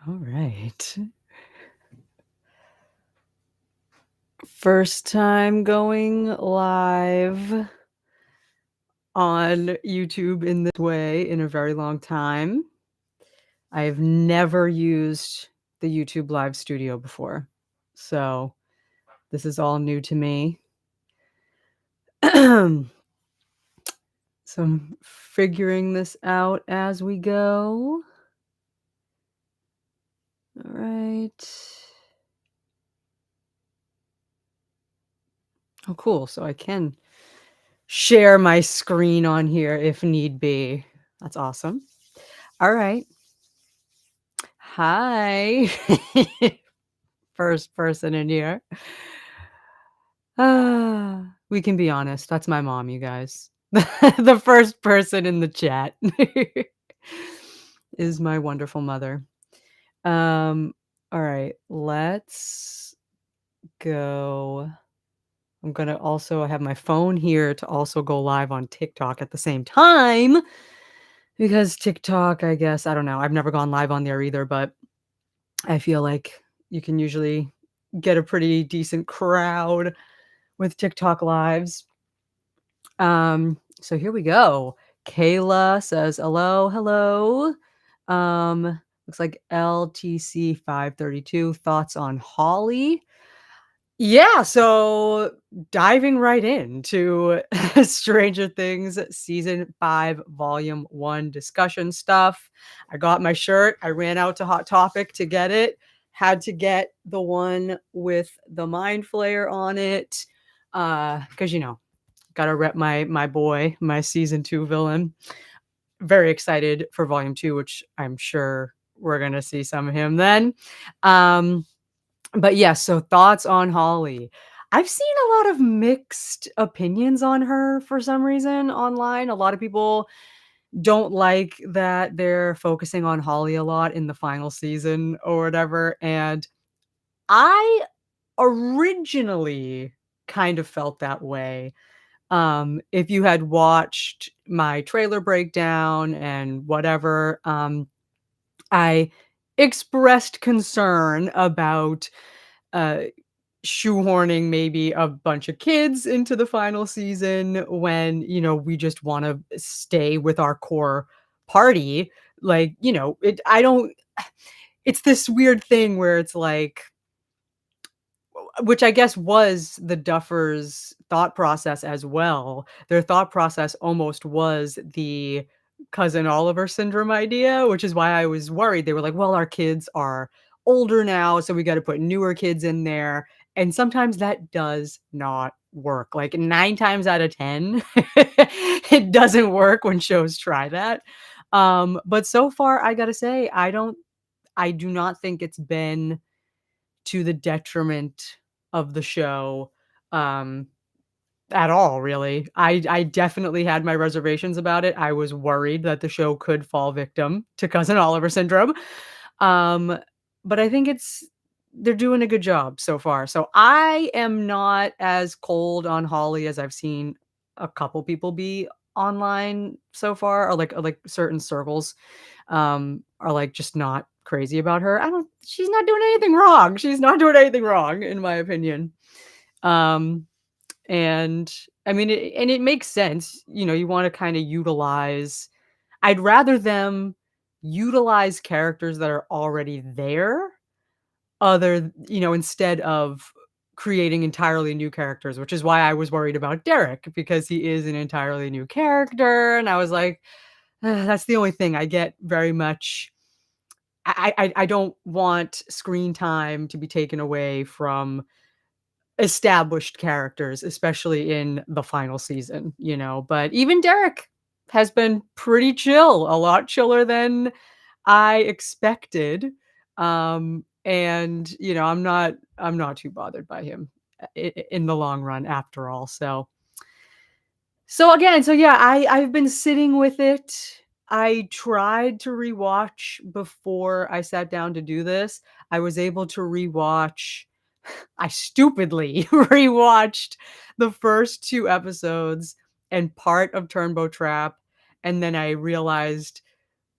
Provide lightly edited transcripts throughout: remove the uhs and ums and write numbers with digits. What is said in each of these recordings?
All right. First time going live on YouTube in this way in a very long time. I've never used the YouTube Live Studio before. So this is all new to me. So I'm figuring this out as we go. All right. Oh, cool. So I can share my screen on here if need be. That's awesome. All right. Hi. First person in here. We can be honest. That's my mom, you guys. The first person in the chat is my wonderful mother. Um, all right, let's go. I'm gonna also have my phone here to also go live on TikTok at the same time because TikTok, I guess, I don't know. I've never gone live on there either, but I feel like you can usually get a pretty decent crowd with TikTok lives. So here we go. Kayla says, "Hello, hello." Looks like LTC 532 thoughts on Holly. Yeah, so diving right into Stranger Things season 5 volume 1 discussion stuff. I got my shirt. I ran out to Hot Topic to get it. Had to get the one with the Mind Flayer on it. Cuz gotta rep my boy, my season 2 villain. Very excited for volume 2, which I'm sure we're gonna see some of him then. Um but yeah, so thoughts on Holly. I've seen a lot of mixed opinions on her for some reason online. A lot of people don't like that they're focusing on Holly a lot in the final season or whatever. And I originally kind of felt that way. If you had watched my trailer breakdown and whatever, I expressed concern about uh shoehorning maybe a bunch of kids into the final season when, we just wanna stay with our core party. Like, it I don't it's this weird thing where it's like which I guess was the Duffers' thought process as well. Their thought process almost was the cousin Oliver syndrome idea, which is why I was worried. They were like, "Well, our kids are older now, so we gotta put newer kids in there." And sometimes that does not work. Like 9 times out of 10, it doesn't work when shows try that. But so far, I gotta say, I do not think it's been to the detriment of the show, um, at all, really. I definitely had my reservations about it. I was worried that the show could fall victim to Cousin Oliver syndrome. Um, but I think they're doing a good job so far. So I am not as cold on Holly as I've seen a couple people be online so far, or like certain circles are like just not crazy about her. I don't She's not doing anything wrong. She's not doing anything wrong in my opinion. Um and I mean it makes sense. You want to kind of utilize I'd rather them utilize characters that are already there instead of creating entirely new characters, which is why I was worried about Derek because he is an entirely new character and I was like, That's the only thing I get very much. I don't want screen time to be taken away from established characters, especially in the final season. But even Derek has been pretty chill, a lot chiller than I expected. And I'm not too bothered by him in the long run after all. So yeah, I've been sitting with it. I tried to rewatch before I sat down to do this. I was able to rewatch I stupidly rewatched the first 2 episodes and part of Turnbow Trap, and then I realized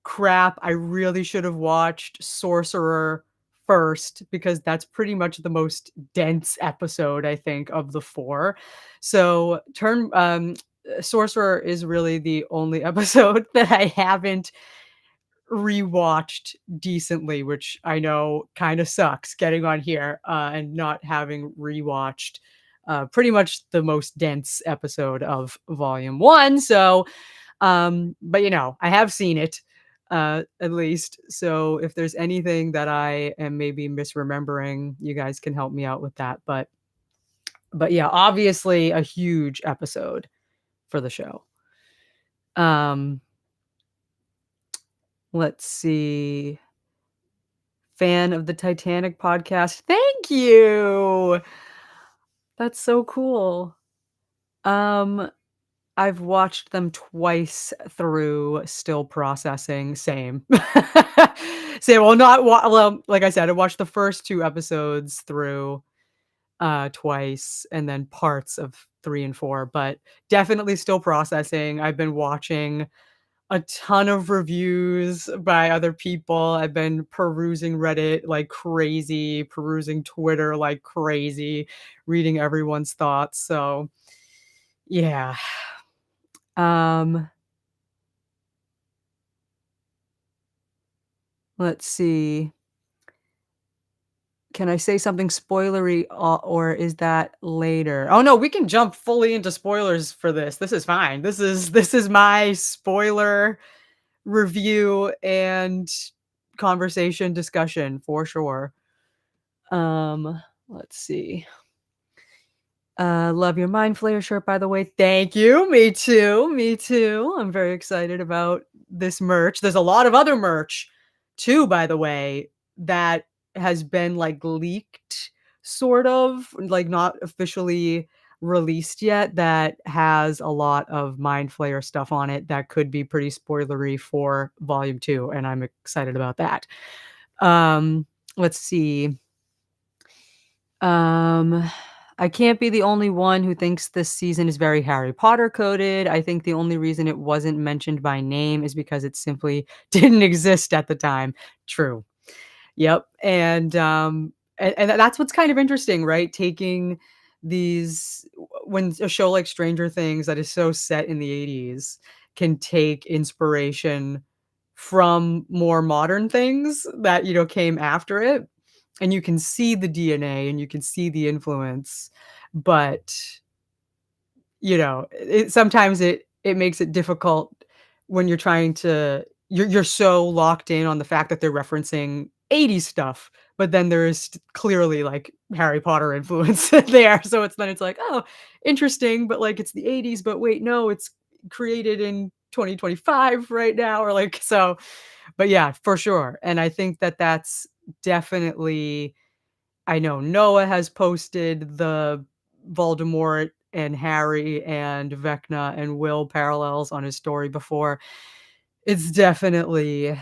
crap, I really should have watched Sorcerer first because that's pretty much the most dense episode, I think, of the 4. So, Sorcerer is really the only episode that I haven't rewatched decently, which I know kinda sucks getting on here, and not having rewatched, pretty much the most dense episode of volume 1, so, but, I have seen it, at least, so if there's anything that I am maybe misremembering, you guys can help me out with that, but yeah, obviously a huge episode for the show. Um, let's see. Fan of the Titanic podcast. Thank you. That's so cool. Um, I've watched them twice through, still processing, same. Same, well, not wa well, like I said, I watched the first 2 episodes through, twice, and then parts of 3 and 4, but definitely still processing. I've been watching a ton of reviews by other people. I've been perusing Reddit like crazy, perusing Twitter like crazy, reading everyone's thoughts. So, yeah. Um, let's see. Can I say something spoilery or is that later? Oh no, we can jump fully into spoilers for this. This is fine. This is my spoiler review and conversation discussion for sure. Let's see. Love your Mind Flayer shirt, by the way. Thank you. Me too. Me too. I'm very excited about this merch. There's a lot of other merch too, by the way, that has been like leaked, sort of like not officially released yet, that has a lot of Mind Flayer stuff on it that could be pretty spoilery for volume 2, and I'm excited about that. Um, let's see. Um, I can't be the only one who thinks this season is very Harry Potter coded. I think the only reason it wasn't mentioned by name is because it simply didn't exist at the time. True. Yep. And that's what's kind of interesting, right? Taking these when a show like Stranger Things that is so set in the 80s can take inspiration from more modern things that, came after it, and you can see the DNA and you can see the influence, but, sometimes it makes it difficult when you're trying to you're so locked in on the fact that they're referencing 80s stuff, but then there is clearly, like, Harry Potter influence there, so it's like, "Oh, interesting, but, like, it's the 80s, but wait, no, it's created in 2025 right now," or, like, so but yeah, for sure, and I think that that's definitely I know Noah has posted the Voldemort and Harry and Vecna and Will parallels on his story before. It's definitely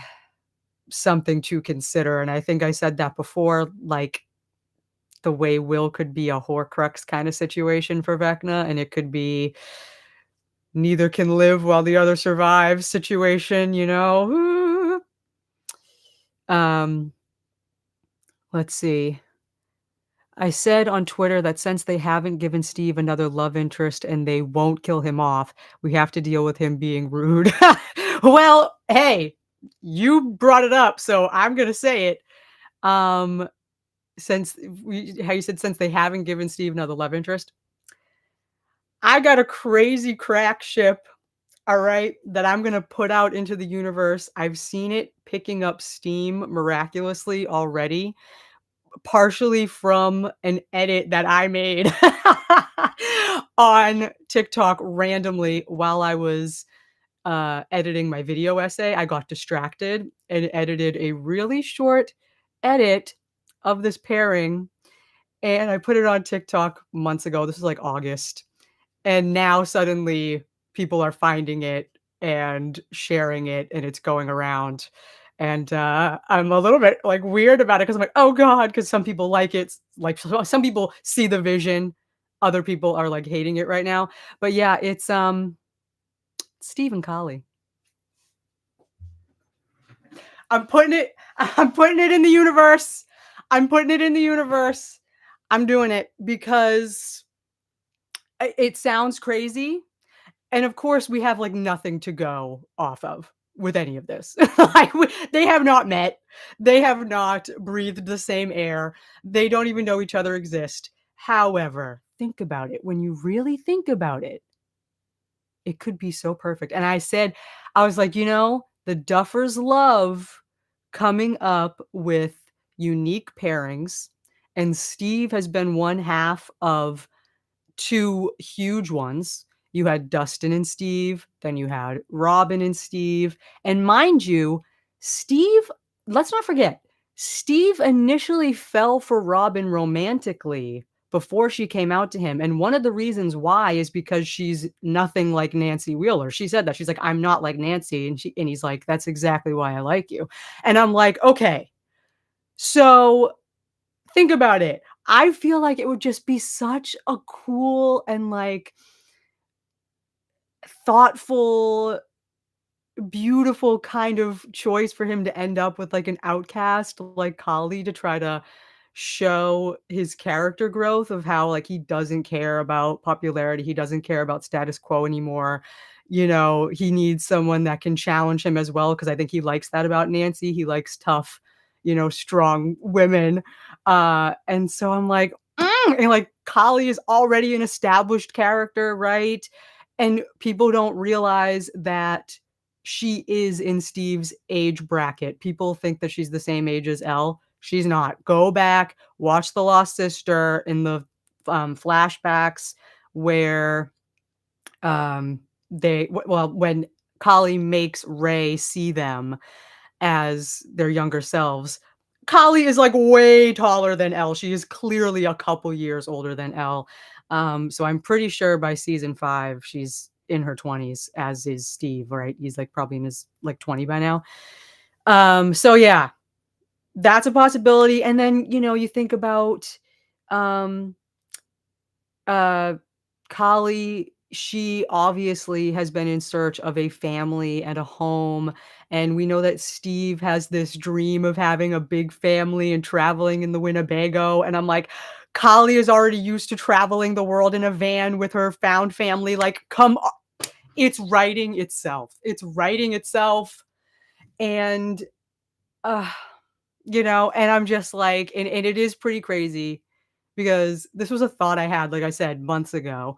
something to consider, and I think I said that before, like, the way Will could be a Horcrux kinda situation for Vecna, and it could be neither can live while the other survives situation, you know? Um, let's see. I said on Twitter that since they haven't given Steve another love interest and they won't kill him off, we have to deal with him being rude. Well, hey, you brought it up, so I'm gonna say it. Um, since how you said since they haven't given Steve another love interest, I got a crazy crack ship, all right, that I'm gonna put out into the universe. I've seen it picking up steam miraculously already, partially from an edit that I made on TikTok randomly while I was, editing my video essay. I got distracted and edited a really short edit of this pairing, and I put it on TikTok months ago. This is, like, August, and now suddenly people are finding it and sharing it, and it's going around, and, I'm a little bit, like, weird about it because 'cause I'm like, "Oh god," because some people like it, like, some people see the vision, other people are, like, hating it right now, but yeah, it's, Stephen Colley. I'm putting it I'm putting it in the universe. I'm putting it in the universe. I'm doing it because it sounds crazy, and of course, we have, like, nothing to go off of with any of this. Like, they have not met. They have not breathed the same air. They don't even know each other exist. However, think about it. When you really think about it, it could be so perfect. And I was like, the Duffers love coming up with unique pairings, and Steve has been one half of 2 huge ones. You had Dustin and Steve, then you had Robin and Steve, and mind you, Steve let's not forget, Steve initially fell for Robin romantically before she came out to him, and one of the reasons why is because she's nothing like Nancy Wheeler. She said that, she's like, "I'm not like Nancy," and he's like, "That's exactly why I like you." And I'm like, "Okay, so think about it." I feel like it would just be such a cool and, like, thoughtful, beautiful kind of choice for him to end up with, like, an outcast like Kali to try to show his character growth of how, like, he doesn't care about popularity, he doesn't care about status quo anymore. He needs someone that can challenge him as well because I think he likes that about Nancy. He likes tough, strong women. And so I'm like, and, like, Kali is already an established character, right? And people don't realize that she is in Steve's age bracket. People think that she's the same age as Elle. She's not. Go back, watch The Lost Sister in the, flashbacks where, um, when Kali makes Ray see them as their younger selves, Kali is, like, way taller than Elle. She is clearly a couple years older than Elle. So I'm pretty sure by season 5, she's in her 20s, as is Steve, right? He's, like, probably in his, like, 20 by now. So yeah, that's a possibility, and then, you think about, um, uh, Kali, she obviously has been in search of a family and a home, and we know that Steve has this dream of having a big family and traveling in the Winnebago, and I'm like, Kali is already used to traveling the world in a van with her found family, like, come o it's writing itself. It's writing itself, and, uh, and I'm just like and it is pretty crazy because this was a thought I had, like I said, months ago.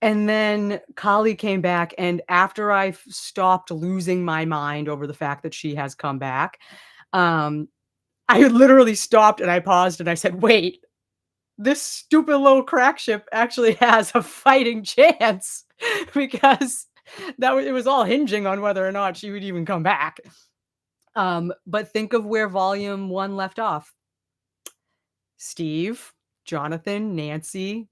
And then Kali came back, and after stopped losing my mind over the fact that she has come back, um, I literally stopped and I paused and I said, "Wait, this stupid little crack ship actually has a fighting chance," because it was all hinging on whether or not she would even come back. But think of where volume 1 left off. Steve, Jonathan, Nancy,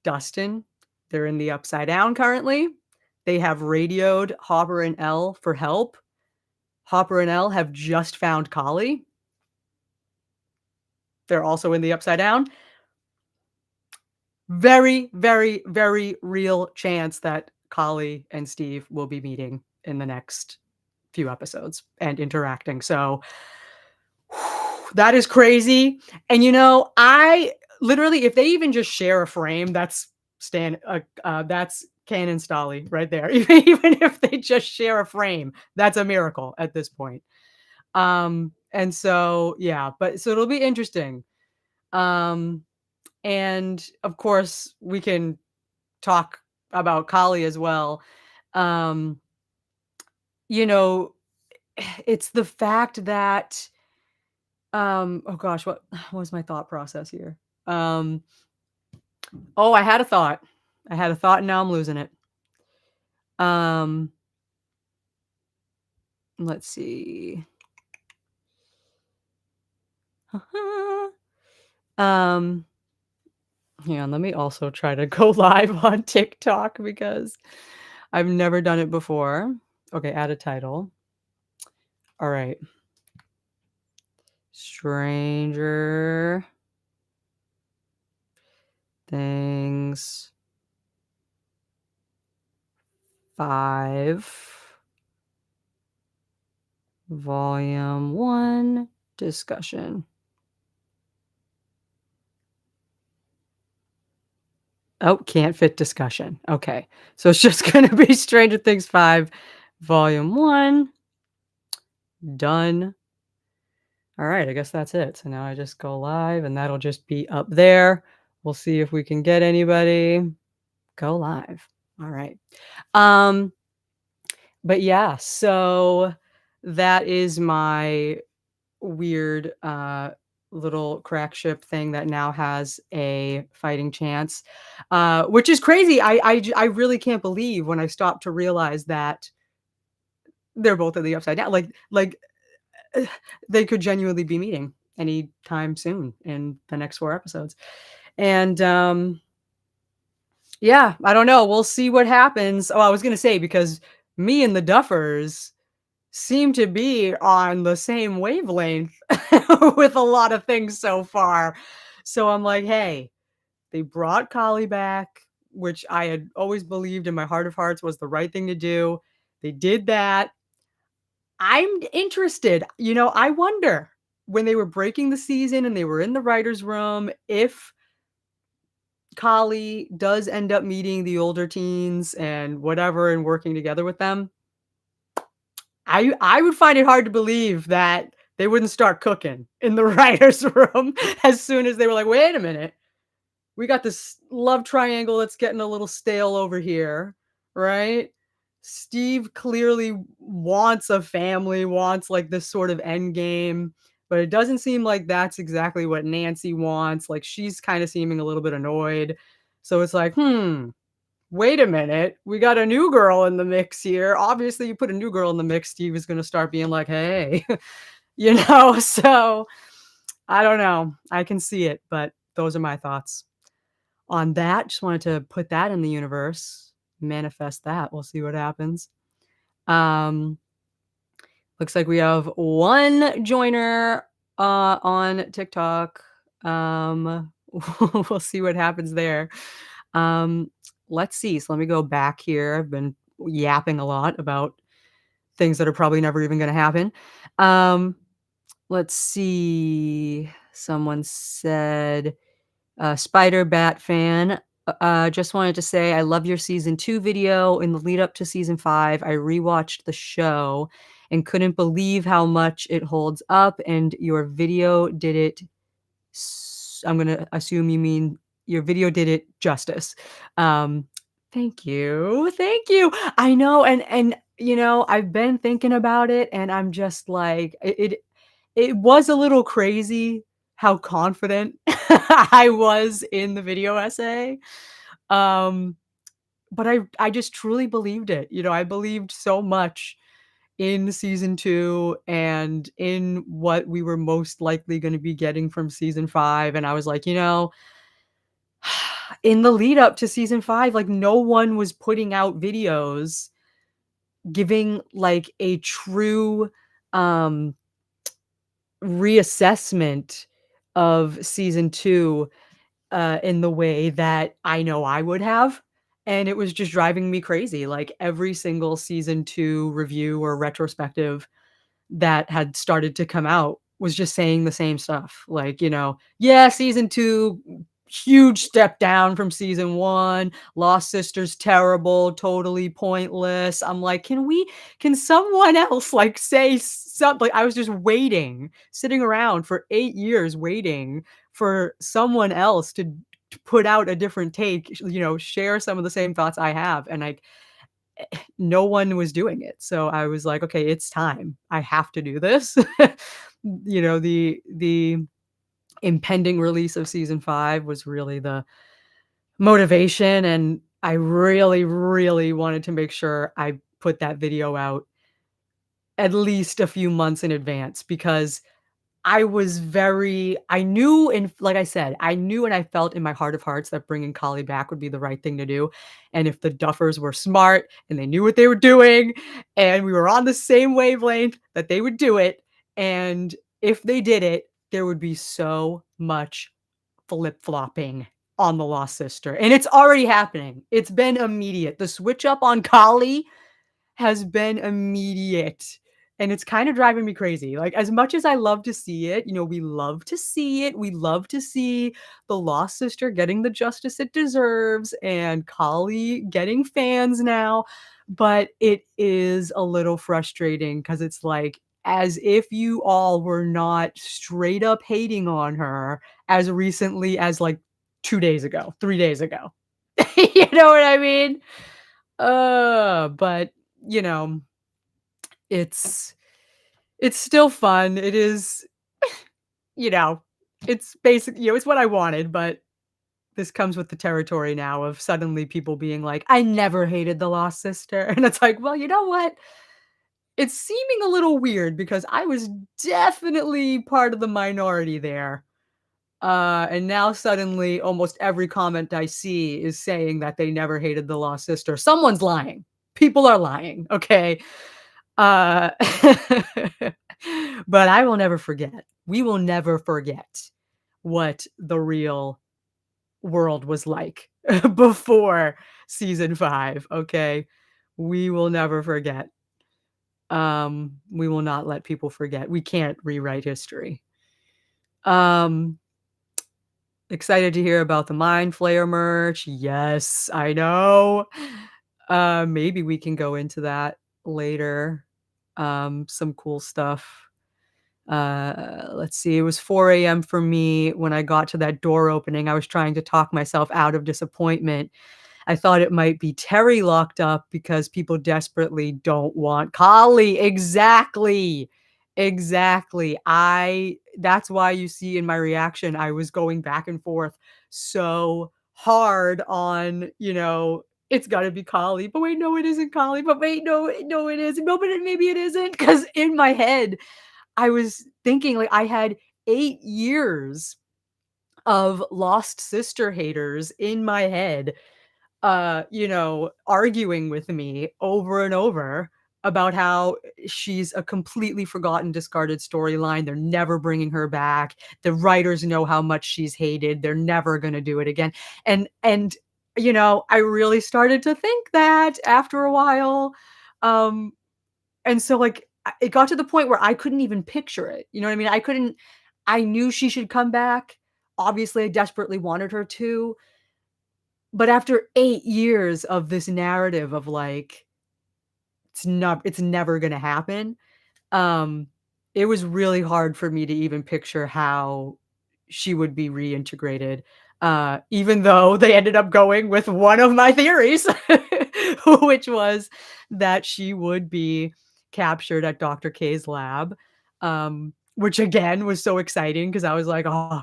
Dustin, they're in the Upside Down currently. They have radioed Hopper and Elle for help. Hopper and Elle have just found Kali. They're also in the Upside Down. Very, very, very real chance that Kali and Steve will be meeting in the next few episodes and interacting. So that is crazy. And I literally, if they even just share a frame, that's canon Stolly right there. Even if they just share a frame, that's a miracle at this point. And so yeah, but so it'll be interesting. Um, and of course we can talk about Kali as well. Um, you know, it's the fact that oh gosh, what was my thought process here? Um, oh, I had a thought. I had a thought and now I'm losing it. Um, let's see. um, Hang on, let me also try to go live on TikTok because I've never done it before. Okay, add a title. All right. Stranger Things 5 Volume 1 discussion. Oh, can't fit discussion. Okay. So it's just gonna be Stranger Things 5, Volume 1, done. Alright, I guess that's it. So now I just go live, and that'll just be up there. We'll see if we can get anybody. Go live. Alright. Um, but yeah, so that is my weird, little crack ship thing that now has a fighting chance, which is crazy. I really can't believe when I stopped to realize that they're both in the Upside Down. Uh, they could genuinely be meeting anytime soon in the next 4 episodes. And, yeah, I don't know. We'll see what happens. Oh, I was gonna say because me and the Duffers seem to be on the same wavelength with a lot of things so far. So I'm like, "Hey, they brought Collie back, which I had always believed in my heart of hearts was the right thing to do. They did that. I'm interested." I wonder when they were breaking the season and they were in the writer's room, if Collie does end up meeting the older teens and whatever and working together with them. I would find it hard to believe that they wouldn't start cooking in the writer's room as soon as they were like, "Wait a minute. We got this love triangle that's getting a little stale over here," right? Steve clearly wants a family, wants, like, this sort of end game, but it doesn't seem like that's exactly what Nancy wants. Like, she's kinda seeming a little bit annoyed. So it's like, "Hmm, wait a minute, we got a new girl in the mix here." Obviously, you put a new girl in the mix, Steve is gonna start being like, "Hey," So, I don't know. I can see it, but those are my thoughts on that. Just wanted to put that in the universe, manifest that. We'll see what happens. Um, looks like we have one joiner on TikTok. We'll see what happens there. Um, let's see. So let me go back here. I've been yapping a lot about things that are probably never even going to happen. Um, let's see. Someone said, Spider Bat fan. Just wanted to say I love your season 2 video. In the lead up to season 5, I rewatched the show and couldn't believe how much it holds up, and your video did it I'm gonna assume you mean your video did it justice. Um, thank you, thank you. I know, and I've been thinking about it, and I'm just like, it was a little crazy how confident I was in the video essay, um, but I just truly believed it. I believed so much in season 2 and in what we were most likely gonna be getting from season 5, and I was like, in the lead up to season 5, like, no one was putting out videos giving, like, a true, um, reassessment of season 2, in the way that I know I would have, and it was just driving me crazy. Like, every single season 2 review or retrospective that had started to come out was just saying the same stuff. Like, "Yeah, season 2, huge step down from season 1. Lost Sisters terrible, totally pointless." I'm like, can someone else, like, say something?" I was just waiting, sitting around for 8 years waiting for someone else to put out a different take, share some of the same thoughts I have, and no one was doing it. So I was like, "Okay, it's time. I have to do this." The impending release of season 5 was really the motivation, and I really, really wanted to make sure I put that video out at least a few months in advance because I knew, and like I said, I knew and I felt in my heart of hearts that bringing Collie back would be the right thing to do, and if the Duffers were smart and they knew what they were doing, and we were on the same wavelength, that they would do it, and if they did it, there would be so much flip-flopping on the Lost Sister, and it's already happening. It's been immediate. The switch up on Collie has been immediate. And it's kinda driving me crazy. Like, as much as I love to see it, we love to see it. We love to see the lost sister getting the justice it deserves and Kali getting fans now, but it is a little frustrating because it's like, as if you all were not straight up hating on her as recently as, like, 2 days ago, 3 days ago. You know what I mean? But, you know, it's it's still fun. It is, you know, it's basic it's what I wanted, but this comes with the territory now of suddenly people being like, "I never hated the Lost Sister." And it's like, "Well, you know what? It's seeming a little weird because I was definitely part of the minority there." And now suddenly almost every comment I see is saying that they never hated the Lost Sister. Someone's lying. People are lying, okay? Uh, but I will never forget. We will never forget what the real world was like before season 5, okay? We will never forget. We will not let people forget. We can't rewrite history. Um, Excited to hear about the Mind Flayer merch. Yes, I know. Maybe we can go into that later. Some cool stuff. Let's see, it was 4 a.m. for me when I got to that door opening. I was trying to talk myself out of disappointment. I thought it might be Terry locked up because people desperately don't want Kali. Exactly. Exactly. That's why you see in my reaction, I was going back and forth so hard on, it's gotta be Kali, but wait, no, it isn't Kali, but wait, no, no, it isn't. No, but maybe it isn't. Because in my head, I was thinking like I had 8 years of lost sister haters in my head, arguing with me over and over about how she's a completely forgotten, discarded storyline. They're never bringing her back. The writers know how much she's hated. They're never gonna do it again. And I really started to think that after a while. Um, and so, like, it got to the point where I couldn't even picture it, you know what I mean? I knew she should come back. Obviously, I desperately wanted her to, but after 8 years of this narrative of, like, it's never gonna happen, um, it was really hard for me to even picture how she would be reintegrated, even though they ended up going with one of my theories, which was that she would be captured at Dr. K's lab, which again was so exciting because I was like, "Oh,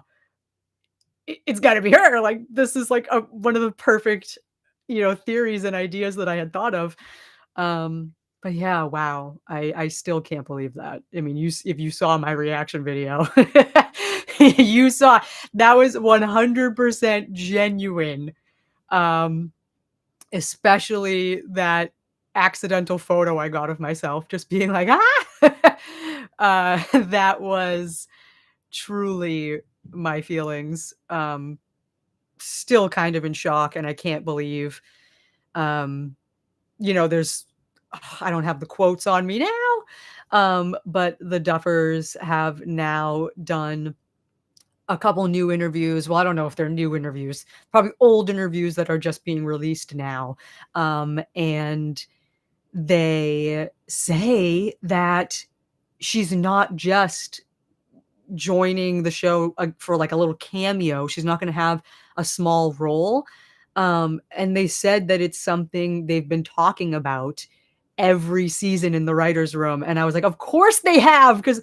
it's gotta be her, like, this is, like, one of the perfect, theories and ideas that I had thought of." But yeah, wow, I still can't believe that. I mean, if you saw my reaction video, you saw that was 100% genuine, um, especially that accidental photo I got of myself just being like, "Ah!" That was truly my feelings. Still kind of in shock, and I can't believe, um, there's I don't have the quotes on me now, but the Duffers have now done a couple new interviews. Well, I don't know if they're new interviews, probably old interviews that are just being released now. And they say that she's not just joining the show, for, like, a little cameo. She's not gonna have a small role, and they said that it's something they've been talking about every season in the writers' room, and I was like, "Of course they have, because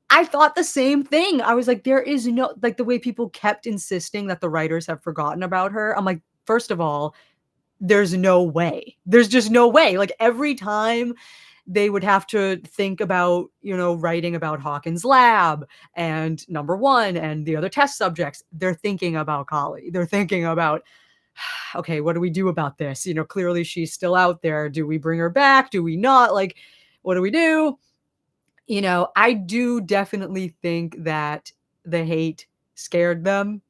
I thought the same thing. I was like, "There is no," like, the way people kept insisting that the writers have forgotten about her, I'm like, first of all, there's no way. There's just no way. Like, every time they would have to think about, writing about Hawkins' lab and number 1 and the other test subjects, they're thinking about Kali. They're thinking about, "Okay, what do we do about this?" Clearly she's still out there. Do we bring her back? Do we not? Like, what do we do? I do definitely think that the hate scared them,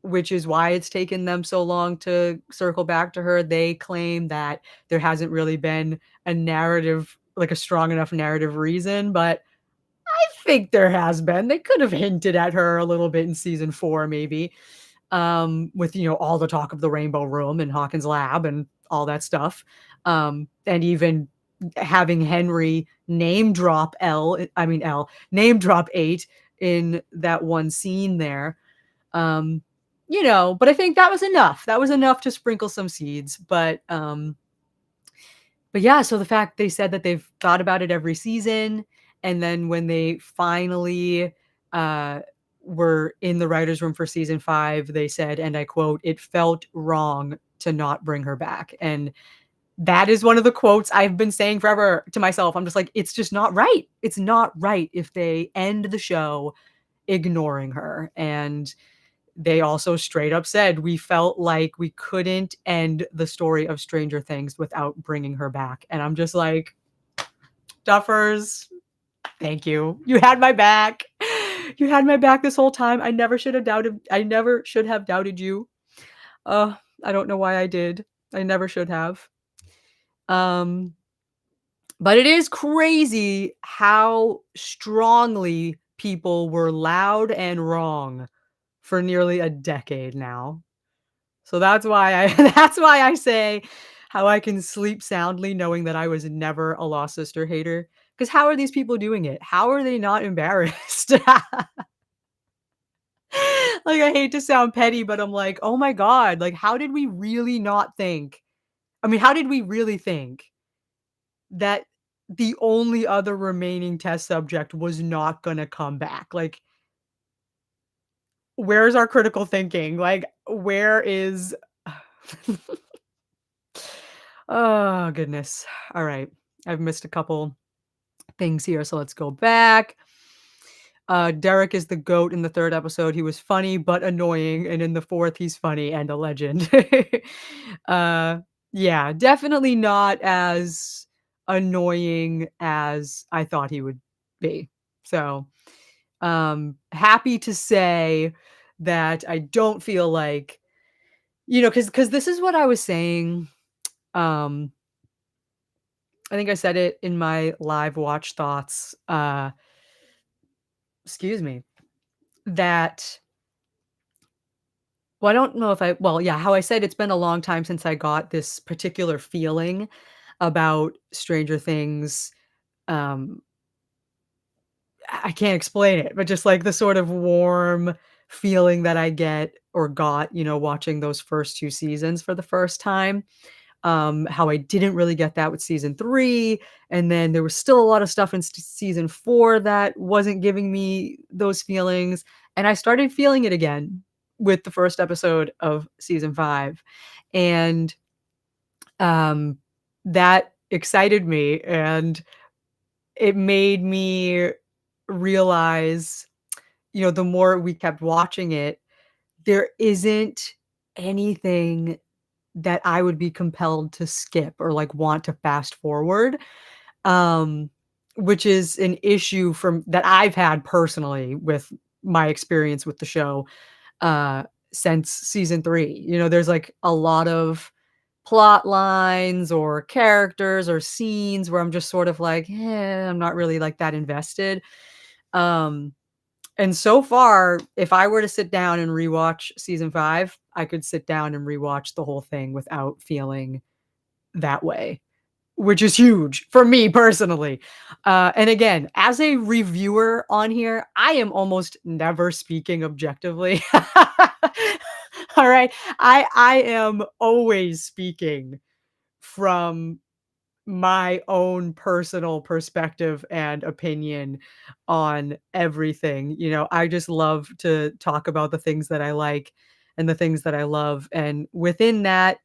which is why it's taken them so long to circle back to her. They claim that there hasn't really been a narrative like a strong enough narrative reason, but I think there has been. They could have hinted at her a little bit in season 4 maybe, with, all the talk of the Rainbow Room and Hawkins Lab and all that stuff. And even having Henry name drop name drop 8 in that one scene there. Um, but I think that was enough. That was enough to sprinkle some seeds, but yeah, so the fact they said that they've thought about it every season, and then when they finally, uh, were in the writers' room for season 5, they said, and I quote, "It felt wrong to not bring her back," and that is one of the quotes I've been saying forever to myself. I'm just like, "It's just not right. It's not right if they end the show ignoring her," and they also straight up said, "We felt like we couldn't end the story of Stranger Things without bringing her back." And I'm just like, "Duffers, thank you. You had my back. You had my back this whole time. I never should have doubted you." I don't know why I did. I never should have. Um, but it is crazy how strongly people were loud and wrong for nearly a decade now. So that's why I that's why I say how I can sleep soundly knowing that I was never a Lost Sister hater. Because how are these people doing it? How are they not embarrassed? Like, I hate to sound petty, but I'm like, "Oh my god, like, how did we really not think?" I mean, how did we really think that the only other remaining test subject was not gonna come back? Like, where's our critical thinking? Like, where is Oh, goodness. All right. I've missed a couple things here, so let's go back. Derek is the GOAT in the 3rd episode. He was funny but annoying, and in the 4th, he's funny and a legend. Uh, yeah, definitely not as annoying as I thought he would be. So, happy to say that I don't feel like, because this is what I was saying, um I think I said it in my live watch thoughts, excuse me, that well, I don't know if yeah, how I said it's been a long time since I got this particular feeling about Stranger Things. Um, I can't explain it, but just like the sort of warm feeling that I get or got, watching those first 2 seasons for the first time. How I didn't really get that with season 3, and then there was still a lot of stuff in season 4 that wasn't giving me those feelings, and I started feeling it again with the first episode of season 5, and, um, that excited me, and it made me realize, the more we kept watching it, there isn't anything that I would be compelled to skip or, like, want to fast forward, um, which is an issue from that I've had personally with my experience with the show, uh, since season 3. There's, like, a lot of plot lines or characters or scenes where I'm just sort of like, I'm not really, like, that invested, um and so far, if I were to sit down and rewatch season 5, I could sit down and rewatch the whole thing without feeling that way, which is huge for me personally. And again, as a reviewer on here, I am almost never speaking objectively. All right. I am always speaking from my own personal perspective and opinion on everything. I just love to talk about the things that I like and the things that I love. And within that,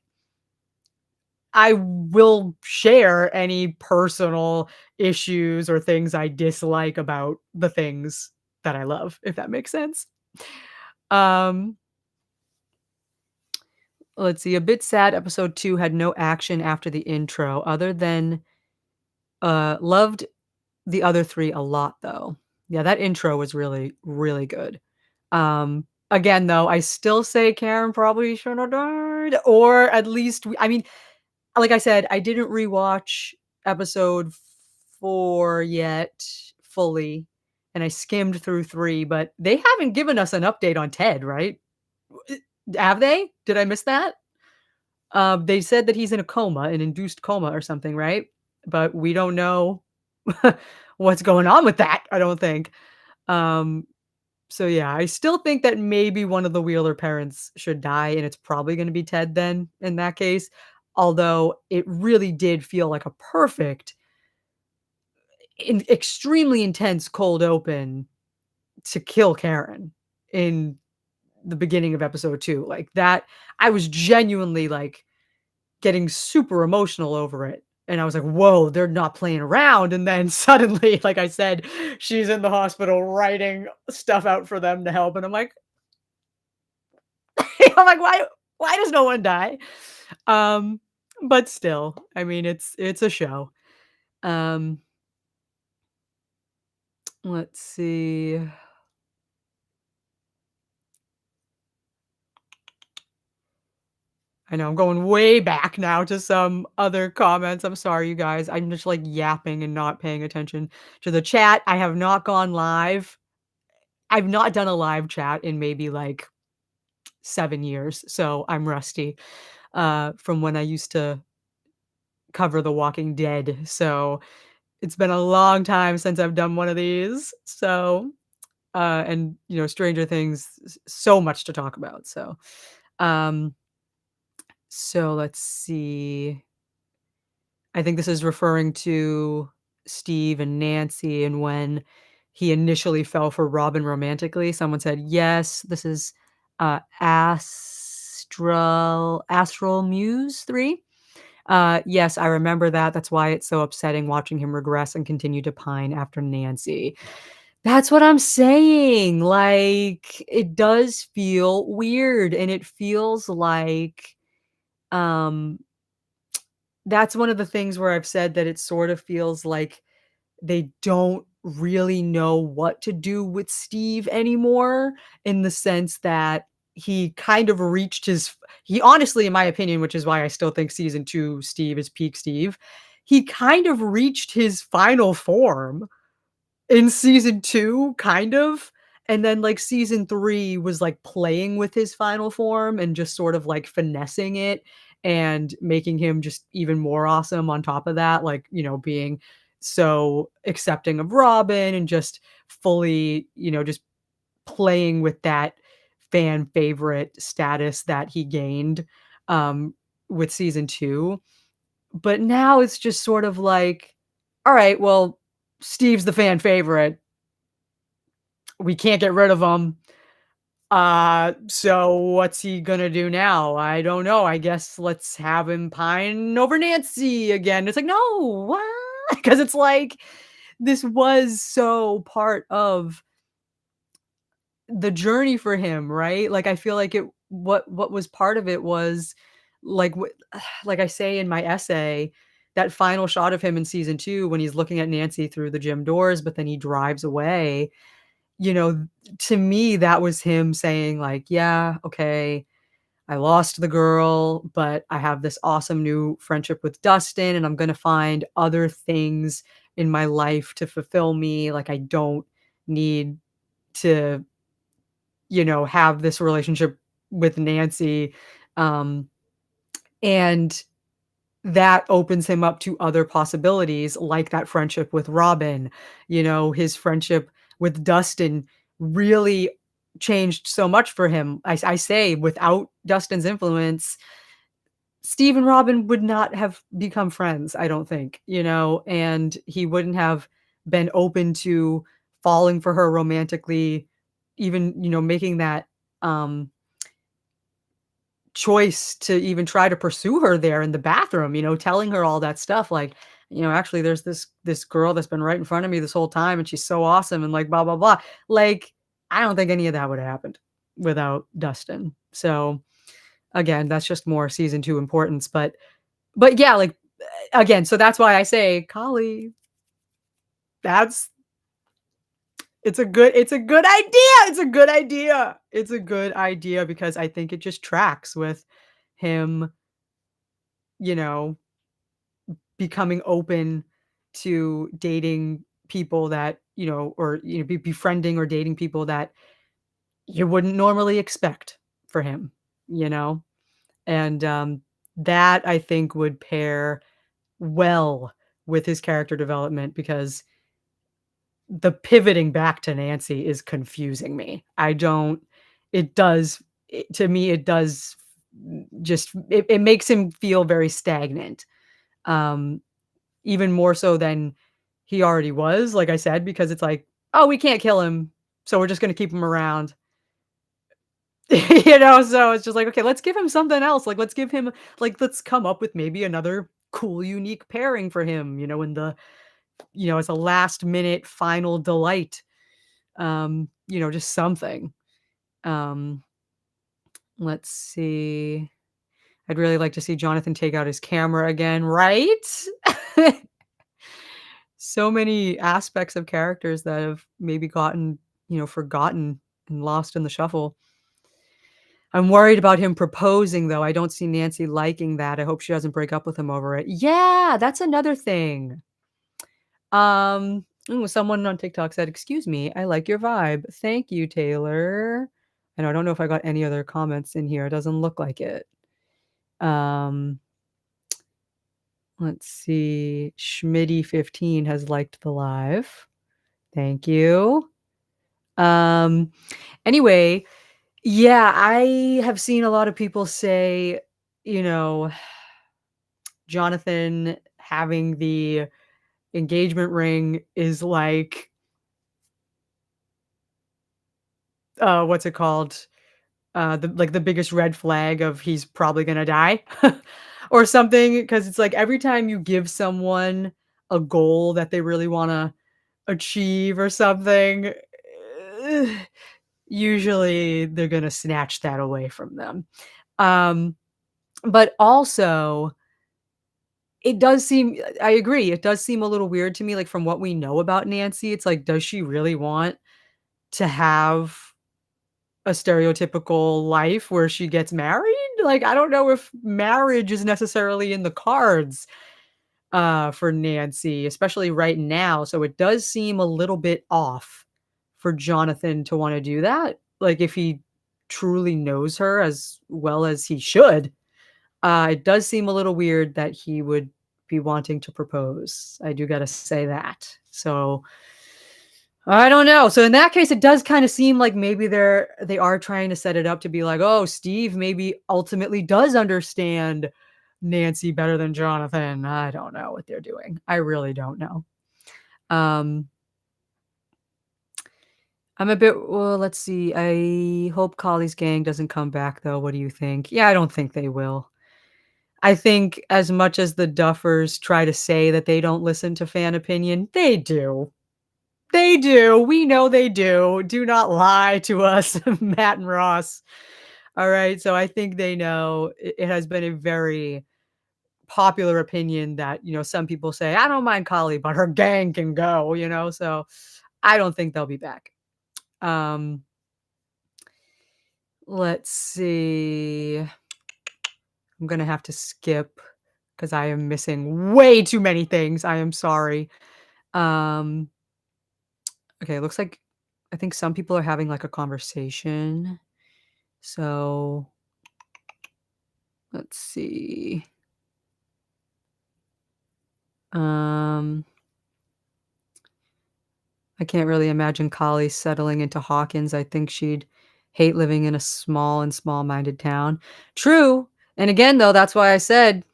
I will share any personal issues or things I dislike about the things that I love, if that makes sense. Um, let's see. A bit sad episode 2 had no action after the intro, other than loved the other 3 a lot, though. Yeah, that intro was really, really good. Again, though, I still say Karen probably should have died, or at least I mean, like I said, I didn't rewatch episode 4 yet fully, and I skimmed through 3, but they haven't given us an update on Ted, right? W Have they? Did I miss that? They said that he's in a coma, an induced coma or something, right? But we don't know what's going on with that, I don't think. Um, so yeah, I still think that maybe one of the Wheeler parents should die, and it's probably gonna be Ted then in that case. Although it really did feel like a perfect, extremely intense cold open to kill Karen in the beginning of episode 2. Like that, I was genuinely like getting super emotional over it. And I was like, "Whoa, they're not playing around." And then suddenly, like I said, she's in the hospital writing stuff out for them to help. And I'm like, I'm like, why does no one die? Um, but still, I mean, it's a show. Um, let's see. I know I'm going way back now to some other comments. I'm sorry, you guys. I'm just like yapping and not paying attention to the chat. I have not gone live. I've not done a live chat in maybe like 7 years, so I'm rusty, from when I used to cover The Walking Dead, so it's been a long time since I've done one of these, so, and, Stranger Things, so much to talk about, um, so let's see. I think this is referring to Steve and Nancy and when he initially fell for Robin romantically. Someone said, "Yes, this is, Astral Muse 3." Yes, I remember that. That's why it's so upsetting watching him regress and continue to pine after Nancy. That's what I'm saying. Like, it does feel weird, and it feels like, um that's one of the things where I've said that it sort of feels like they don't really know what to do with Steve anymore in the sense that he kind of reached he honestly, in my opinion, which is why I still think season 2 Steve is peak Steve, he kind of reached his final form in season 2, kind of, and then, like, season 3 was, like, playing with his final form and just sort of, like, finessing it and making him just even more awesome on top of that, like, being so accepting of Robin and just fully, just playing with that fan favorite status that he gained, um, with season 2. But now it's just sort of like, "Alright, well, Steve's the fan favorite. We can't get rid of him. So what's he gonna do now? I don't know. I guess let's have him pine over Nancy again." It's like, "No, what?" Because it's like, this was so part of the journey for him, right? Like, I feel like what was part of it was, like, like I say in my essay, that final shot of him in season 2 when he's looking at Nancy through the gym doors, but then he drives away. You know, to me, that was him saying like, "Yeah, okay, I lost the girl, but I have this awesome new friendship with Dustin, and I'm gonna find other things in my life to fulfill me. Like, I don't need to, have this relationship with Nancy." Um, and that opens him up to other possibilities like that friendship with Robin. His friendship with Dustin really changed so much for him. I say without Dustin's influence, Steve and Robin would not have become friends, I don't think, and he wouldn't have been open to falling for her romantically, even, making that um choice to even try to pursue her there in the bathroom, telling her all that stuff like, "Actually, there's this girl that's been right in front of me this whole time, and she's so awesome," and like, blah, blah, blah. Like, I don't think any of that would have happened without Dustin. So, again, that's just more season 2 importance, but yeah, like, again, so that's why I say, Kali, that's it's a good idea, it's a good idea. It's a good idea because I think it just tracks with him, you know, becoming open to dating people that, or, be befriending or dating people that you wouldn't normally expect for him, you know? And, that I think would pair well with his character development because the pivoting back to Nancy is confusing me. I don't it does to me, it does just it makes him feel very stagnant, um, even more so than he already was, like I said, because it's like, "Oh, we can't kill him, so we're just gonna keep him around." So it's just like, "Okay, let's give him something else, like, let's give him let's come up with maybe another cool, unique pairing for him, in the as a last minute final delight." Just something. Um, let's see. I'd really like to see Jonathan take out his camera again, right? So many aspects of characters that have maybe gotten, forgotten and lost in the shuffle. I'm worried about him proposing, though. I don't see Nancy liking that. I hope she doesn't break up with him over it. Yeah, that's another thing. Someone on TikTok said, "Excuse me, I like your vibe. Thank you, Taylor." And I don't know if I got any other comments in here. It doesn't look like it. Um, let's see. Schmitty15 has liked the live. Thank you. Um, anyway, yeah, I have seen a lot of people say, you know, Jonathan having the engagement ring is like, what's it called? The biggest red flag of he's probably gonna die or something. Because it's like every time you give someone a goal that they really wanna achieve or something, usually they're gonna snatch that away from them. Um, but also, it does seem I agree, it does seem a little weird to me, like, from what we know about Nancy, it's like, does she really want to have a stereotypical life where she gets married? Like, I don't know if marriage is necessarily in the cards, for Nancy, especially right now, so it does seem a little bit off for Jonathan to wanna do that, like, if he truly knows her as well as he should, it does seem a little weird that he would be wanting to propose. I do gotta say that. So I don't know. So in that case, it does kinda seem like maybe they are trying to set it up to be like, "Oh, Steve maybe ultimately does understand Nancy better than Jonathan." I don't know what they're doing. I really don't know. Um, I'm a bit well, let's see. I hope Collie's gang doesn't come back though. What do you think? Yeah, I don't think they will. I think as much as the Duffers try to say that they don't listen to fan opinion, they do. They do. We know they do. Do not lie to us, Matt and Ross. All right. So I think they know it has been a very popular opinion that, some people say, I don't mind Collie, but her gang can go, so I don't think they'll be back. Um, let's see. I'm gonna have to skip because I am missing way too many things. I am sorry. Um, okay, it looks like I think some people are having like a conversation. So let's see. Um, I can't really imagine Collie settling into Hawkins. I think she'd hate living in a small-minded town. True. And again, though, that's why I said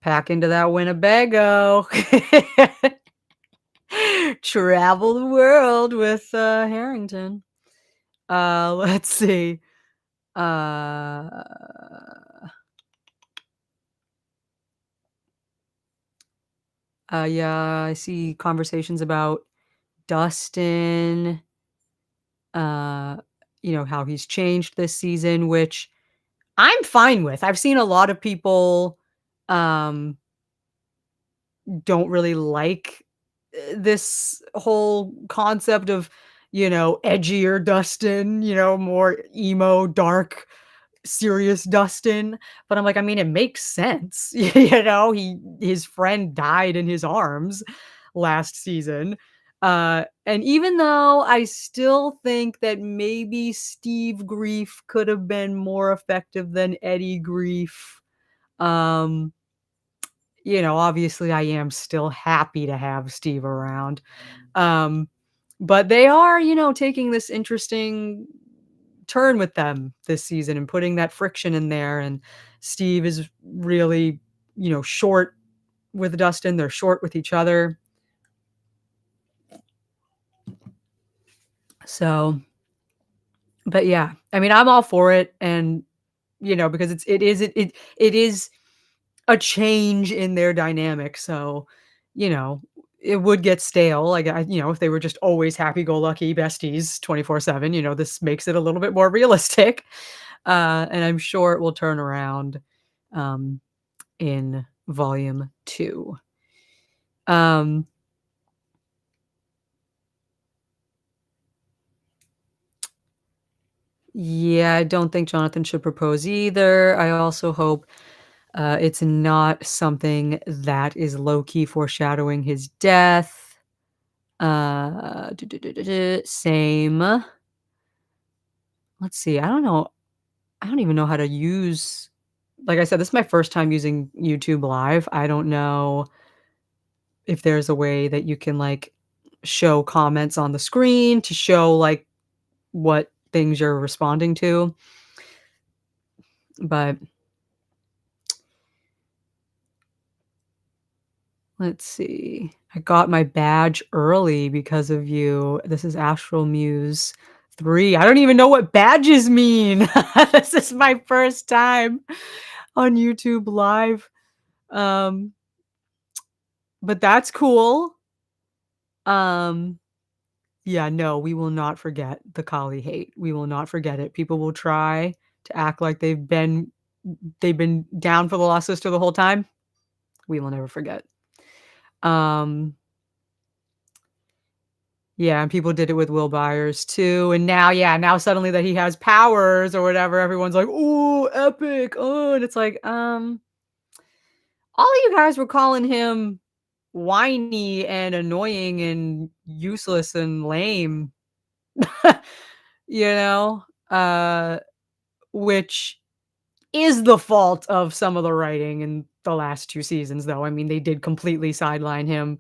pack into that Winnebago. Travel the world with Harrington. Let's see. Uh, yeah, I see conversations about Dustin, uh, how he's changed this season, which I'm fine with. I've seen a lot of people, um, don't really like, this whole concept of, edgier Dustin, more emo, dark, serious Dustin, but I'm like, I mean, it makes sense, his friend died in his arms, last season. And even though I still think that maybe Steve Grief could have been more effective than Eddie Grief, um, obviously I am still happy to have Steve around. Um, but they are, taking this interesting turn with them this season and putting that friction in there. And Steve is really, short with Dustin. They're short with each other. So, but yeah, I mean, I'm all for it. And, because it is a change in their dynamic. So, you know, it would get stale. Like, if they were just always happy-go-lucky besties 24/7, this makes it a little bit more realistic. And I'm sure it will turn around um, in volume 2. Um, yeah, I don't think Jonathan should propose either. I also hope it's not something that is low-key foreshadowing his death. Same. Let's see. I don't know. I don't even know how to use, like I said, this is my first time using YouTube Live. I don't know if there's a way that you can, like, show comments on the screen to show, like, what things you're responding to, but let's see. I got my badge early because of you. This is Astral Muse 3. I don't even know what badges mean. This is my first time on YouTube Live. Um, but that's cool. Um, yeah, no, we will not forget the Kali hate. We will not forget it. People will try to act like they've been down for the Lost Sister the whole time. We will never forget. Um, yeah, and people did it with Will Byers too, and now, yeah, now suddenly that he has powers or whatever, everyone's like, "Ooh, epic, oh," and it's like, all of you guys were calling him whiny and annoying and useless and lame, you know? Uh, which is the fault of some of the writing in the last 2 seasons, though. I mean, they did completely sideline him,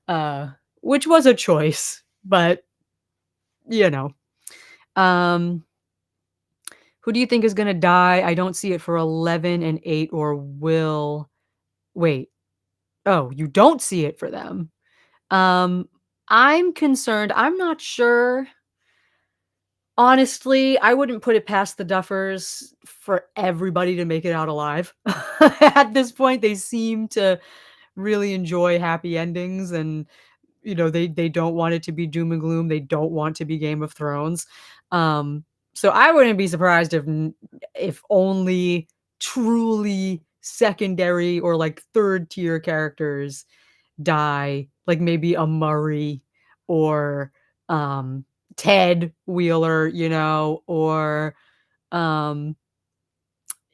uh, which was a choice, but, you know. Um, who do you think is gonna die? I don't see it for 11 and 8 or Will. Wait. Oh, you don't see it for them. Um, I'm concerned. I'm not sure. Honestly, I wouldn't put it past the Duffers for everybody to make it out alive. At this point, they seem to really enjoy happy endings, and they don't want it to be doom and gloom. They don't want to be Game of Thrones. Um, so I wouldn't be surprised if only truly secondary or like third tier characters die, like maybe a Murray or um Ted Wheeler, or um,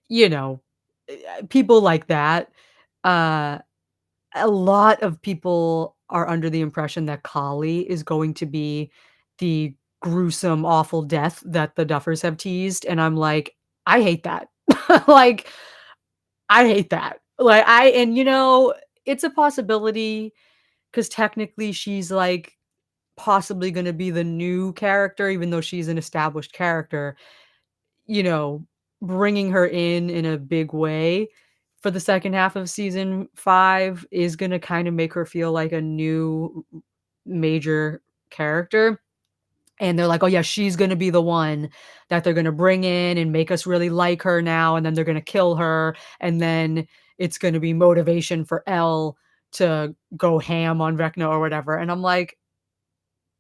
you know, people like that. Uh a lot of people are under the impression that Kali is going to be the gruesome, awful death that the Duffers have teased, and I'm like, I hate that. Like, I hate that. Like, it's a possibility because technically she's like possibly going to be the new character, even though she's an established character. you know, Bringing her in a big way for the second half of season 5 is gonna kinda make her feel like a new major character, and they're like, "Oh, yeah, she's gonna be the one that they're gonna bring in and make us really like her now, and then they're gonna kill her, and then it's gonna be motivation for Elle to go ham on Vecna or whatever," and I'm like,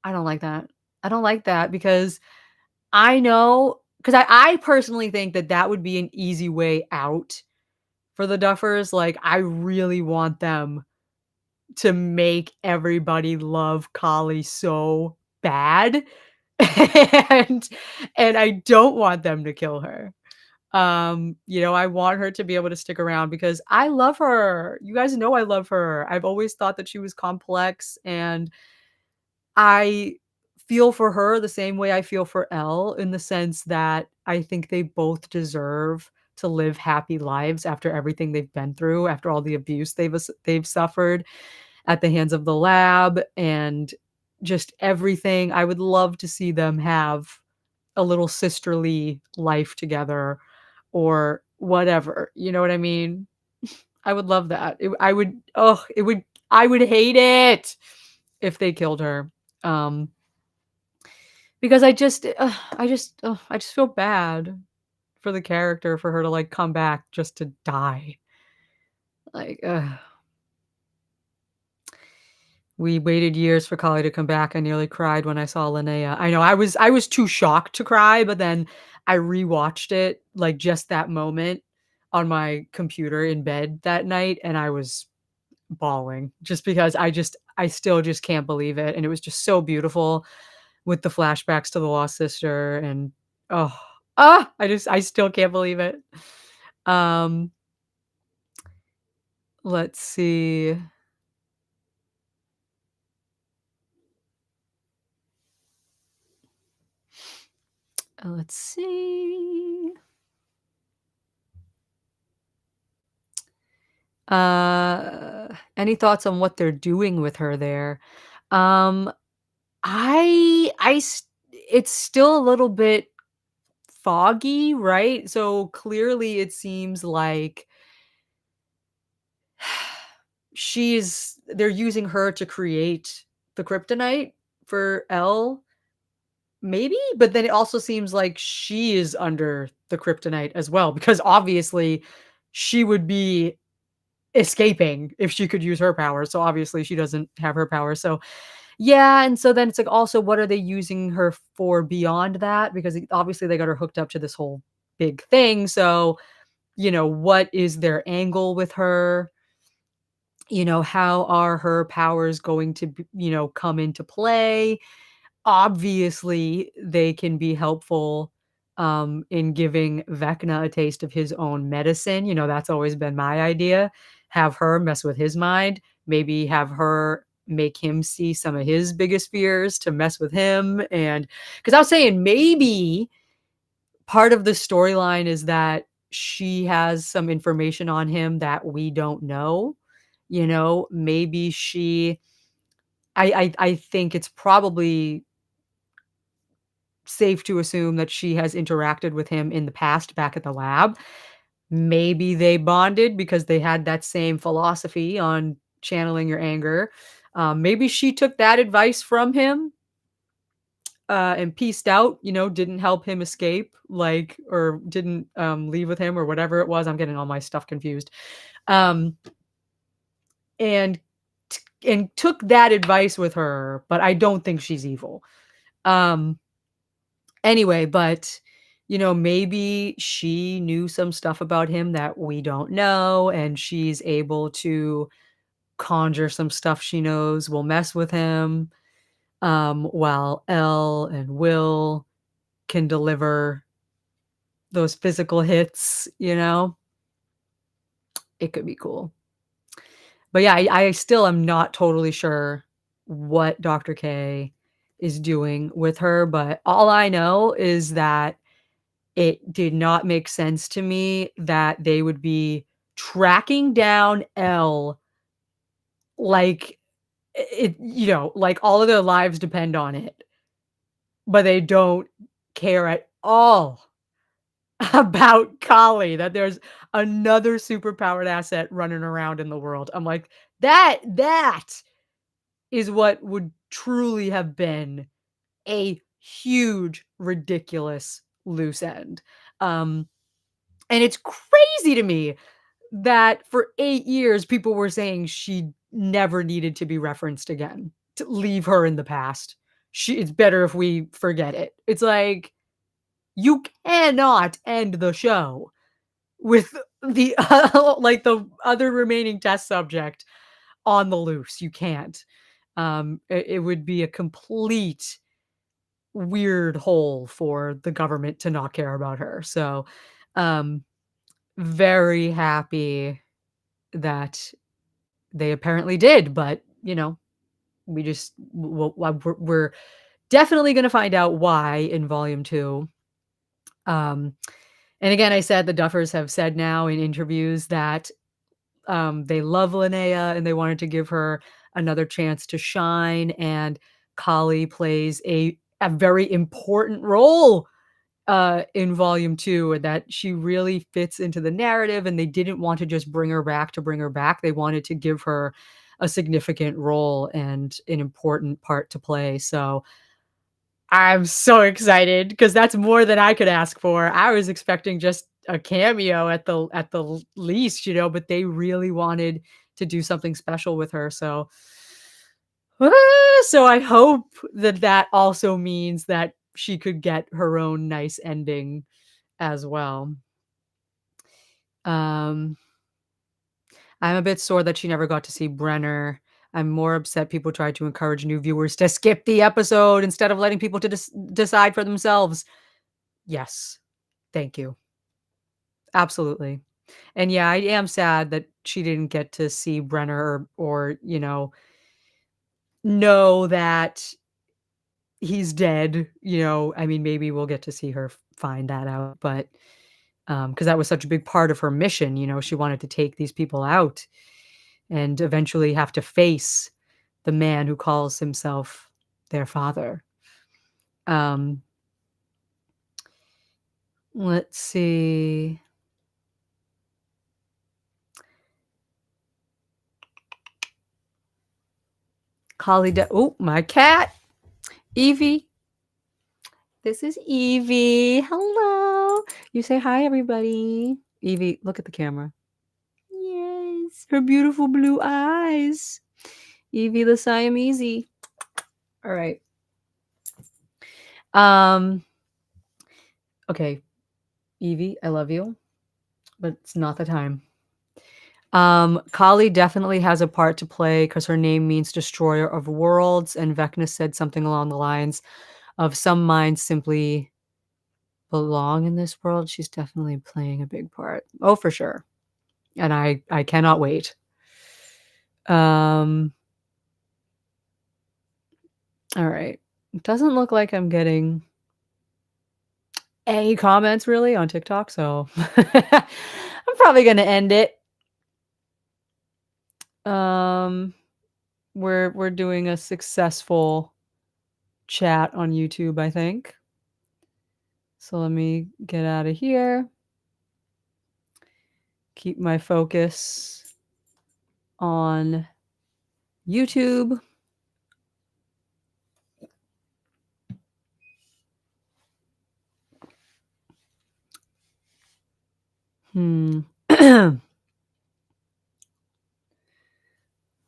"I don't like that. I don't like that because I know, because I personally think that that would be an easy way out for the Duffers. Like, I really want them to make everybody love Kali so bad, and and I don't want them to kill her. I want her to be able to stick around because I love her. You guys know I love her. I've always thought that she was complex, and I feel for her the same way I feel for Elle, in the sense that I think they both deserve to live happy lives after everything they've been through, after all the abuse they've suffered at the hands of the lab and just everything. I would love to see them have a little sisterly life together or whatever, you know what I mean? I would love that. I would hate it if they killed her. Um, because I just feel bad for the character, for her to, like, come back just to die. Like, we waited years for Kali to come back. I nearly cried when I saw Linnea. I know I was too shocked to cry, but then I rewatched it, like, just that moment on my computer in bed that night, and I was bawling just because I still just can't believe it, and it was just so beautiful with the flashbacks to the lost sister and oh, I still can't believe it. Um, let's see. Let's see. Any thoughts on what they're doing with her there? Um, I s it's still a little bit foggy, right? So clearly it seems like they're using her to create the kryptonite for Elle, maybe? But then it also seems like she is under the kryptonite as well, because obviously she would be escaping if she could use her powers. So obviously she doesn't have her powers. So yeah, and so then it's like also what are they using her for beyond that? Because obviously they got her hooked up to this whole big thing. So, what is their angle with her? How are her powers going to come into play? Obviously, they can be helpful, in giving Vecna a taste of his own medicine. That's always been my idea. Have her mess with his mind, maybe have her make him see some of his biggest fears to mess with him. And because I was saying maybe part of the storyline is that she has some information on him that we don't know. Maybe I think it's probably safe to assume that she has interacted with him in the past back at the lab. Maybe they bonded because they had that same philosophy on channeling your anger. Maybe she took that advice from him, and pieced out, didn't help him escape, like, or didn't, leave with him or whatever it was. I'm getting all my stuff confused. Um, and and took that advice with her, but I don't think she's evil. Um, Anyway, but, maybe she knew some stuff about him that we don't know, and she's able to conjure some stuff she knows will mess with him, while Elle and Will can deliver those physical hits. It could be cool. But yeah, I still am not totally sure what Dr. K is doing with her, but all I know is that it did not make sense to me that they would be tracking down Elle like like all of their lives depend on it, but they don't care at all about Kali, that there's another superpowered asset running around in the world. I'm like, that is what would truly have been a huge, ridiculous loose end. Um, and it's crazy to me that for 8 years, people were saying she never needed to be referenced again, to leave her in the past. It's better if we forget it. It's like, you cannot end the show with the like, the other remaining test subject on the loose. You can't. It would be a complete weird hole for the government to not care about her. So, Um, very happy that they apparently did, but, we just we're definitely gonna find out why in volume 2. Um, and again, I said the Duffers have said now in interviews that, they love Linnea and they wanted to give her another chance to shine, and Kali plays a very important role in volume 2, and that she really fits into the narrative, and they didn't want to just bring her back to bring her back. They wanted to give her a significant role and an important part to play. So I'm so excited because that's more than I could ask for. I was expecting just a cameo at the least, but they really wanted to do something special with her. So so I hope that that also means that she could get her own nice ending as well. Um, I'm a bit sore that she never got to see Brenner. I'm more upset people tried to encourage new viewers to skip the episode instead of letting people to decide for themselves. Yes, thank you. Absolutely. And yeah, I am sad that she didn't get to see Brenner or know that he's dead. I mean, maybe we'll get to see her find that out, but because that was such a big part of her mission. She wanted to take these people out and eventually have to face the man who calls himself their father. Um, let's see. Oh, my cat, Evie. This is Evie. Hello. You say hi, everybody. Evie, look at the camera. Yes, her beautiful blue eyes. Evie the Siamese. All right. Um. Okay, Evie, I love you, but it's not the time. Kali definitely has a part to play because her name means destroyer of worlds, and Vecna said something along the lines of some minds simply belong in this world. She's definitely playing a big part. Oh, for sure. And I cannot wait. Um, all right. It doesn't look like I'm getting any comments really on TikTok, so I'm probably gonna end it. Um, we're doing a successful chat on YouTube, I think. So let me get out of here. Keep my focus on YouTube.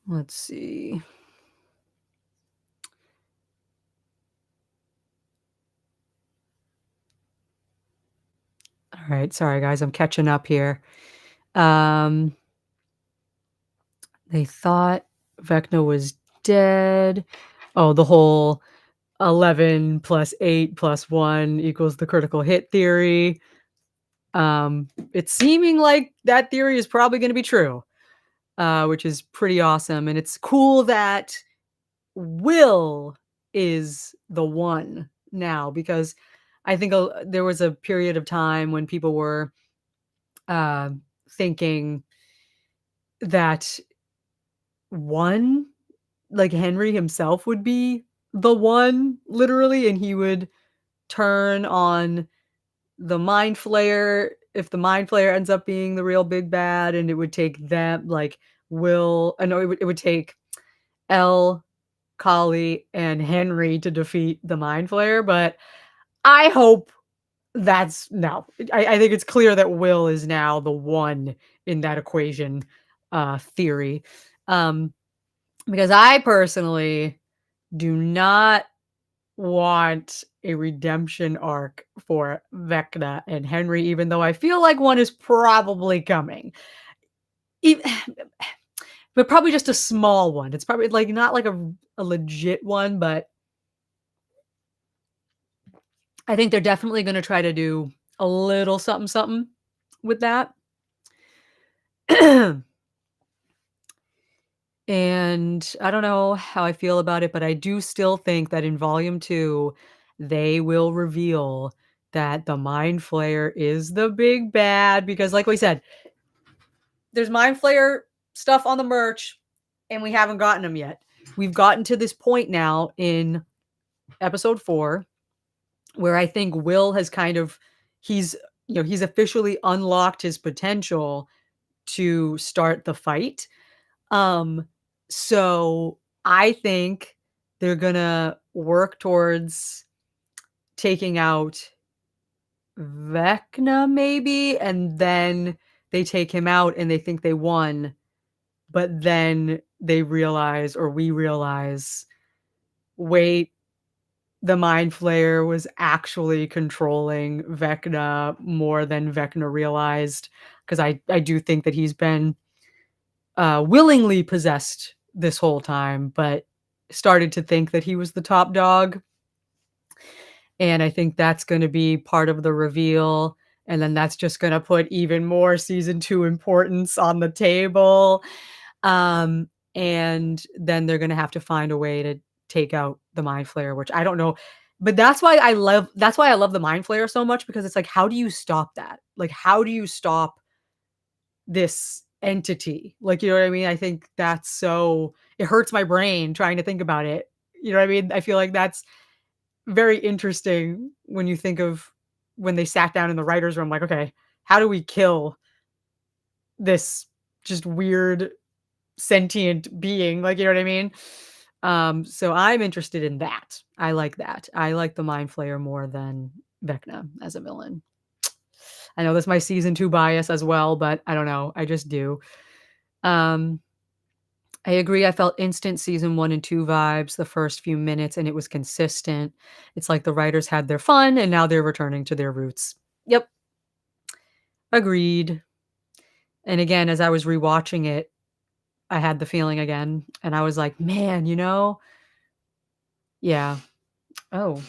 Let's see. All right, sorry guys, I'm catching up here. Um, they thought Vecna was dead. Oh, the whole 11 plus 8 plus 1 equals the critical hit theory. It's seeming like that theory is probably going to be true, which is pretty awesome. And it's cool that Will is the one now because I think there was a period of time when people were uh, thinking that one, like Henry himself, would be the one, literally, and he would turn on the Mind Flayer if the Mind Flayer ends up being the real big bad, and it would take them, like, Will I know it would take Elle, Kali, and Henry to defeat the Mind Flayer, but I hope that's no. I think it's clear that Will is now the one in that equation, theory, um, because I personally do not want a redemption arc for Vecna and Henry, even though I feel like one is probably coming. Ev but probably just a small one. It's probably, like, not like a legit one, but I think they're definitely gonna try to do a little something something. with that. And I don't know how I feel about it, but I do still think that in volume 2, they will reveal that the Mind Flayer is the big bad because like we said, there's Mind Flayer stuff on the merch and we haven't gotten them yet. We've gotten to this point now in episode 4 where I think Will has kind of he's he's officially unlocked his potential to start the fight. Um, so I think they're gonna work towards taking out Vecna maybe, and then they take him out and they think they won, but then they realize or we realize, wait, the Mind Flayer was actually controlling Vecna more than Vecna realized, because I do think that he's been willingly possessed this whole time, but started to think that he was the top dog. And I think that's going to be part of the reveal. And then that's just going to put even more season 2 importance on the table. Um, and then they're going to have to find a way to take out the Mind Flayer, which I don't know. But that's why I love the Mind Flayer so much, because it's like, how do you stop that? Like, how do you stop this entity? Like, you know what I mean? I think that's so it hurts my brain trying to think about it. You know what I mean? I feel like that's very interesting when you think of when they sat down in the writers' room, like, okay, how do we kill this just weird sentient being? Like, you know what I mean? So I'm interested in that. I like that. I like the Mind Flayer more than Vecna as a villain. I know that's my season 2 bias as well, but I don't know. I just do. Um, I agree. I felt instant season 1 and 2 vibes the first few minutes, and it was consistent. It's like the writers had their fun and now they're returning to their roots. Yep, agreed. And again, as I was rewatching it, I had the feeling again, and I was like, man, yeah. Oh,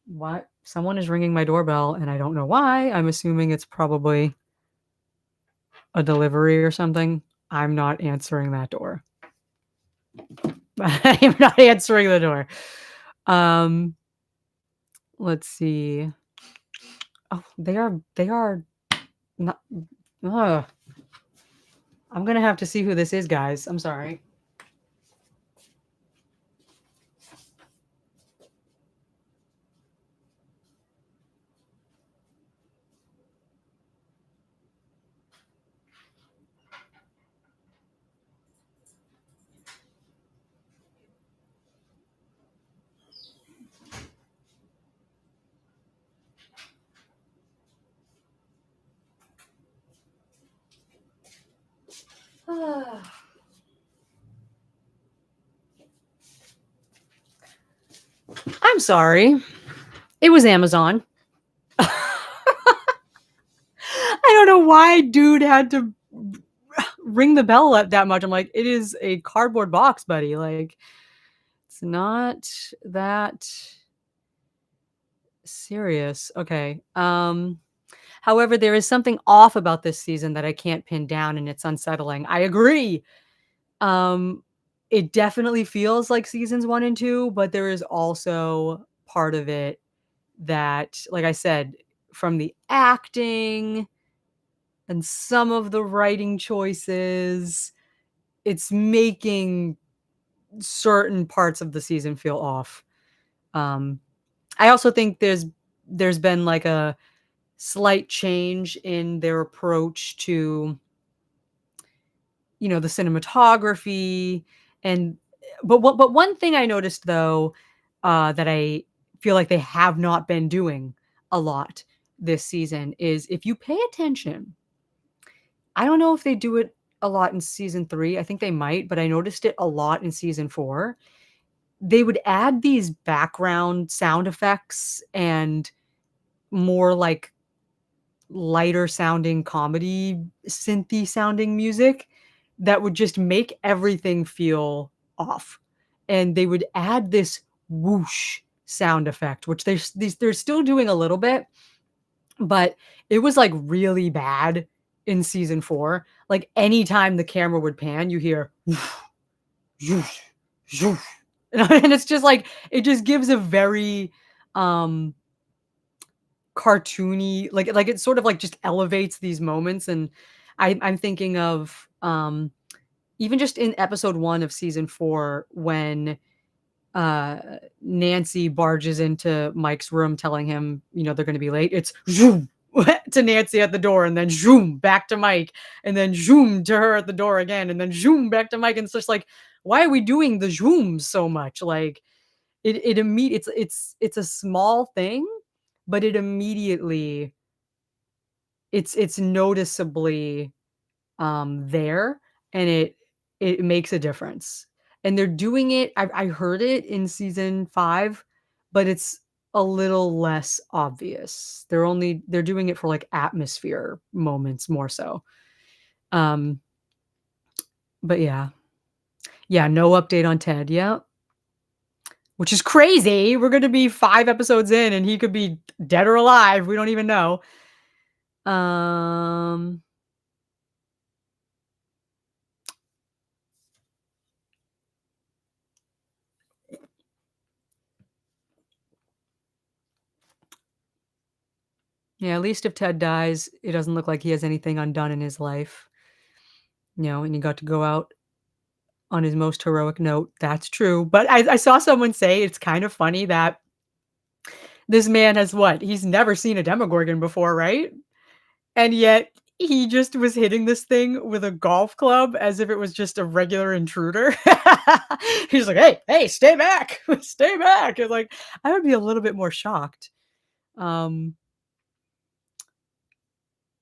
what? Someone is ringing my doorbell, and I don't know why. I'm assuming it's probably a delivery or something. I'm not answering that door. I'm not answering the door. Um, let's see. Oh, they are not ugh. I'm gonna have to see who this is, guys. I'm sorry. I'm sorry. It was Amazon. I don't know why dude had to ring the bell that much. I'm like, it is a cardboard box, buddy. Like, it's not that serious. Okay. However, there is something off about this season that I can't pin down, and it's unsettling. I agree. Um, it definitely feels like seasons 1 and 2, but there is also part of it that, like I said, from the acting and some of the writing choices, it's making certain parts of the season feel off. Um, I also think there's been like a slight change in their approach to, the cinematography and but one thing I noticed though, that I feel like they have not been doing a lot this season is if you pay attention, I don't know if they do it a lot in season 3. I think they might, but I noticed it a lot in season 4. They would add these background sound effects and more like lighter sounding comedy synthy sounding music that would just make everything feel off. And they would add this whoosh sound effect, which they're still doing a little bit, but it was, like, really bad in season 4. Like, anytime the camera would pan, you hear "Zhoosh, zhoosh," and it's just, like it just gives a very, um, cartoony like, it sort of, like, just elevates these moments, and I'm thinking of, even just in episode 1 of season 4 when uh, Nancy barges into Mike's room telling him, they're gonna be late. It's zoom to Nancy at the door and then zoom back to Mike and then zoom to her at the door again and then zoom back to Mike. And it's just like, why are we doing the zooms so much? Like it's a small thing, but it immediately it's noticeably there, and it makes a difference. And they're doing it I heard it in season 5, but it's a little less obvious. They're doing it for, like, atmosphere moments more so. Um, but yeah. Yeah, no update on Ted, yeah, which is crazy. We're gonna be 5 episodes in, and he could be dead or alive, we don't even know. Um Yeah, at least if Ted dies, it doesn't look like he has anything undone in his life, and he got to go out on his most heroic note. That's true. But I saw someone say it's kind of funny that this man has what? He's never seen a Demogorgon before, right? And yet he just was hitting this thing with a golf club as if it was just a regular intruder. He's like, "Hey, hey, stay back, stay back." It's like I would be a little bit more shocked. Um,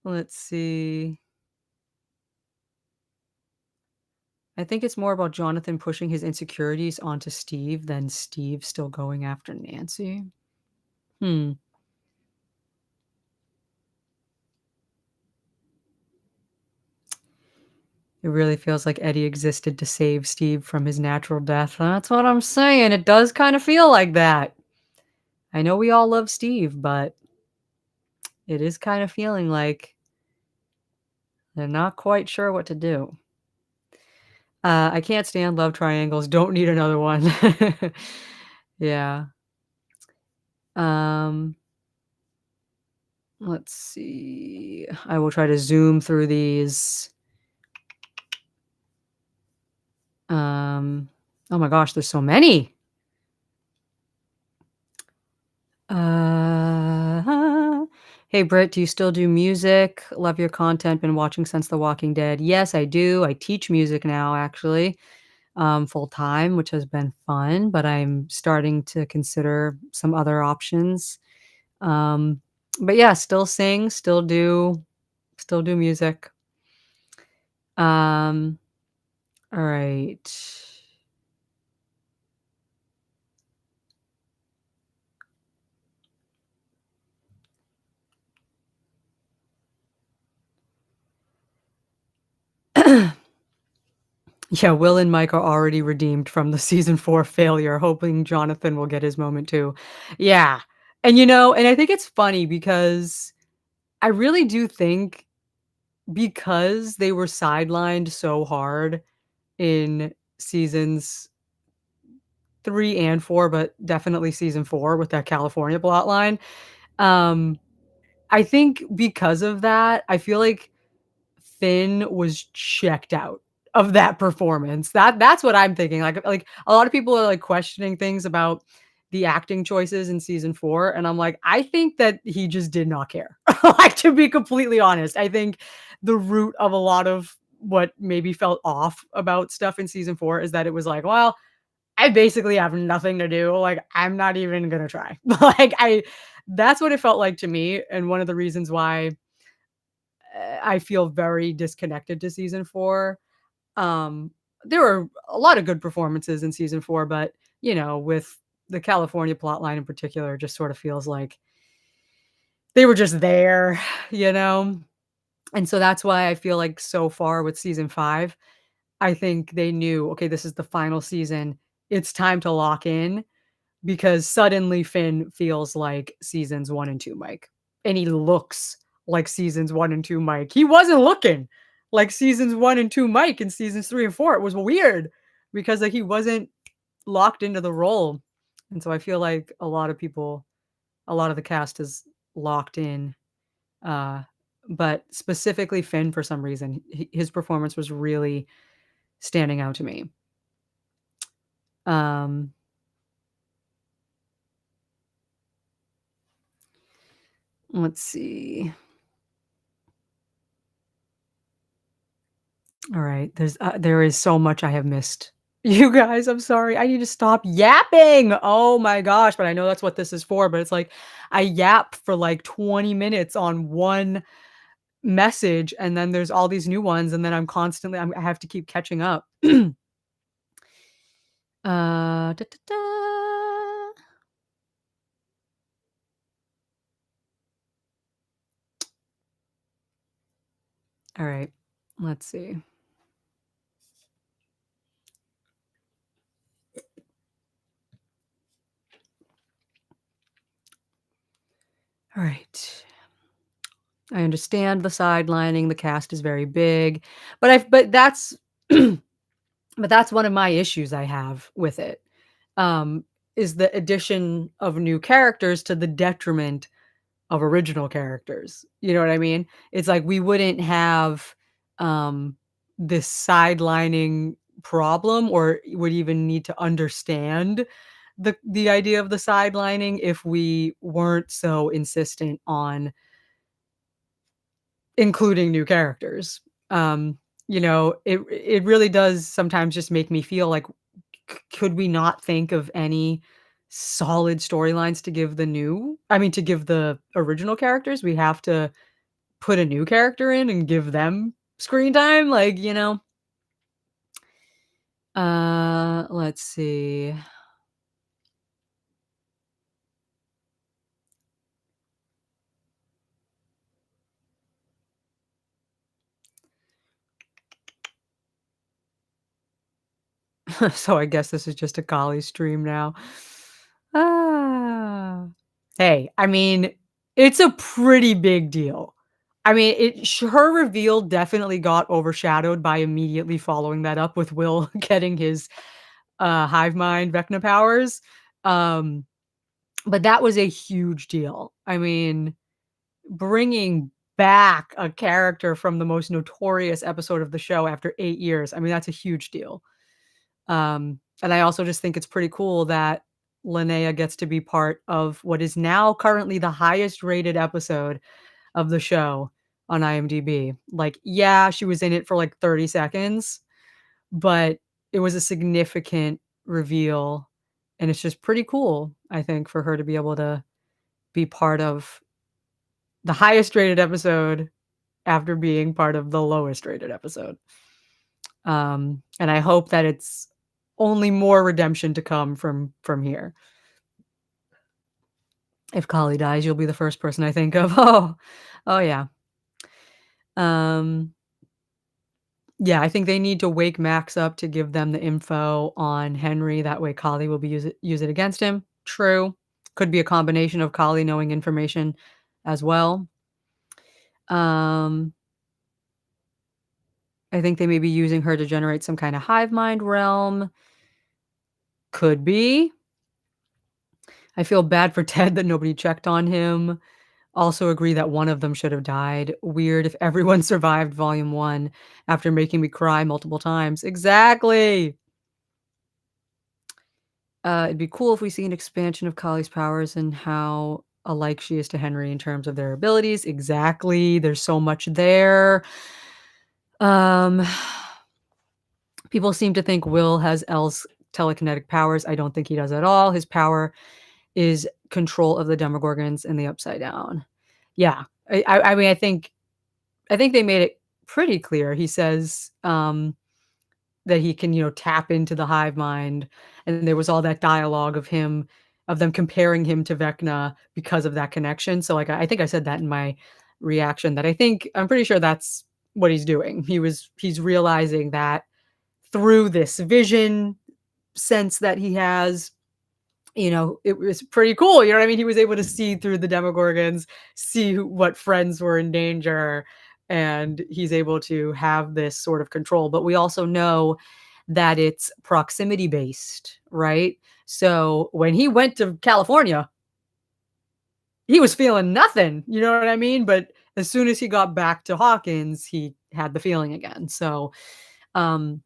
let's see. I think it's more about Jonathan pushing his insecurities onto Steve than Steve still going after Nancy. Hmm. It really feels like Eddie existed to save Steve from his natural death. That's what I'm saying. It does kind of feel like that. I know we all love Steve, but it is kind of feeling like they're not quite sure what to do. I can't stand love triangles. Don't need another one. Yeah. Um, let's see. I will try to zoom through these. Um, oh my gosh, there's so many. Hey Britt, do you still do music? Love your content. Been watching since The Walking Dead. Yes, I do. I teach music now, actually, full time, which has been fun. But I'm starting to consider some other options. Um, but yeah, still sing, still do music. Um, all right. Yeah, Will and Mike are already redeemed from the season 4 failure, hoping Jonathan will get his moment too. Yeah. And I think it's funny because I really do think because they were sidelined so hard in seasons 3 and 4, but definitely season 4 with that California plotline. Um, I think because of that, I feel like Finn was checked out of that performance. That's what I'm thinking. Like a lot of people are like questioning things about the acting choices in season 4 and I'm like, I think that he just did not care. Like to be completely honest, I think the root of a lot of what maybe felt off about stuff in season 4 is that it was like, well, I basically have nothing to do. Like I'm not even going to try. Like I that's what it felt like to me and one of the reasons why I feel very disconnected to season 4. Um, there were a lot of good performances in season 4, but, with the California plotline in particular, just sort of feels like they were just there, you know? And so that's why I feel like so far with season 5, I think they knew, okay, this is the final season. It's time to lock in because suddenly Finn feels like seasons 1 and 2, Mike. and he looks like seasons 1 and 2 Mike. He wasn't looking like seasons 1 and 2 Mike in seasons 3 and 4. It was weird because, like, he wasn't locked into the role, and so I feel like a lot of the cast is locked in, uh, but specifically Finn, for some reason, his performance was really standing out to me. Um, let's see. All right, there is so much I have missed. You guys, I'm sorry. I need to stop yapping. Oh my gosh, but I know that's what this is for, but it's like I yap for like 20 minutes on one message and then there's all these new ones and then I have to keep catching up. Da, da, da. All right. Let's see. All right. I understand the sidelining, the cast is very big, but that's but that's one of my issues I have with it, um, is the addition of new characters to the detriment of original characters. You know what I mean? It's like we wouldn't have, um, this sidelining problem or would even need to understand the idea of the sidelining if we weren't so insistent on including new characters. It really does sometimes just make me feel like, could we not think of any solid storylines to give to give the original characters? We have to put a new character in and give them screen time, let's see. So I guess this is just a Kali stream now. Ah. Hey, I mean, it's a pretty big deal. I mean, her reveal definitely got overshadowed by immediately following that up with Will getting his, hive mind Vecna powers. Um, but that was a huge deal. I mean, bringing back a character from the most notorious episode of the show after 8 years, I mean, that's a huge deal. And I also just think it's pretty cool that Linnea gets to be part of what is now currently the highest rated episode of the show on IMDb. Like, yeah, she was in it for like 30 seconds, but it was a significant reveal. And it's just pretty cool, I think, for her to be able to be part of the highest rated episode after being part of the lowest rated episode. And I hope that it's only more redemption to come from here. If Kali dies, you'll be the first person I think of. Oh yeah. Um, yeah, I think they need to wake Max up to give them the info on Henry. That way, Kali will use it against him. True. Could be a combination of Kali knowing information as well. Um, I think they may be using her to generate some kind of hive mind realm. Could be. I feel bad for Ted that nobody checked on him. Also agree that one of them should have died. Weird if everyone survived volume 1 after making me cry multiple times. Exactly! It'd be cool if we see an expansion of Kali's powers and how alike she is to Henry in terms of their abilities. Exactly, there's so much there. Um, people seem to think Will has Elle's telekinetic powers. I don't think he does at all. His power is control of the Demogorgons and the Upside Down. Yeah, I mean, I think they made it pretty clear. He says, that he can, tap into the hive mind, and there was all that dialogue of them comparing him to Vecna because of that connection. So, like, I think I said that in my reaction that I'm pretty sure that's what he's doing. He's realizing that through this vision sense that he has, it was pretty cool, you know what I mean? He was able to see through the Demogorgons, see what friends were in danger, and he's able to have this sort of control, but we also know that it's proximity based, right? So, when he went to California, he was feeling nothing, you know what I mean? But as soon as he got back to Hawkins, he had the feeling again. Um,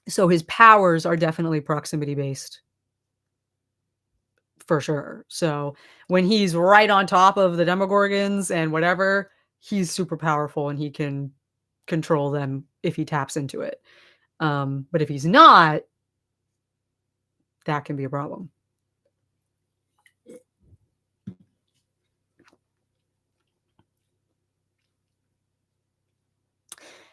so his powers are definitely proximity based for sure. So when he's right on top of the Demogorgons and whatever, he's super powerful and he can control them if he taps into it. But if he's not, that can be a problem.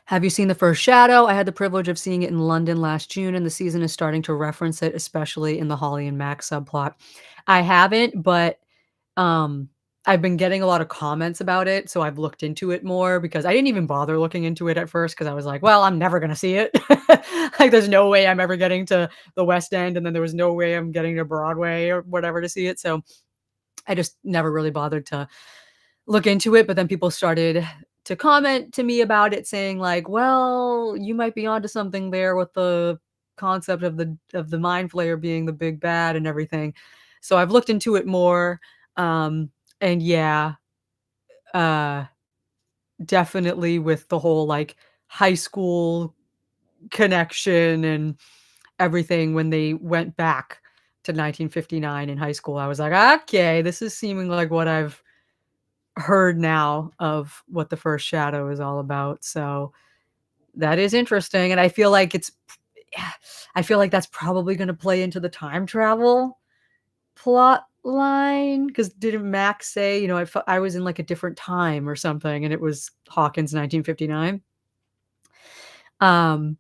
Have you seen The First Shadow? I had the privilege of seeing it in London last June, and the season is starting to reference it, especially in the Holly and Max subplot. I haven't, but um, I've been getting a lot of comments about it, so I've looked into it more because I didn't even bother looking into it at first because I was like, "Well, I'm never gonna see it. Like, there's no way I'm ever getting to the West End, and then there was no way I'm getting to Broadway or whatever to see it." So I just never really bothered to look into it, but then people started to comment to me about it saying like, "Well, you might be onto something there with the concept of the mind flayer being the big bad and everything." So I've looked into it more, um, and yeah, uh, definitely with the whole, like, high school connection and everything when they went back to 1959 in high school, I was like, "Okay, this is seeming like what I've heard now of what the first shadow is all about." So that is interesting, and I feel like yeah, I feel like that's probably gonna play into the time travel plot line. Because didn't Max say, I was in, like, a different time or something, and it was Hawkins 1959? Um,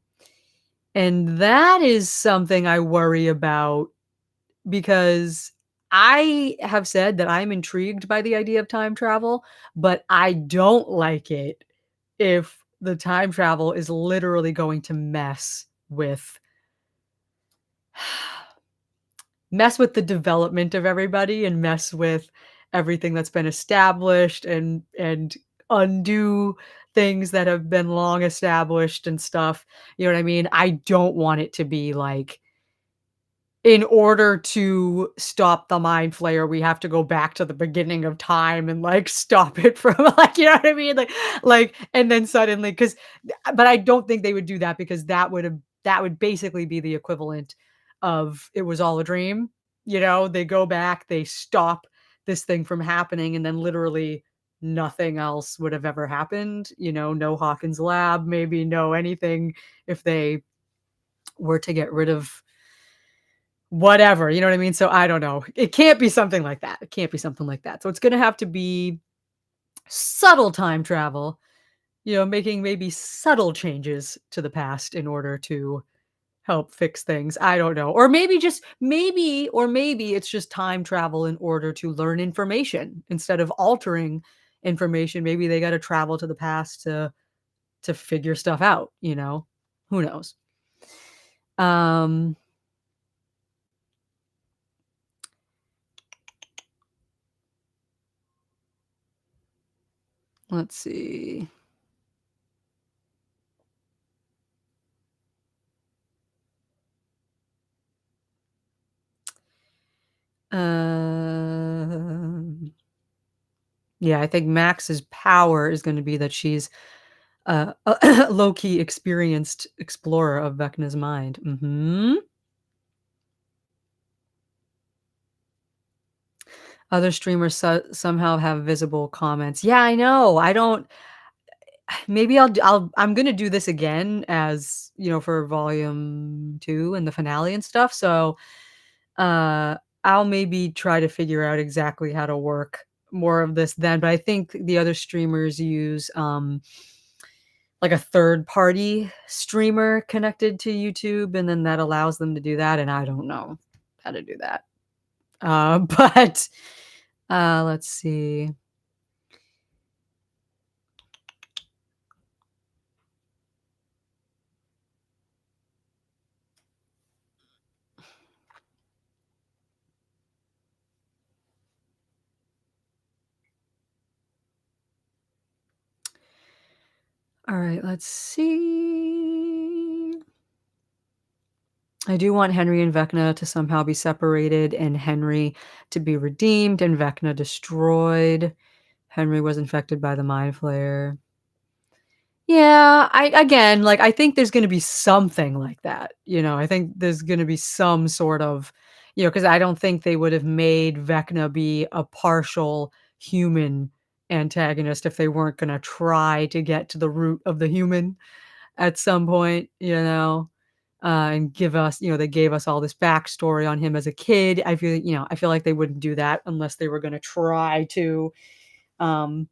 and that is something I worry about because I have said that I'm intrigued by the idea of time travel, but I don't like it if the time travel is literally going to mess with the development of everybody and mess with everything that's been established and undo things that have been long established and stuff. You know what I mean? I don't want it to be like in order to stop the mind flayer, we have to go back to the beginning of time and, like, stop it from, like, you know what I mean? Like, and then suddenly, but I don't think they would do that because that would basically be the equivalent of it was all a dream, They go back, they stop this thing from happening, and then literally nothing else would have ever happened, no Hawkins lab, maybe no anything if they were to get rid of whatever, you know what I mean? So I don't know. It can't be something like that. It can't be something like that. So it's gonna have to be subtle time travel, making maybe subtle changes to the past in order to help fix things. I don't know. Or maybe it's just time travel in order to learn information instead of altering information. Maybe they gotta travel to the past to figure stuff out? Who knows? Um, let's see. Um Yeah, I think Max's power is gonna be that she's a low-key experienced explorer of Vecna's mind. Mhm. Other streamers somehow have visible comments. Yeah, I know. I don't maybe I'm gonna do this again as, for volume 2 and the finale and stuff, so, uh, I'll maybe try to figure out exactly how to work more of this then, but I think the other streamers use, like a third party streamer connected to YouTube, and then that allows them to do that, and I don't know how to do that. But, let's see. Alright, let's see. I do want Henry and Vecna to somehow be separated and Henry to be redeemed and Vecna destroyed. Henry was infected by the Mind Flayer. Yeah, I again, like, I think there's gonna be something like that, I think there's gonna be some sort of because I don't think they would have made Vecna be a partial human antagonist if they weren't gonna try to get to the root of the human at some point, and give us they gave us all this backstory on him as a kid. I feel like they wouldn't do that unless they were gonna try to, um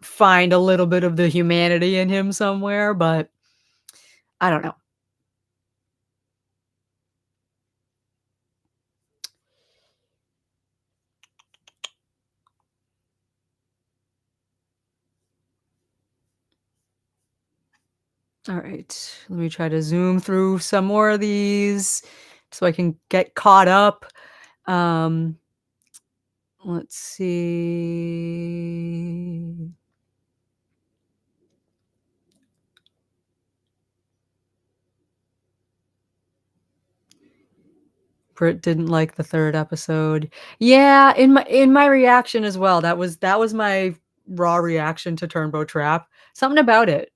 find a little bit of the humanity in him somewhere, but I don't know. All right, let me try to zoom through some more of these so I can get caught up. Um, let's see. Brit didn't like the 3rd episode. Yeah, in my reaction as well, that was my raw reaction to Turnbow Trap. Something about it,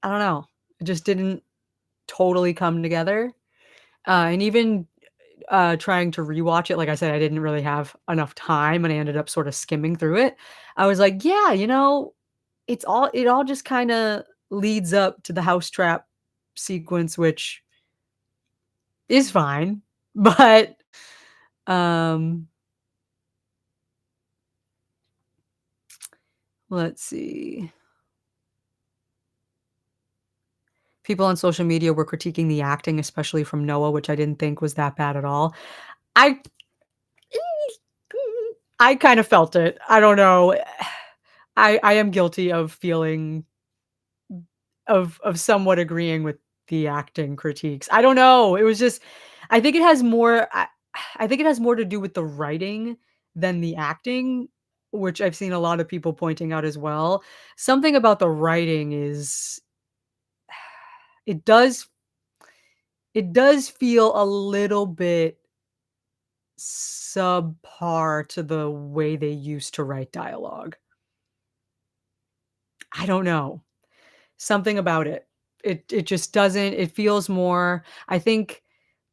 I don't know, it just didn't totally come together, and even trying to rewatch it, like I said, I didn't really have enough time and I ended up sort of skimming through it. I was like, "Yeah, it all just kinda leads up to the house trap sequence, which is fine." But, um, let's see. People on social media were critiquing the acting, especially from Noah, which I didn't think was that bad at all. I I kind of felt it. I don't know. I am guilty of feeling of somewhat agreeing with the acting critiques. I don't know, it was just I think it has more I think it has more to do with the writing than the acting, which I've seen a lot of people pointing out as well. Something about the writing is it does it does feel a little bit subpar to the way they used to write dialogue. I don't know. Something about it. It just doesn't it feels more I think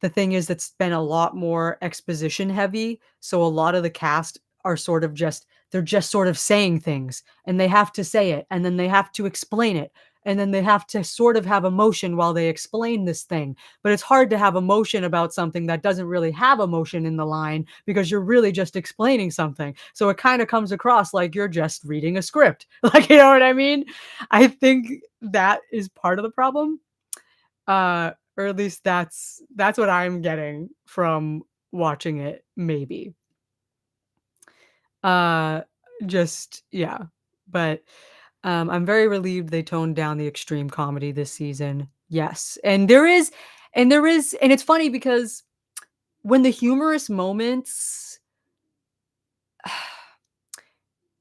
the thing is it's been a lot more exposition heavy, so a lot of the cast are sort of just they're just sort of saying things, and they have to say it, and then they have to explain it, and then they have to sort of have emotion while they explain this thing, but it's hard to have emotion about something that doesn't really have emotion in the line because you're really just explaining something, so it kinda comes across like you're just reading a script, like, you know what I mean? I think that is part of the problem, or at least that's what I'm getting from watching it, maybe. Uh, just yeah, but, I'm very relieved they toned down the extreme comedy this season. Yes, and it's funny because when the humorous moments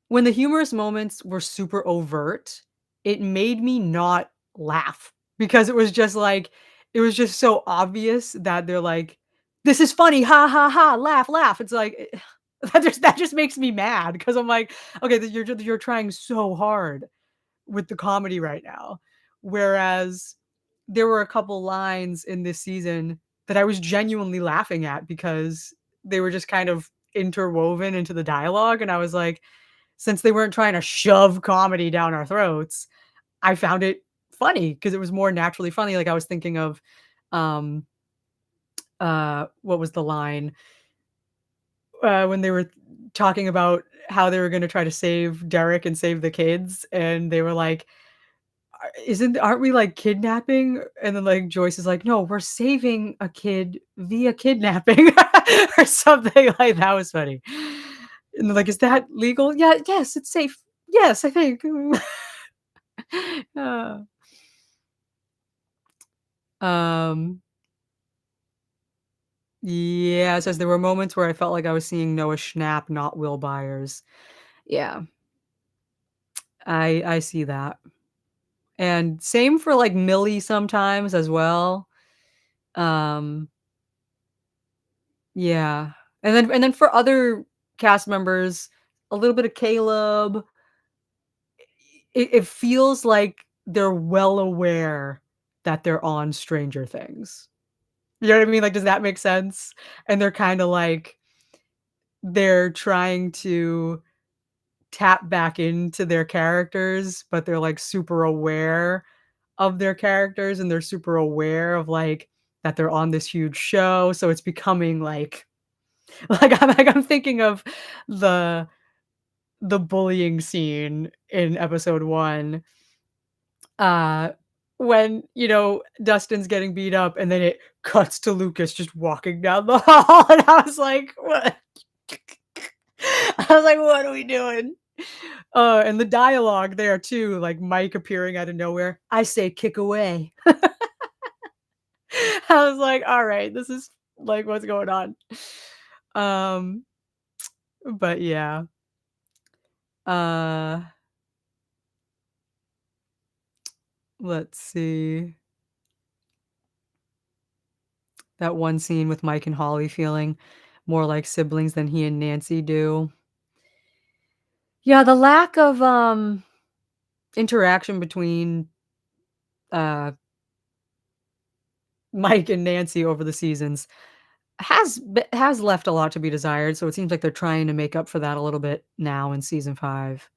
when the humorous moments were super overt, it made me not laugh because it was just so obvious that they're like, "This is funny, ha ha ha, laugh, laugh." It's like, that just makes me mad because 'cause I'm like, "Okay, you're trying so hard with the comedy right now." Whereas there were a couple lines in this season that I was genuinely laughing at because they were just kind of interwoven into the dialogue, and I was like, since they weren't trying to shove comedy down our throats, I found it funny because it was more naturally funny, like, I was thinking of, um, what was the line? When they were talking about how they were gonna try to save Derek and save the kids, and they were like, aren't we, like, kidnapping?" And then, like, Joyce is like, "No, we're saving a kid via kidnapping," or something like that was funny. And they're like, "Is that legal?" "Yeah, yes, it's safe. Yes, I think." Uh, um, yeah, it says, "There were moments where I felt like I was seeing Noah Schnapp, not Will Byers." Yeah, I see that. And same for, like, Millie sometimes as well. Um, yeah. And then for other cast members, a little bit of Caleb, it feels like they're well aware that they're on Stranger Things. You know what I mean? Like, does that make sense? And they're kinda like they're trying to tap back into their characters, but they're, like, super aware of their characters, and they're super aware of, like, that they're on this huge show, so it's becoming like I'm thinking of the the bullying scene in episode 1, uh, when, Dustin's getting beat up, and then it cuts to Lucas just walking down the hall, and I was like, "What?" I was like, "What are we doing?" And the dialogue there too, like Mike appearing out of nowhere, "I say kick away." I was like, "Alright, this is, like, what's going on?" Um, but yeah. Uh, let's see. That one scene with Mike and Holly feeling more like siblings than he and Nancy do. Yeah, the lack of, interaction between, uh, Mike and Nancy over the seasons has left a lot to be desired, so it seems like they're trying to make up for that a little bit now in season 5.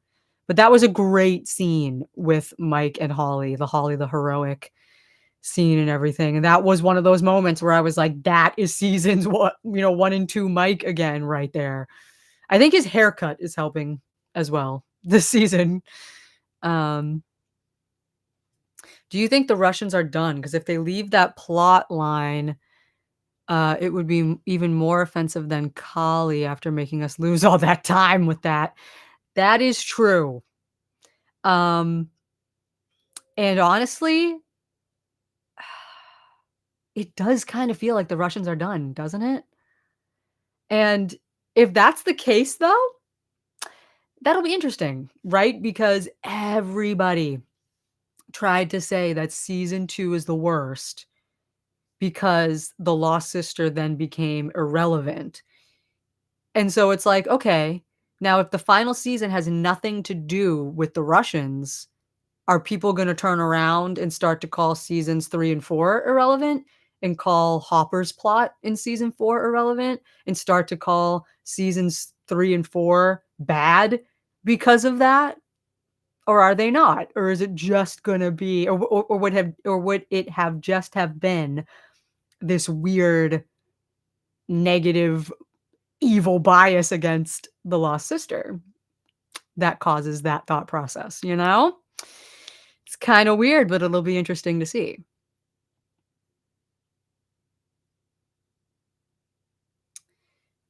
But that was a great scene with Mike and Holly, the heroic scene and everything, and that was one of those moments where I was like, "That is seasons 1 and 2 Mike again right there." I think his haircut is helping as well this season. Um, do you think the Russians are done? Because if they leave that plot line, it would be even more offensive than Kali after making us lose all that time with that. That is true. Um, and honestly, it does kind of feel like the Russians are done, doesn't it? And if that's the case, though, that'll be interesting, right? Because everybody tried to say that season 2 is the worst because the lost sister then became irrelevant. And so it's like, okay, now if the final season has nothing to do with the Russians, are people gonna turn around and start to call seasons 3 and 4 irrelevant, and call Hopper's plot in season 4 irrelevant, and start to call seasons 3 and 4 bad because of that? Or are they not? Or is it just gonna be or would it have just have been this weird negative evil bias against the lost sister that causes that thought process, you know? It's kinda weird, but it'll be interesting to see.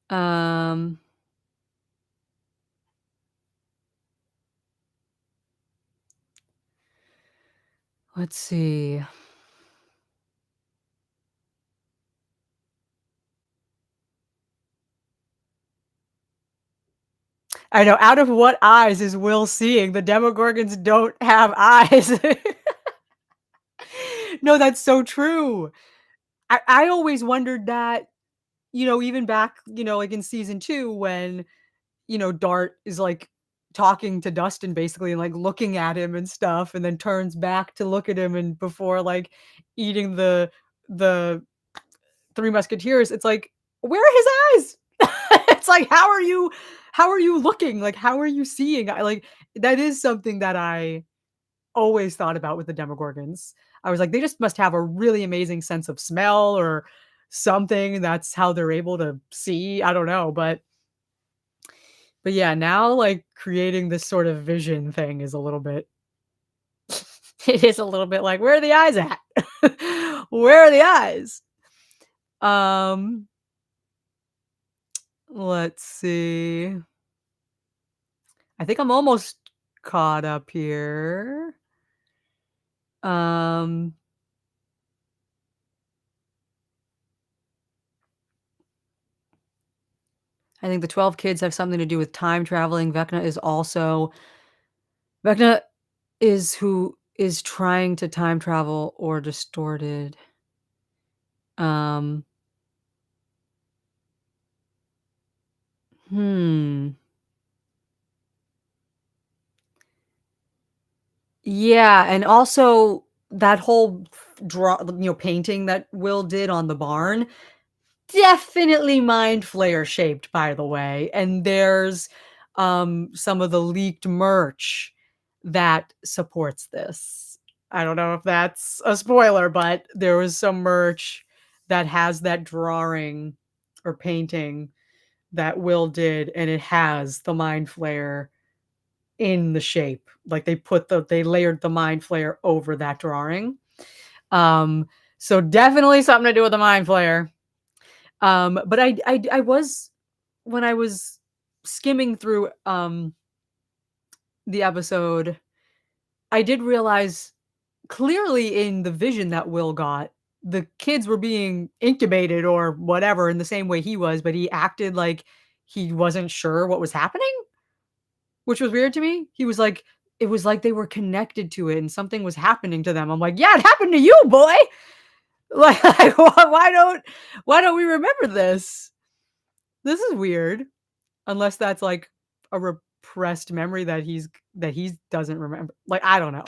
Um, let's see. I know, out of what eyes is Will seeing? The Demogorgons don't have eyes. No, that's so true. I always wondered that, even back, like in season 2 when, Dart is, like, talking to Dustin basically and, like, looking at him and stuff, and then turns back to look at him and before, like, eating the Three Musketeers, it's like, "Where are his eyes?" It's like, how are you looking? Like, how are you seeing? That is something that I always thought about with the Demogorgons. I was like, they just must have a really amazing sense of smell or something, that's how they're able to see, I don't know, but yeah, now, like, creating this sort of vision thing is a little bit it is a little bit like, "Where are the eyes at? Where are the eyes?" Um, let's see. I think I'm almost caught up here. Um, I think the 12 kids have something to do with time traveling. Vecna is who is trying to time travel or distorted. Um, hmm. Yeah, and also that whole painting that Will did on the barn, definitely mind flare shaped, by the way, and there's, some of the leaked merch that supports this. I don't know if that's a spoiler, but there was some merch that has that drawing or painting that Will did, and it has the mind flare in the shape. Like, they layered the mind flare over that drawing. Um, so definitely something to do with the mind flare. But I was when I was skimming through, the episode, I did realize clearly in the vision that Will got, the kids were being incubated or whatever in the same way he was, but he acted like he wasn't sure what was happening, which was weird to me. He was like it was like they were connected to it and something was happening to them. I'm like, "Yeah, it happened to you, boy." Like, why don't we remember this? This is weird. Unless that's, like, a repressed memory that he doesn't remember. Like, I don't know.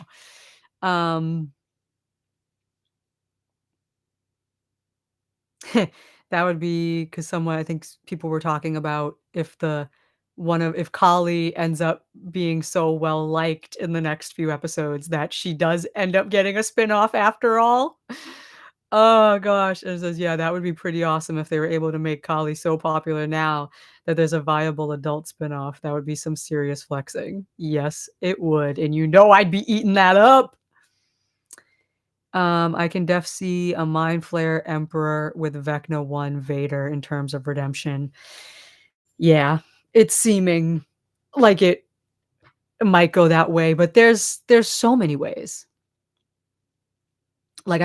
That would be because someone I think people were talking about if Kali ends up being so well liked in the next few episodes that she does end up getting a spinoff after all. Oh gosh, it says, yeah, that would be pretty awesome if they were able to make Kali so popular now that there's a viable adult spinoff. That would be some serious flexing. Yes, it would, and I'd be eating that up. I can see a Mind Flayer Emperor with Vecna 1 Vader in terms of redemption. Yeah, it's seeming like it might go that way, but there's so many ways. Like,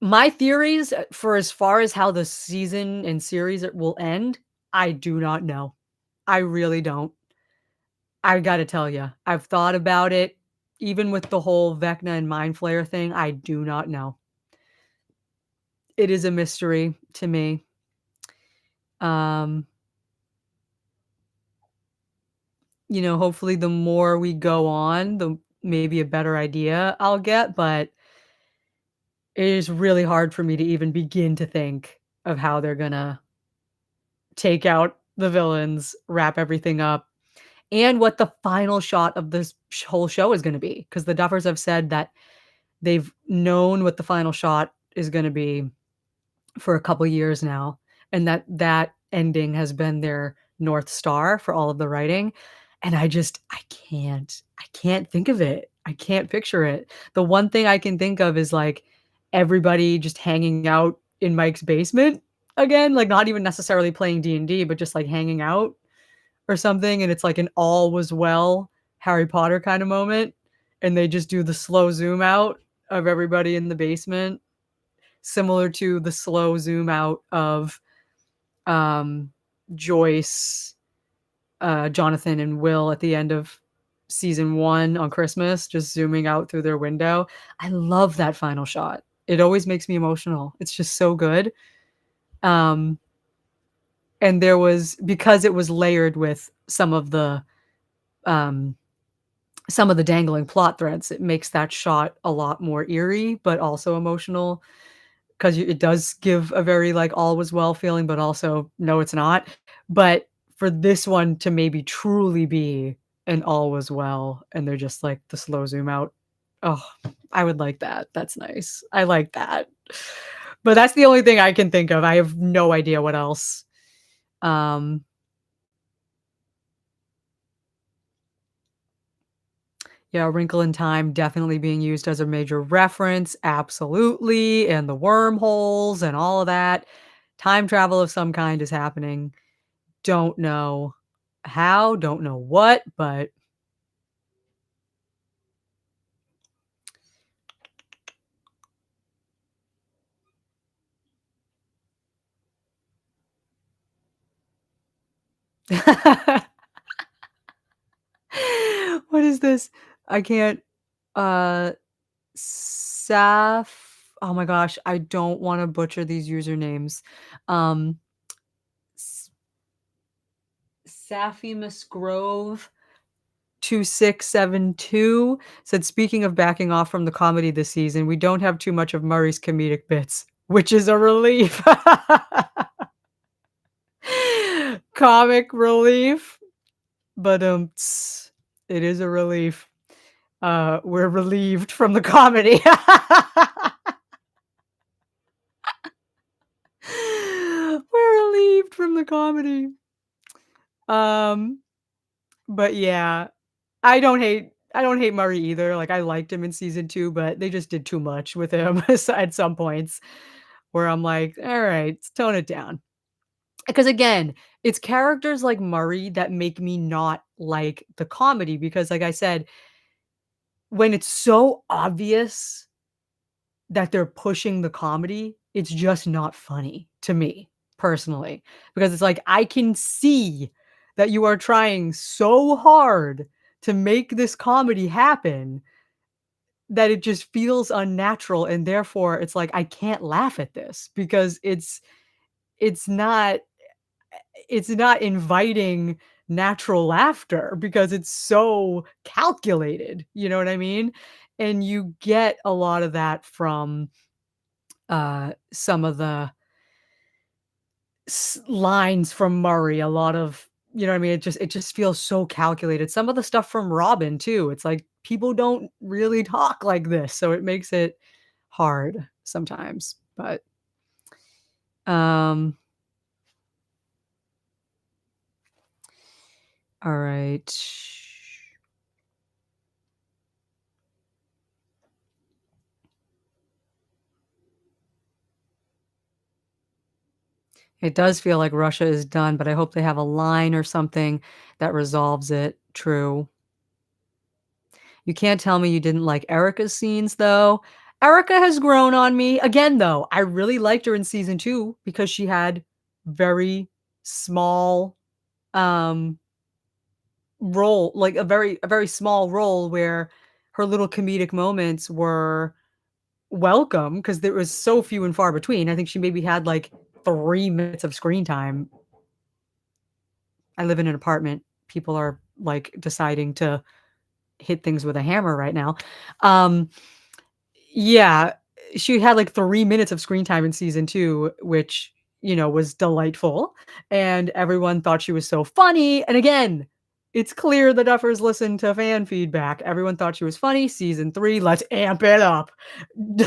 my theories, for as far as how the season and series it will end, I do not know. I really don't. I gotta tell you, I've thought about it, even with the whole Vecna and Mind Flayer thing, I do not know. It is a mystery to me. Um, hopefully the more we go on, the maybe a better idea I'll get, but it is really hard for me to even begin to think of how they're gonna take out the villains, wrap everything up, and what the final shot of this whole show is gonna be. Because the Duffers have said that they've known what the final shot is gonna be for a couple years now, and that ending has been their North Star for all of the writing, and I can't think of it. I can't picture it. The one thing I can think of is, like, everybody just hanging out in Mike's basement again, like, not even necessarily playing D&D, but just, like, hanging out or something, and it's like an all was well Harry Potter kinda moment, and they just do the slow zoom out of everybody in the basement, similar to the slow zoom out of, um, Joyce, Jonathan, and Will at the end of season 1 on Christmas, just zooming out through their window. I love that final shot. It always makes me emotional. It's just so good. Um, and there was because it was layered with um, some of the dangling plot threads, it makes that shot a lot more eerie, but also emotional. 'Cause it does give a very, like, all was well feeling, but also, no, it's not. But for this one to maybe truly be an all was well, and they're just, like, the slow zoom out, oh, I would like that. That's nice. I like that. But that's the only thing I can think of. I have no idea what else. Um, yeah, Wrinkle in Time definitely being used as a major reference, absolutely, and the wormholes and all of that. Time travel of some kind is happening. Don't know how, don't know what, but what is this? I can't. Uh, Saf oh my gosh, I don't wanna butcher these usernames. Um, S Safi Musgrove 2672 said, "Speaking of backing off from the comedy this season, we don't have too much of Murray's comedic bits, which is a relief." Comic relief, but, it is a relief. We're relieved from the comedy. We're relieved from the comedy. Um, but yeah, I don't hate Murray either, like, I liked him in season 2, but they just did too much with him at some points where I'm like, "Alright, let's tone it down." Because again, it's characters like Murray that make me not like the comedy because like I said, when it's so obvious that they're pushing the comedy, it's just not funny to me, personally, because it's like, I can see that you are trying so hard to make this comedy happen that it just feels unnatural, and therefore, it's like, I can't laugh at this because it's not it's not inviting natural laughter because it's so calculated, you know what I mean? And you get a lot of that from some of the lines from Murray, a lot of you know what I mean? It just feels so calculated. Some of the stuff from Robin too, it's like people don't really talk like this, so it makes it hard sometimes. But um all right. It does feel like Russia is done, but I hope they have a line or something that resolves it. True. You can't tell me you didn't like Erica's scenes, though. Erica has grown on me. Again, though, I really liked her in season 2 because she had very small, um, role, like a very small role where her little comedic moments were welcome because there was so few and far between. I think she maybe had, like, 3 minutes of screen time. I live in an apartment. People are, like, deciding to hit things with a hammer right now. Um Yeah, she had, like, 3 minutes of screen time in season 2, which, was delightful, and everyone thought she was so funny, and again, it's clear the Duffers listened to fan feedback. Everyone thought she was funny. Season 3, let's amp it up.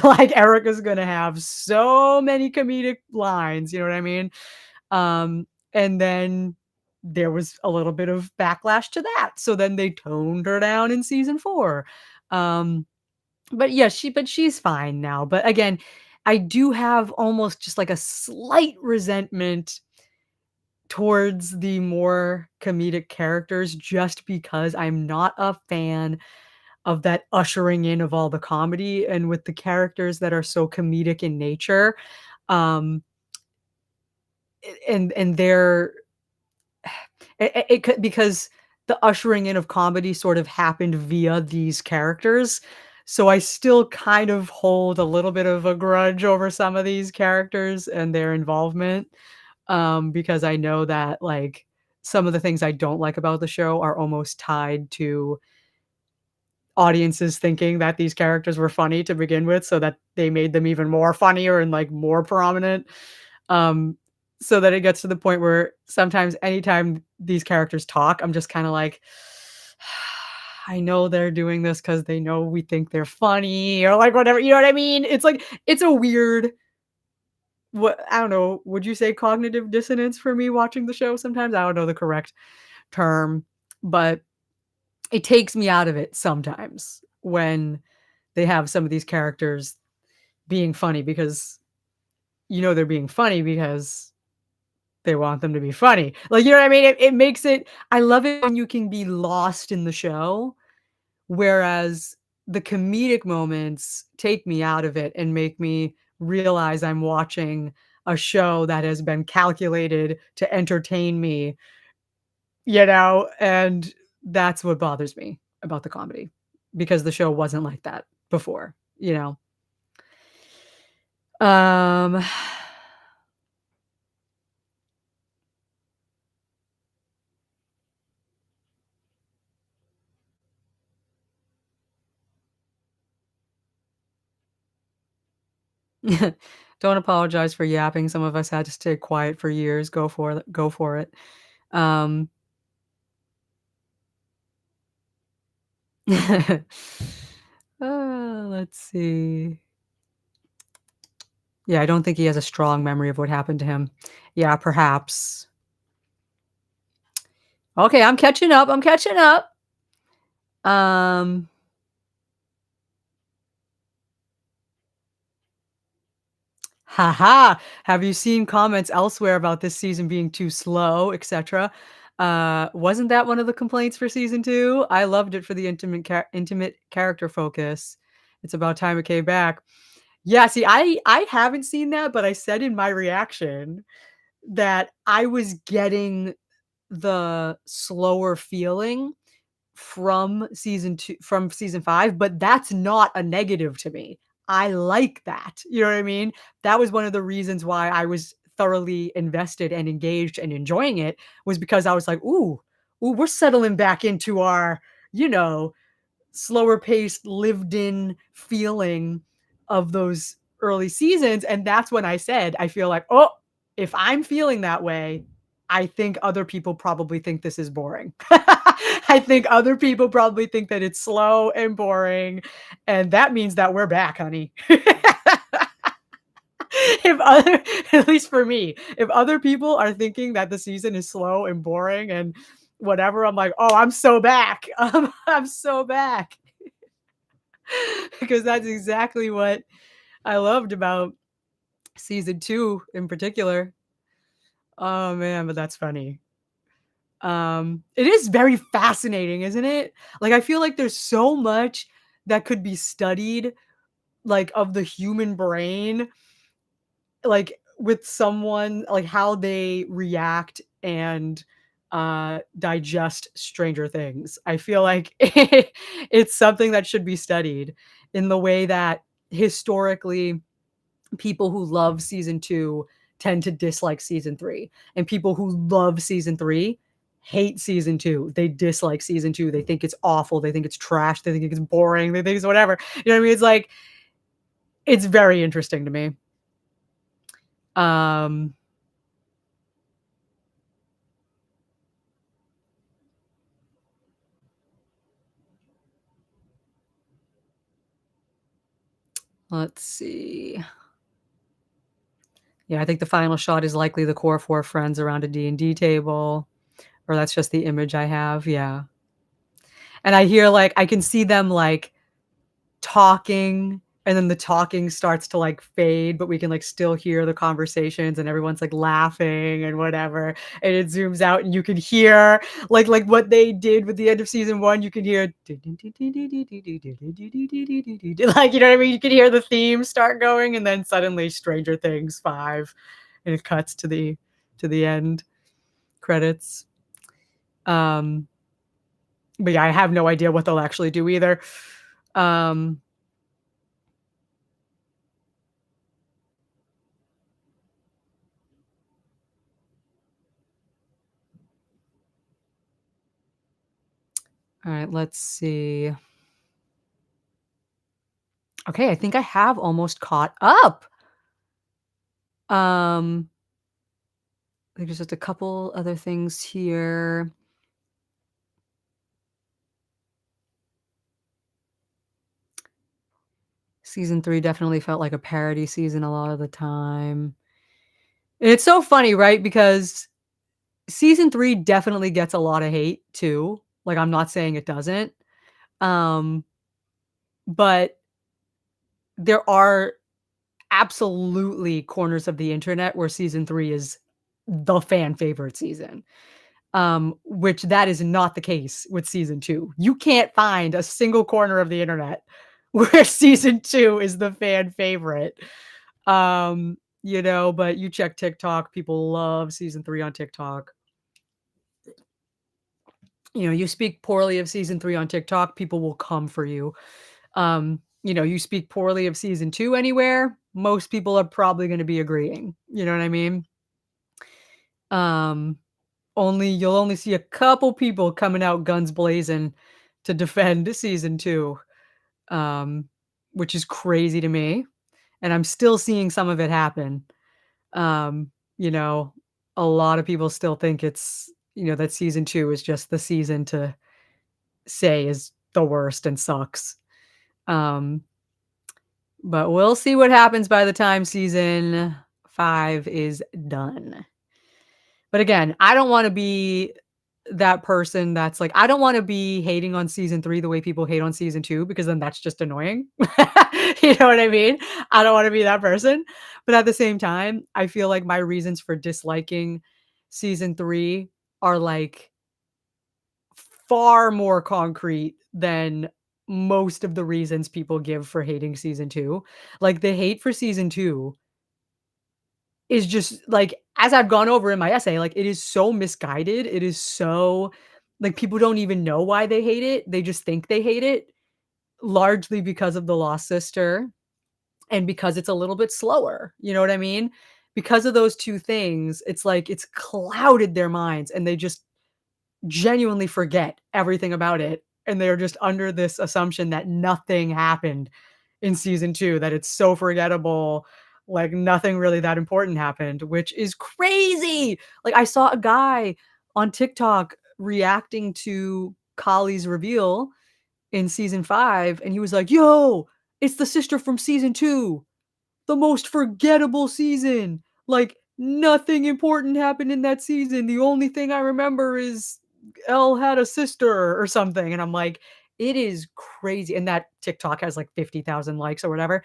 Like, Erica's gonna have so many comedic lines, you know what I mean? And then there was a little bit of backlash to that, so then they toned her down in season 4. Um but yeah, she's fine now, but again, I do have almost just like a slight resentment towards the more comedic characters just because I'm not a fan of that ushering in of all the comedy, and with the characters that are so comedic in nature, um, and they're it could because the ushering in of comedy sort of happened via these characters, so I still kind of hold a little bit of a grudge over some of these characters and their involvement, because I know that, like, some of the things I don't like about the show are almost tied to audiences thinking that these characters were funny to begin with, so that they made them even more funnier and, like, more prominent. Um, so that it gets to the point where sometimes anytime these characters talk, I'm just kinda like, "I know they're doing this because they know we think they're funny," or, like, whatever, you know what I mean? It's like it's a weird what I don't know, would you say cognitive dissonance for me watching the show sometimes? I don't know the correct term, but it takes me out of it sometimes when they have some of these characters being funny because they're being funny because they want them to be funny. Like, you know what I mean? It makes it I love it when you can be lost in the show, whereas the comedic moments take me out of it and make me realize I'm watching a show that has been calculated to entertain me, and that's what bothers me about the comedy. because the show wasn't like that before, you know? Um, don't apologize for yapping, some of us had to stay quiet for years, go for it. Um, let's see. Yeah, I don't think he has a strong memory of what happened to him. Yeah, perhaps. Okay, I'm catching up, I'm catching up. Um, haha. Have you seen comments elsewhere about this season being too slow, etc.? Wasn't that one of the complaints for season 2? I loved it for the intimate character focus. It's about time it came back. Yeah, see, I haven't seen that, but I said in my reaction that I was getting the slower feeling from season 5, but that's not a negative to me. I like that, you know what I mean? That was one of the reasons why I was thoroughly invested and engaged and enjoying it, was because I was like, "Ooh, ooh, we're settling back into our, you know, slower paced, lived in feeling of those early seasons," and that's when I said, I feel like, "Oh, if I'm feeling that way, I think other people probably think this is boring." I think other people probably think that it's slow and boring, and that means that we're back, honey. If other At least for me, if other people are thinking that the season is slow and boring and whatever, I'm like, "Oh, I'm so back. I'm so back." Because that's exactly what I loved about season 2 in particular. Oh, man, but that's funny. It is very fascinating, isn't it? Like, I feel like there's so much that could be studied, like, of the human brain, like, with someone, like, how they react and, digest Stranger Things. I feel like it's something that should be studied in the way that historically people who love season 2 tend to dislike season 3, and people who love season 3 hate season 2. They dislike season 2. They think it's awful. They think it's trash. They think it's boring. They think it's whatever. You know what I mean? It's like it's very interesting to me. Um, let's see. Yeah, I think the final shot is likely the core 4 friends around a D&D table, or that's just the image I have. Yeah. And I hear like I can see them like talking, and then the talking starts to, like, fade, but we can, like, still hear the conversations, and everyone's, like, laughing and whatever, and it zooms out, and you can hear, like what they did with the end of season 1, you can hear like, you know what I mean? You can hear the theme start going, and then suddenly Stranger Things 5, and it cuts to the end credits. Um, but yeah, I have no idea what they'll actually do either. Um Alright, let's see. Okay, I think I have almost caught up. Um, I think there's just a couple other things here. Season 3 definitely felt like a parody season a lot of the time. And it's so funny, right? Because season 3 definitely gets a lot of hate too. Like, I'm not saying it doesn't. Um, but there are absolutely corners of the internet where season 3 is the fan favorite season. Which that is not the case with season 2. You can't find a single corner of the internet where season 2 is the fan favorite. But you check TikTok, people love season 3 on TikTok. You speak poorly of season 3 on TikTok, people will come for you. You speak poorly of season 2 anywhere, most people are probably gonna be agreeing, you know what I mean? Um, you'll only see a couple people coming out guns blazing to defend season 2, um, which is crazy to me, and I'm still seeing some of it happen. Um, you know, a lot of people still think that season 2 is just the season to say is the worst and sucks. Um, but we'll see what happens by the time season 5 is done. But again, I don't wanna be that person that's like I don't wanna be hating on season 3 the way people hate on season 2 because then that's just annoying. You know what I mean? I don't wanna be that person, but at the same time, I feel like my reasons for disliking season 3 are, like, far more concrete than most of the reasons people give for hating season 2. Like, the hate for season 2 is just like, as I've gone over in my essay, like, it is so misguided, it is so like, people don't even know why they hate it, they just think they hate it, largely because of the lost sister and because it's a little bit slower, you know what I mean? Because of those 2 things, it's like it's clouded their minds, and they just genuinely forget everything about it, and they're just under this assumption that nothing happened in season 2, that it's so forgettable, like, nothing really that important happened, which is crazy! Like, I saw a guy on TikTok reacting to Kali's reveal in season 5, and he was like, "Yo, it's the sister from season 2, the most forgettable season. Like, nothing important happened in that season. The only thing I remember is Elle had a sister or something." And I'm like, it is crazy. And that TikTok has like 50,000 likes or whatever.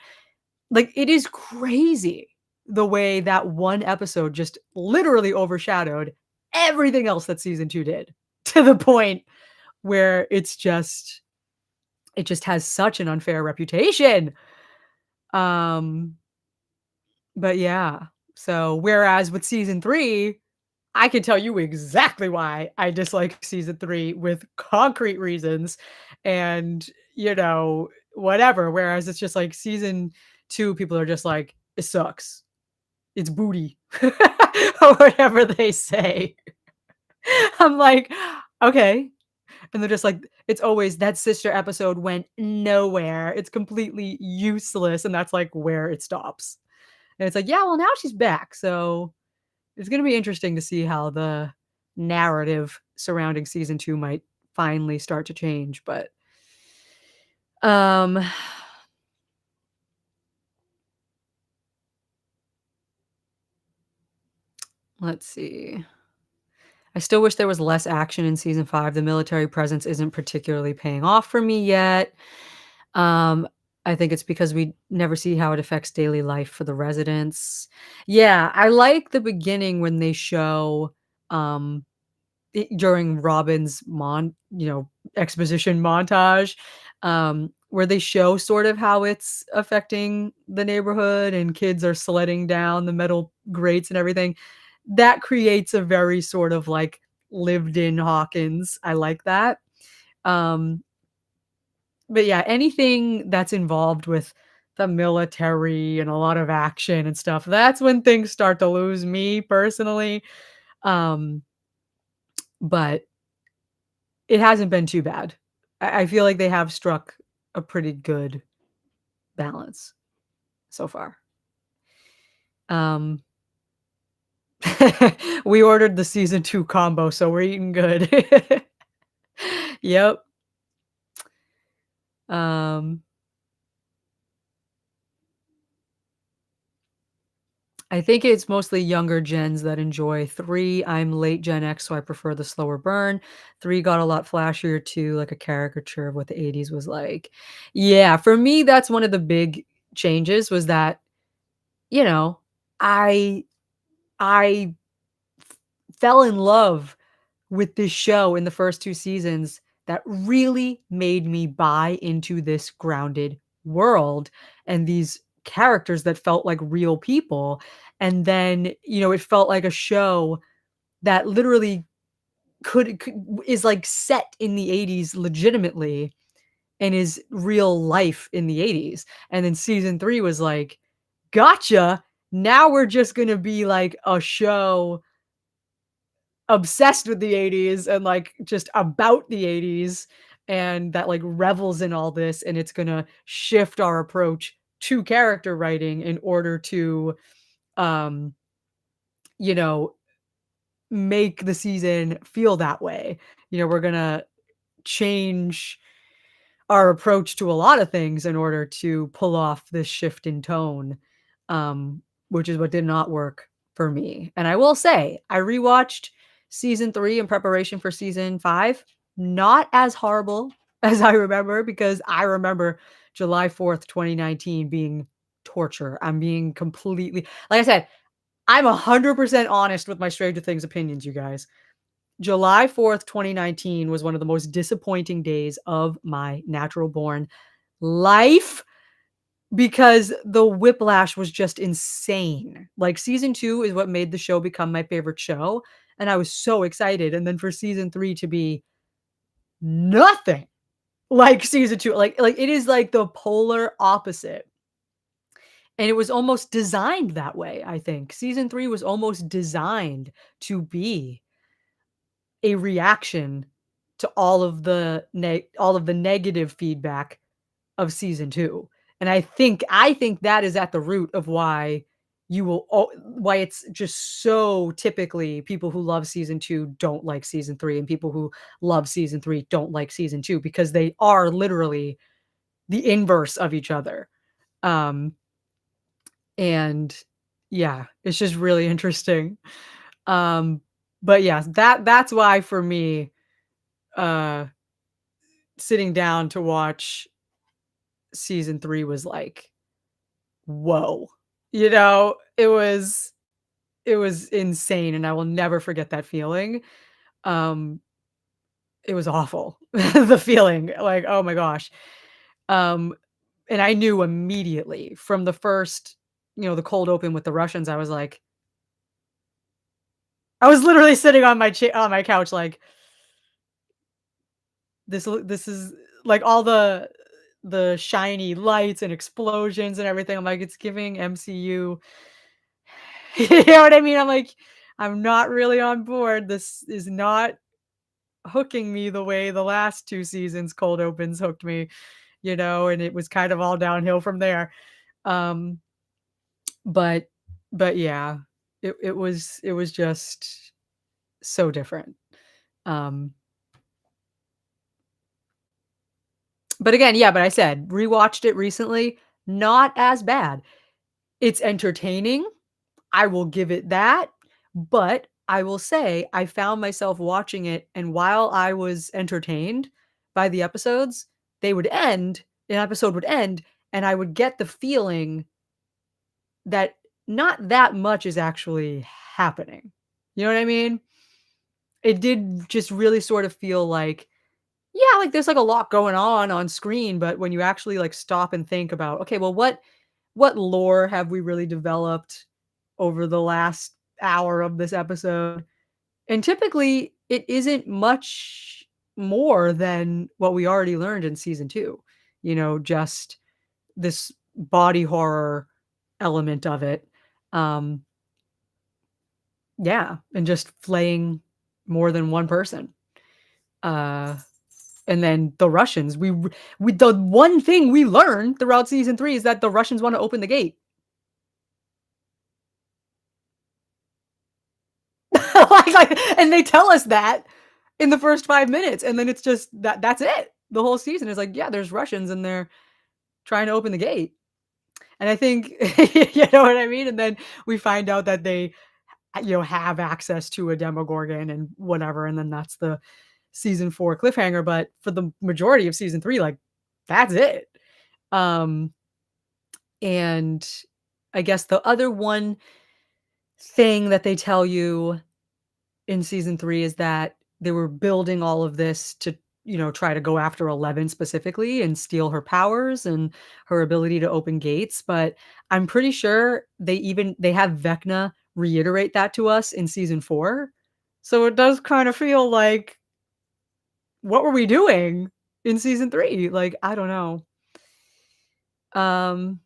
Like, it is crazy the way that one episode just literally overshadowed everything else that season 2 did to the point where it just has such an unfair reputation. Um But yeah, so whereas with season 3, I can tell you exactly why I dislike season 3 with concrete reasons and, whatever, whereas it's just like season 2, people are just like, "It sucks. It's booty," or whatever they say. I'm like, "Okay." And they're just like, "It's always that sister episode went nowhere. It's completely useless," and that's, like, where it stops. And it's like, "Yeah, well, now she's back, so it's gonna be interesting to see how the narrative surrounding season 2 might finally start to change, but, um, let's see. I still wish there was less action in season 5. The military presence isn't particularly paying off for me yet. Um, I think it's because we never see how it affects daily life for the residents. Yeah, I like the beginning when they show, um during Robin's exposition montage, where they show sort of how it's affecting the neighborhood and kids are sledding down the metal grates and everything. That creates a very sort of like lived in Hawkins. I like that. Um, but yeah, anything that's involved with the military and a lot of action and stuff, that's when things start to lose me personally. Um, but it hasn't been too bad. I feel like they have struck a pretty good balance so far. Um, we ordered the season 2 combo, so we're eating good. Yep. Um, I think it's mostly younger gens that enjoy 3. I'm late Gen X, so I prefer the slower burn. 3 got a lot flashier too, like a caricature of what the '80s was like. Yeah, for me, that's one of the big changes was that, you know, I I fell in love with this show in the first 2 seasons that really made me buy into this grounded world and these characters that felt like real people. And then, it felt like a show that literally could is, like, set in the '80s legitimately and is real life in the '80s, and then season 3 was like, "Gotcha, now we're just gonna be, like, a show obsessed with the '80s and, like, just about the '80s, and that, like, revels in all this, and it's gonna shift our approach to character writing in order to, um, you know, make the season feel that way." We're gonna change our approach to a lot of things in order to pull off this shift in tone, um, which is what did not work for me. And I will say, I rewatched season 3 in preparation for season 5. Not as horrible as I remember because I remember July 4th, 2019 being torture. I'm being completely like I said, I'm 100% honest with my Stranger Things opinions, you guys. July 4th, 2019 was one of the most disappointing days of my natural born life because the whiplash was just insane. Like, season 2 is what made the show become my favorite show, and I was so excited, and then for season 3 to be nothing like season 2, like, it is like the polar opposite, and it was almost designed that way, I think. Season 3 was almost designed to be a reaction to all of the negative feedback of season 2, and I think that is at the root of why it's just so typically people who love season 2 don't like season 3, and people who love season 3 don't like season 2 because they are literally the inverse of each other, um, and yeah, it's just really interesting, um, but yeah, that's why for me, uh sitting down to watch season 3 was like, "Whoa." It was insane, and I will never forget that feeling. Um, it was awful. The feeling, like, oh my gosh. Um, and I knew immediately from the first, the cold open with the Russians, I was literally sitting on my couch like, this is like all the shiny lights and explosions and everything. I'm like, it's giving MCU. You know what I mean? I'm like, I'm not really on board. This is not hooking me the way the last 2 seasons cold opens hooked me, and it was kind of all downhill from there. Um, but but yeah, it was just so different. Um, but again, yeah, but I said rewatched it recently, not as bad. It's entertaining. I will give it that, but I will say I found myself watching it, and while I was entertained by the episodes, they would end an episode would end, and I would get the feeling that not that much is actually happening. You know what I mean? It did just really sort of feel like, yeah, like, there's, like, a lot going on screen, but when you actually, like, stop and think about, "Okay, well, what lore have we really developed over the last hour of this episode?" And typically, it isn't much more than what we already learned in season 2. Just this body horror element of it. Um, yeah, and just flaying more than one person. Uh, and then the Russians, the one thing we learned throughout season 3 is that the Russians wanna open the gate. And they tell us that in the first 5 minutes, and then it's just that's it. The whole season is like, yeah, there's Russians and they're trying to open the gate. And I think you know what I mean? And then we find out that they, have access to a Demogorgon and whatever, and then that's the season 4 cliffhanger, but for the majority of season 3, like, that's it. Um, and I guess the other one thing that they tell you in season 3 is that they were building all of this to, try to go after 11 specifically and steal her powers and her ability to open gates, but I'm pretty sure they have Vecna reiterate that to us in season 4, So it does kinda feel like, what were we doing in season 3? Like, I don't know. Um,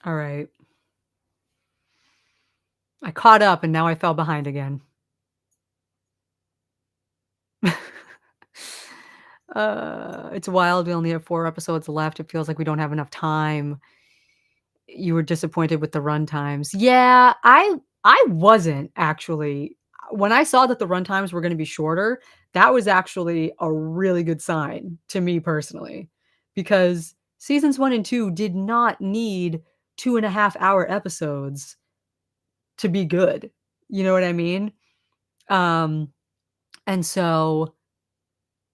alright. I caught up and now I fell behind again. It's wild, we only have 4 episodes left, it feels like we don't have enough time. You were disappointed with the run times. Yeah, I wasn't actually. When I saw that the run times were gonna be shorter, that was actually a really good sign to me personally, because seasons 1 and 2 did not need 2.5-hour episodes to be good. You know what I mean? Um, and so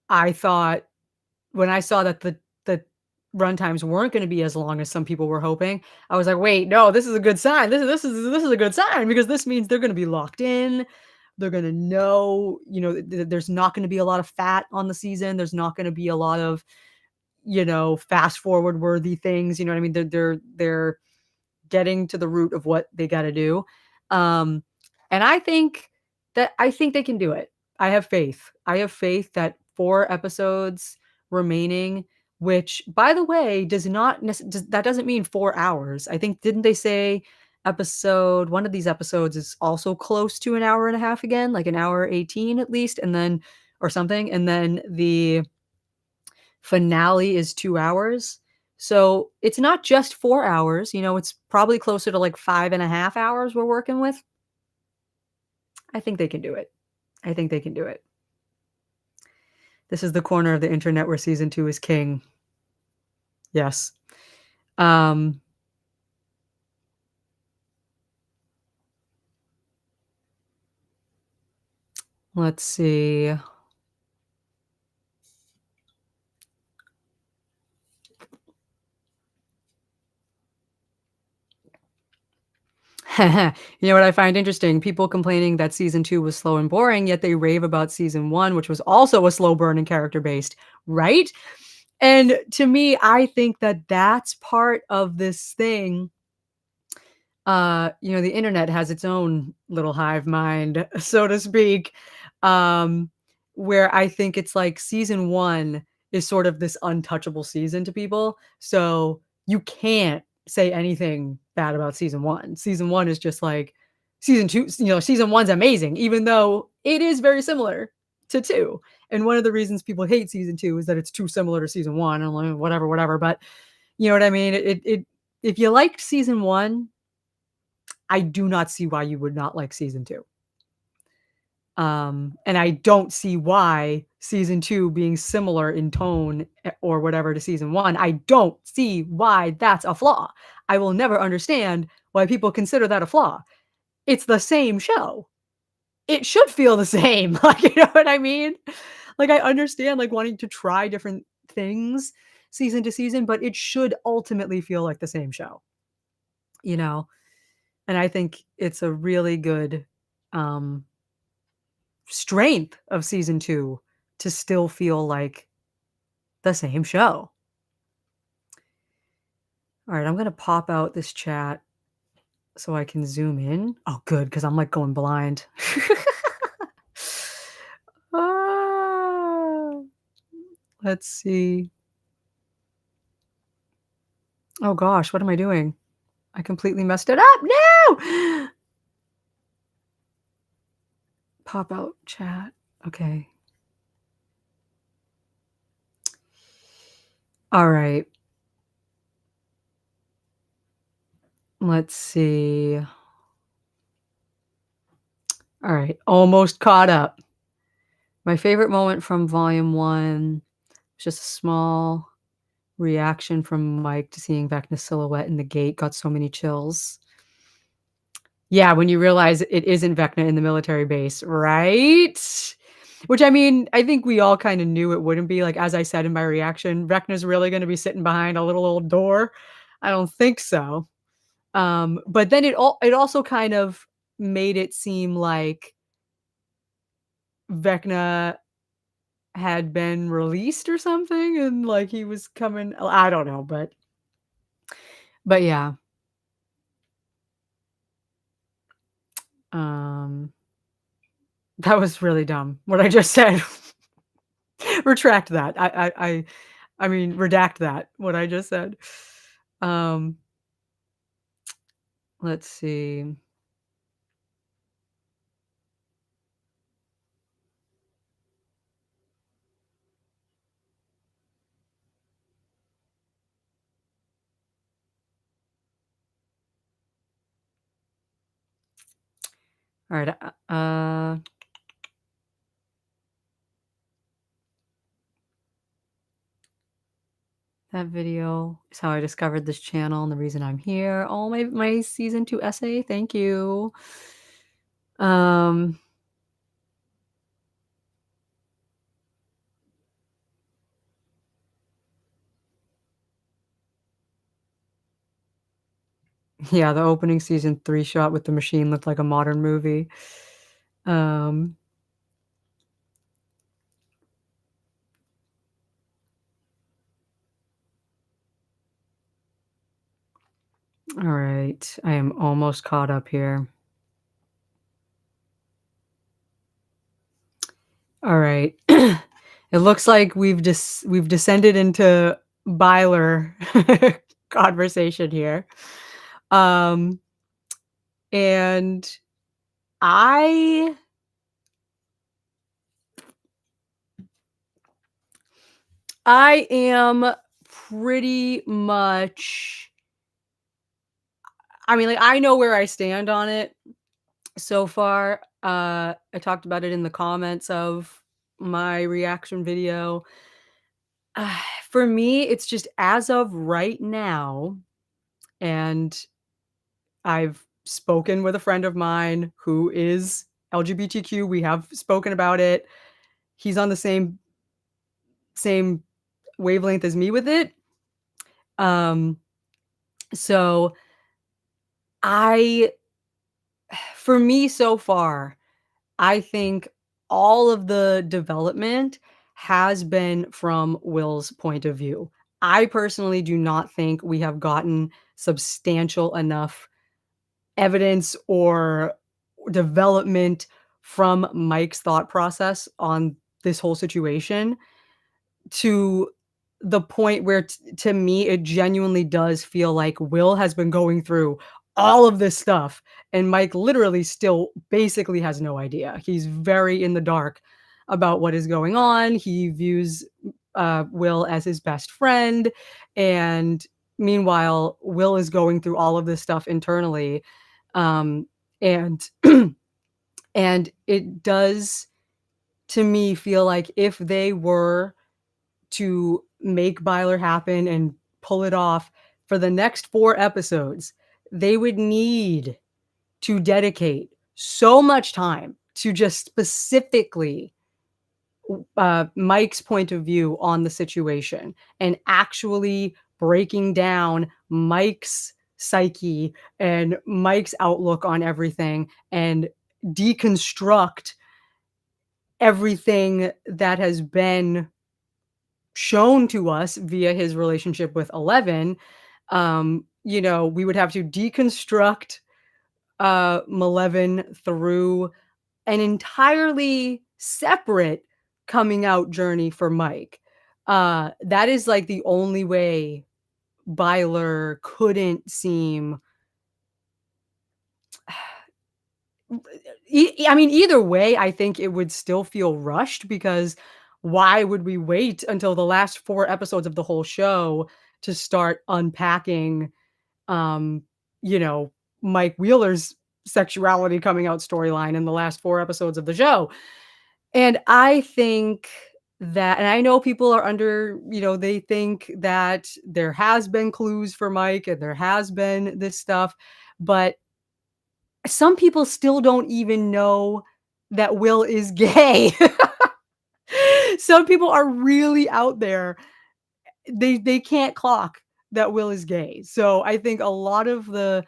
I thought when I saw that the runtimes weren't gonna be as long as some people were hoping, I was like, "Wait, no, this is a good sign. This is a good sign because this means they're gonna be locked in. They're gonna know, there's not gonna be a lot of fat on the season. There's not gonna be a lot of, fast forward worthy things." You know what I mean? They're getting to the root of what they gotta do. Um, and I think they can do it. I have faith. I have faith that 4 episodes remaining, which, by the way, that doesn't mean 4 hours. I think didn't they say one of these episodes is also close to an hour and a half again, like an hour 18 at least, and then or something, and then the finale is 2 hours. So, it's not just 4 hours, it's probably closer to, like, 5.5 hours we're working with. I think they can do it. I think they can do it. This is the corner of the internet where season 2 is king. Yes. Um, let's see. You know what I find interesting? People complaining that season 2 was slow and boring, yet they rave about season 1, which was also a slow burn and character based, right? And to me, I think that that's part of this thing. The internet has its own little hive mind, so to speak, um, where I think it's like season 1 is sort of this untouchable season to people, so you can't say anything bad about season 1. Season 1 is just like season 2, season 1's amazing, even though it is very similar to 2, and one of the reasons people hate season 2 is that it's too similar to season 1, and like, whatever, whatever, but you know what I mean? If you liked season 1, I do not see why you would not like season 2. And I don't see why season 2 being similar in tone, or whatever to season 1, I don't see why that's a flaw. I will never understand why people consider that a flaw. It's the same show. It should feel the same, like, you know what I mean? Like, I understand, like, wanting to try different things season to season, but it should ultimately feel like the same show, you know? And I think it's a really good, um strength of season 2 to still feel like the same show. Alright, I'm gonna pop out this chat so I can zoom in. Oh, good, because 'cause I'm, like, going blind. Ah, let's see. Oh gosh, what am I doing? I completely messed it up. No! Pop out chat. Okay. Alright, let's see. Alright, almost caught up. My favorite moment from volume 1 was just a small reaction from Mike to seeing Vecna's silhouette in the gate, got so many chills. Yeah, when you realize it isn't Vecna in the military base, right? Which, I mean, I think we all kinda knew it wouldn't be, like, as I said in my reaction, Vecna's really gonna be sitting behind a little old door? I don't think so. But then it also kind of made it seem like Vecna had been released or something, and, like, he was coming. I don't know, but But yeah, um, that was really dumb, what I just said. Retract that. I mean, redact that, what I just said. Um, let's see. Alright, that video is how I discovered this channel and the reason I'm here. Oh, my season 2 essay, thank you. Um, yeah, the opening season 3 shot with the machine looked like a modern movie. Um, alright, I am almost caught up here. Alright. It looks like we've descended into Byler conversation here. Um, and I I am pretty much I mean, like, I know where I stand on it so far. I talked about it in the comments of my reaction video. For me, it's just as of right now, and I've spoken with a friend of mine who is LGBTQ. We have spoken about it. He's on the same wavelength as me with it. Um, so I for me so far, I think all of the development has been from Will's point of view. I personally do not think we have gotten substantial enough evidence or development from Mike's thought process on this whole situation to the point where to me, it genuinely does feel like Will has been going through all of this stuff, and Mike literally still basically has no idea. He's very in the dark about what is going on. He views, Will as his best friend, and meanwhile, Will is going through all of this stuff internally, um, and and it does, to me, feel like if they were to make Byler happen and pull it off for the next 4 episodes, they would need to dedicate so much time to just specifically, Mike's point of view on the situation and actually breaking down Mike's psyche and Mike's outlook on everything and deconstruct everything that has been shown to us via his relationship with Eleven. We would have to deconstruct Maleven through an entirely separate coming out journey for Mike. That is like the only way Byler couldn't seem I mean, either way, I think it would still feel rushed because why would we wait until the last 4 episodes of the whole show to start unpacking, um, you know, Mike Wheeler's sexuality coming out storyline in the last 4 episodes of the show? And I think that and I know people are they think that there has been clues for Mike and there has been this stuff, but some people still don't even know that Will is gay. Some people are really out there. They can't clock that Will is gay. So I think a lot of the,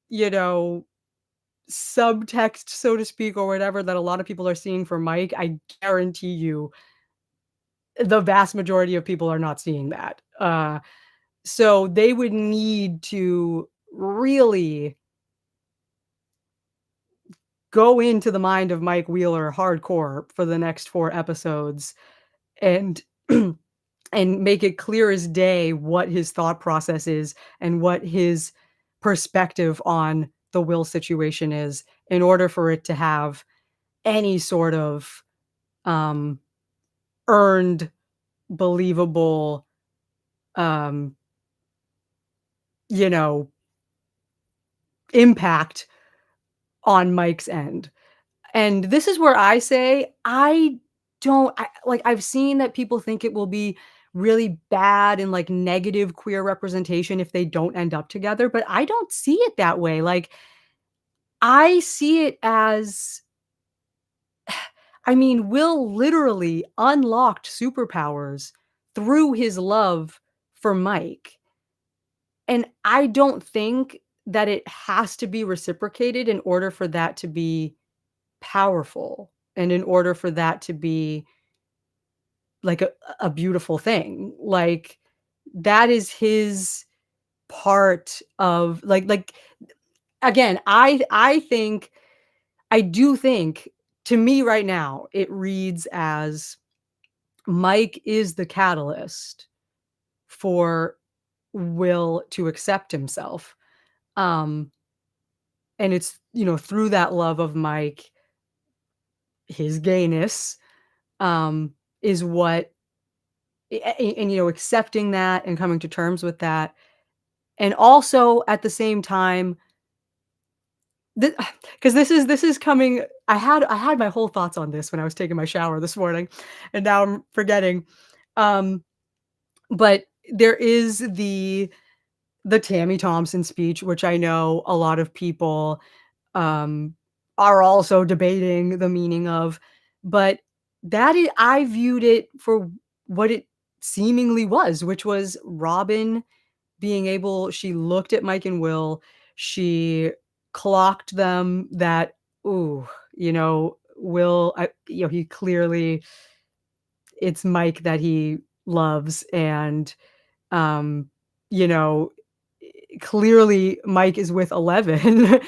you know, subtext, so to speak, or whatever that a lot of people are seeing for Mike, I guarantee you the vast majority of people are not seeing that. So they would need to really go into the mind of Mike Wheeler hardcore for the next 4 episodes and and make it clear as day what his thought process is and what his perspective on the Will situation is in order for it to have any sort of, um, earned, believable, um, you know, impact on Mike's end. And this is where I say, I've seen that people think it will be really bad and, like, negative queer representation if they don't end up together, but I don't see it that way. Like, I see it as I mean, Will literally unlocked superpowers through his love for Mike, and I don't think that it has to be reciprocated in order for that to be powerful and in order for that to be like a beautiful thing. Like that is his part of again, I do think to me right now it reads as Mike is the catalyst for Will to accept himself. Um and it's, through that love of Mike, his gayness um is what and, accepting that and coming to terms with that, and also at the same time, because this is coming I had my whole thoughts on this when I was taking my shower this morning, and now I'm forgetting, um, but there is the Tammy Thompson speech, which I know a lot of people, um, are also debating the meaning of, but I viewed it for what it seemingly was, which was Robin being able she looked at Mike and Will, she clocked them that, ooh, Will, he clearly it's Mike that he loves, and, um, you know, clearly Mike is with 11,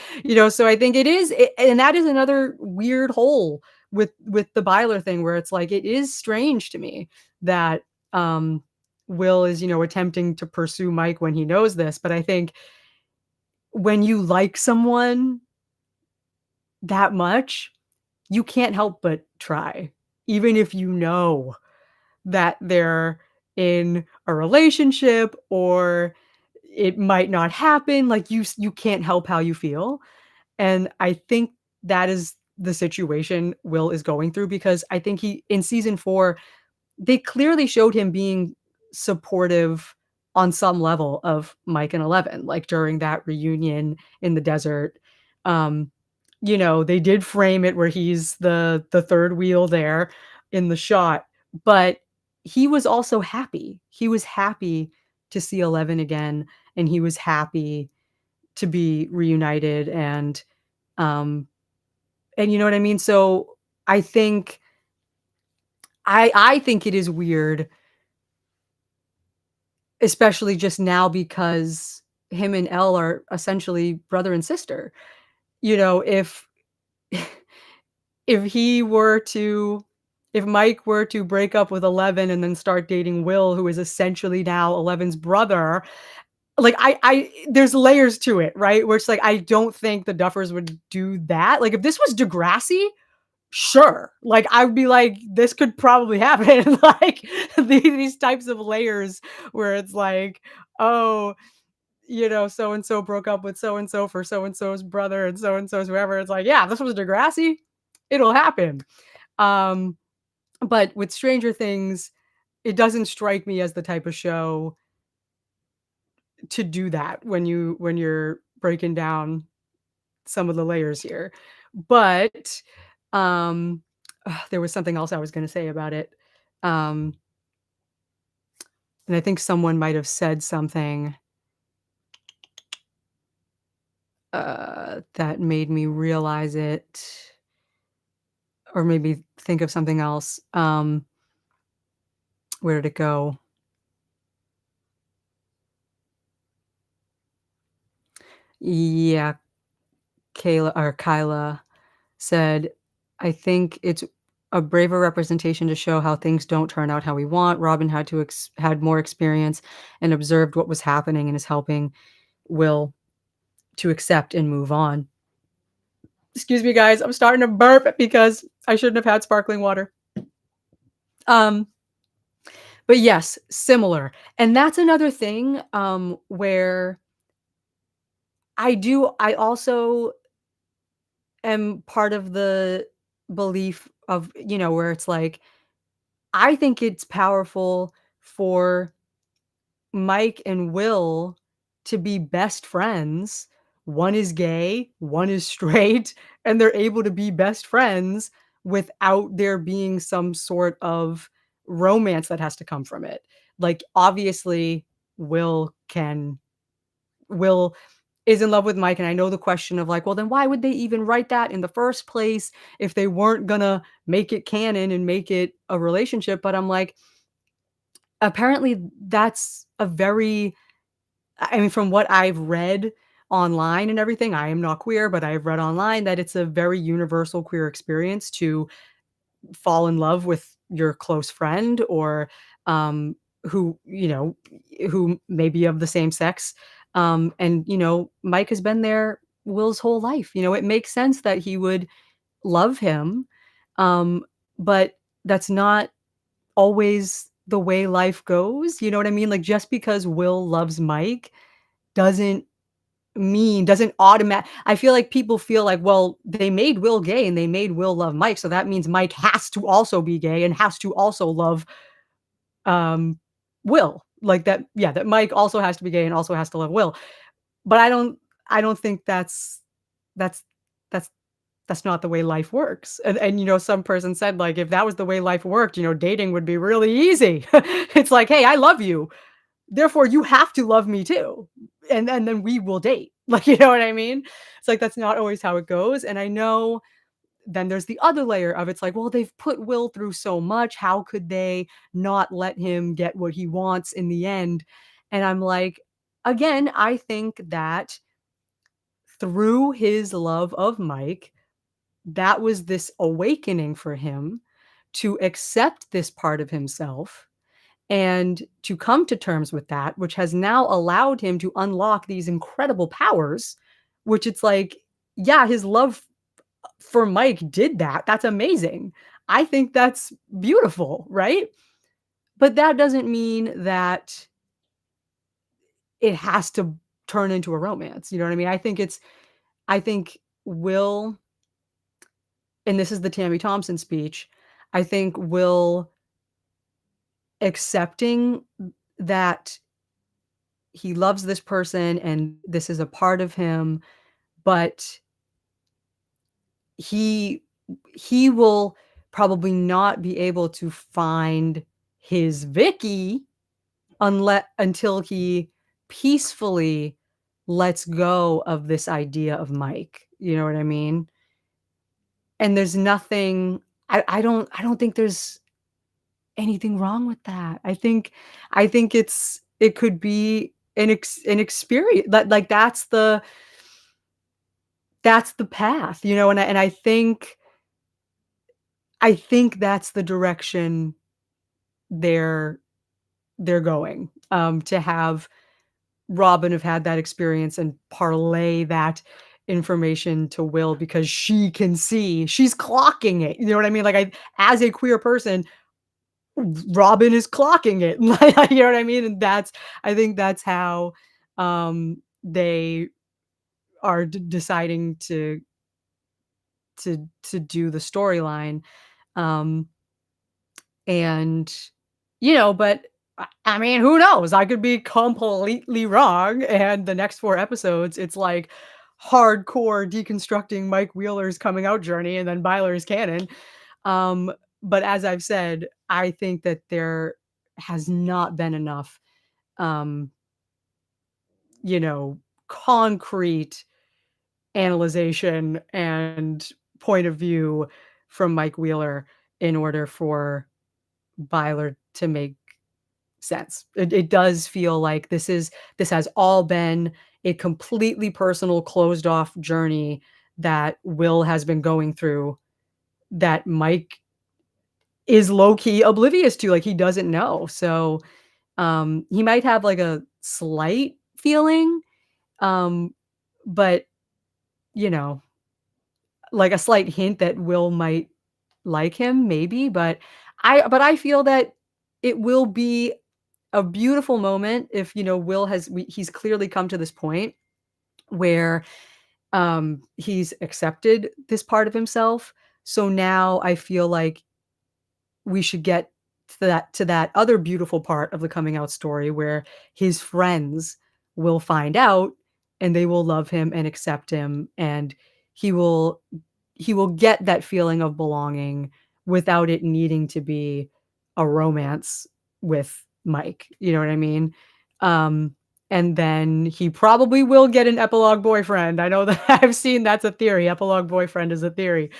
so I think and that is another weird hole with the Byler thing where it's like, it is strange to me that, Will is, attempting to pursue Mike when he knows this, but I think when you like someone that much, you can't help but try, even if you know that they're in a relationship or it might not happen, like, you can't help how you feel, and I think that is the situation Will is going through because I think he in season 4, they clearly showed him being supportive on some level of Mike and Eleven, like, during that reunion in the desert. Um, they did frame it where he's the 3rd wheel there in the shot, but he was also happy. He was happy to see Eleven again, and he was happy to be reunited um, and you know what I mean? So, I think I think it is weird, especially just now because him and Elle are essentially brother and sister. If if he were to if Mike were to break up with Eleven and then start dating Will, who is essentially now Eleven's brother, like, I there's layers to it, right? Where it's like, I don't think the Duffers would do that. Like, if this was Degrassi, sure. Like, I would be like, "This could probably happen." Like, these types of layers where it's like, "Oh, so and so broke up with so and so for so and so's brother and so and so's whoever." It's like, yeah, this was Degrassi, it'll happen. Um, but with Stranger Things, it doesn't strike me as the type of show to do that when you're breaking down some of the layers here. But there was something else I was going to say about it. Um, and I think someone might have said something that made me realize it or maybe think of something else. Where did it go? Yeah, Kyla said, "I think it's a braver representation to show how things don't turn out how we want. Robin had more experience and observed what was happening and is helping Will to accept and move on." Excuse me, guys, I'm starting to burp because I shouldn't have had sparkling water. Um, but yes, similar. And that's another thing, where I also am part of the belief of, where it's like, I think it's powerful for Mike and Will to be best friends. One is gay, one is straight, and they're able to be best friends without there being some sort of romance that has to come from it. Like, obviously, Will can Will is in love with Mike, and I know the question of like, well, then why would they even write that in the first place if they weren't gonna make it canon and make it a relationship? But I'm like, apparently that's a very I mean, from what I've read online and everything, I am not queer, but I've read online that it's a very universal queer experience to fall in love with your close friend or, um, who, who may be of the same sex. And, Mike has been there Will's whole life. It makes sense that he would love him. Um, but that's not always the way life goes. You know what I mean? Like, just because Will loves Mike doesn't doesn't automatic I feel like people feel like, well, they made Will gay and they made Will love Mike, so that means Mike has to also be gay and has to also love, um, Will. Like that yeah, that Mike also has to be gay and also has to love Will. But I don't think that's that's that's not the way life works. And some person said, like, if that was the way life worked, dating would be really easy. It's like, "Hey, I love you. Therefore, you have to love me too, and then we will date." Like, you know what I mean? It's like, that's not always how it goes, and I know then there's the other layer of it's like, well, they've put Will through so much, how could they not let him get what he wants in the end? And I'm like, again, I think that through his love of Mike, that was this awakening for him to accept this part of himself and to come to terms with that, which has now allowed him to unlock these incredible powers, which it's like, yeah, his love for Mike did that. That's amazing. I think that's beautiful, right? But that doesn't mean that it has to turn into a romance. You know what I mean? I think Will, and this is the Tammy Thompson speech, I think Will accepting that he loves this person and this is a part of him, but he he will probably not be able to find his Vicky until he peacefully lets go of this idea of Mike. You know what I mean? And there's nothing I don't think there's anything wrong with that. I think it could be an experience that like that's the path, and I think that's the direction they're they're going, to have Robin have had that experience and parlay that information to Will because she can see, she's clocking it, you know what I mean? Like, as a queer person, Robin is clocking it, like, you know what I mean? And I think that's how, they are deciding to do the storyline, um, and, but I mean, who knows? I could be completely wrong, and the next 4 episodes, it's like hardcore deconstructing Mike Wheeler's coming out journey and then Byler's canon. Um, but as I've said, I think that there has not been enough, um, you know, concrete analyzation and point of view from Mike Wheeler in order for Byler to make sense. It does feel like this has all been a completely personal, closed off journey that Will has been going through that Mike is low key oblivious to, like, he doesn't know. So, he might have, like, a slight feeling, um, but, you know, like, a slight hint that Will might like him, maybe, but I feel that it will be a beautiful moment if, Will he's clearly come to this point where, he's accepted this part of himself. So now I feel like we should get to that other beautiful part of the coming out story where his friends will find out and they will love him and accept him, and he will he will get that feeling of belonging without it needing to be a romance with Mike, you know what I mean? Um, and then he probably will get an epilogue boyfriend. I know that I've seen that's a theory. Epilogue boyfriend is a theory.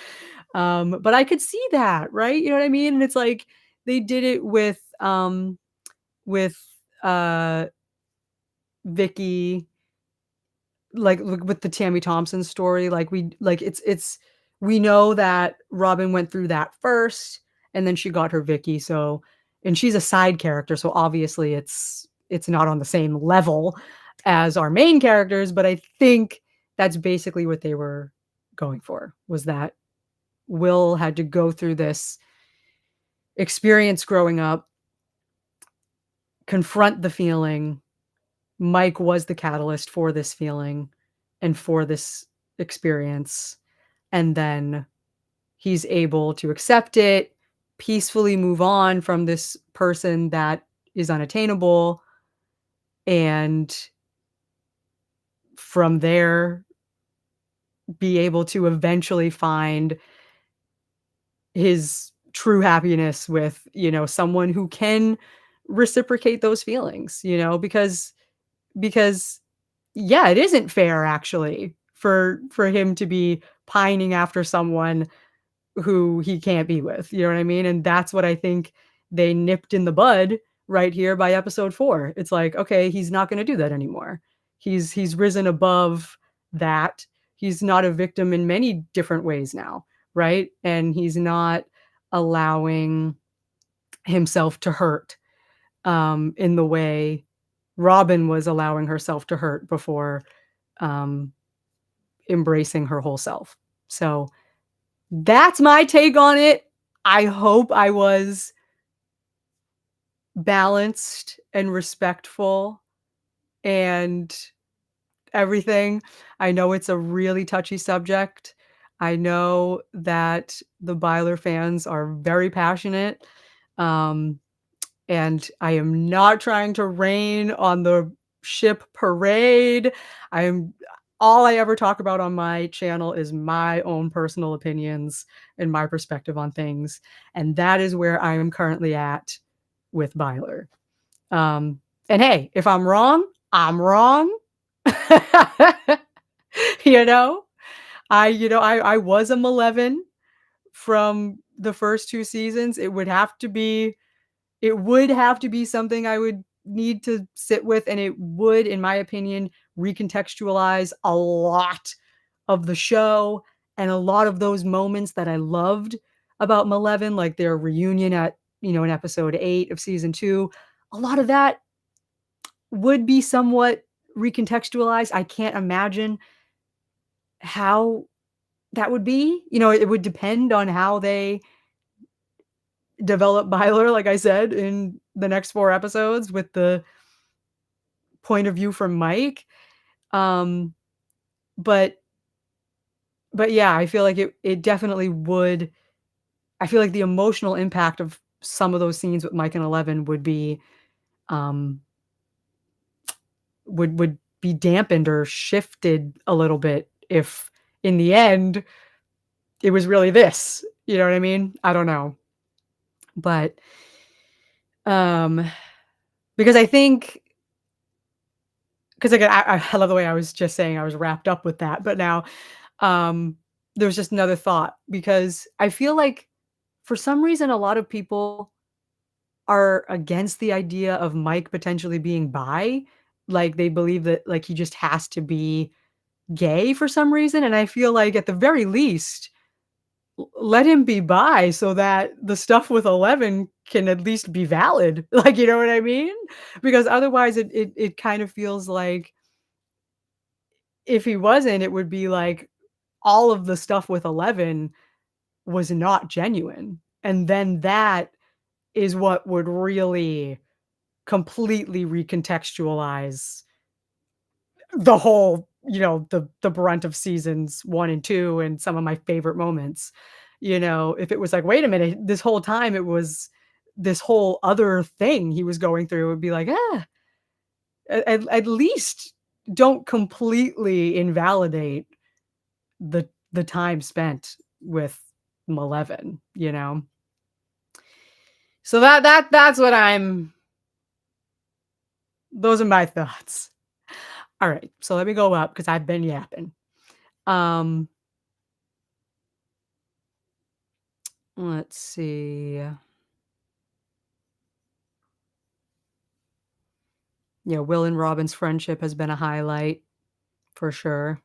But I could see that, right? You know what I mean? And it's like they did it with uh Vicky, like with the Tammy Thompson story. Like it's we know that Robin went through that first and then she got her Vicky. So and she's a side character, so obviously it's not on the same level as our main characters, but I think that's basically what they were going for, was that Will had to go through this experience growing up, confront the feeling. Mike was the catalyst for this feeling and for this experience. And then he's able to accept it, peacefully move on from this person that is unattainable. And from there, be able to eventually find his true happiness with, someone who can reciprocate those feelings, because yeah, it isn't fair actually for him to be pining after someone who he can't be with, you know what I mean? And that's what I think they nipped in the bud right here by episode 4. It's like, okay, he's not gonna do that anymore. He's risen above that. He's not a victim in many different ways now, right? And he's not allowing himself to hurt, in the way Robin was allowing herself to hurt before, um, embracing her whole self. So that's my take on it. I hope I was balanced and respectful and everything. I know it's a really touchy subject. I know that the Byler fans are very passionate. Um, and I am not trying to rain on the ship parade. I am All I ever talk about on my channel is my own personal opinions and my perspective on things, and that is where I am currently at with Byler. Um, and hey, if I'm wrong, I'm wrong. You know? I was a Malevolent from the first 2 seasons. It would have to be something I would need to sit with, and it would, in my opinion, recontextualize a lot of the show and a lot of those moments that I loved about Malevolent, like their reunion in episode 8 of season 2. A lot of that would be somewhat recontextualized. I can't imagine how that would be. It would depend on how they develop Byler, like I said, in the next 4 episodes with the point of view from Mike. Um, but but yeah, I feel like it definitely would. I feel like the emotional impact of some of those scenes with Mike and Eleven um would be dampened or shifted a little bit if in the end it was really this. You know what I mean? I don't know. But um because I think, because again, I love the way I was just saying I was wrapped up with that, but now, um, there was just another thought because I feel like for some reason a lot of people are against the idea of Mike potentially being bi, like, they believe that, like, he just has to be gay for some reason, and I feel like at the very least, let him be bi so that the stuff with 11 can at least be valid, like, you know what I mean? Because otherwise it kind of feels like if he wasn't, it would be like all of the stuff with 11 was not genuine, and then that is what would really completely recontextualize the whole, the brunt of seasons 1 and 2 and some of my favorite moments. If it was like, "Wait a minute, this whole time it was this whole other thing he was going through," it would be like, at least don't completely invalidate the time spent with Maleven, you know? So that's what I'm those are my thoughts. Alright, so let me go up because 'cause I've been yapping. Um, let's see. Yeah, Will and Robin's friendship has been a highlight for sure.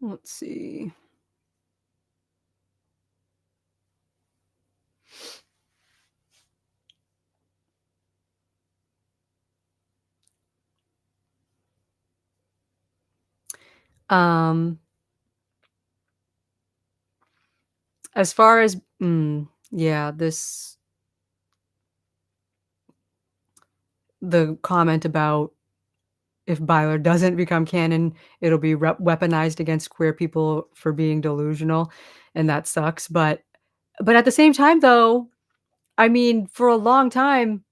Let's see. Um, as far as yeah, the comment about if Byler doesn't become canon, it'll be weaponized against queer people for being delusional, and that sucks, but at the same time, though, I mean, for a long time,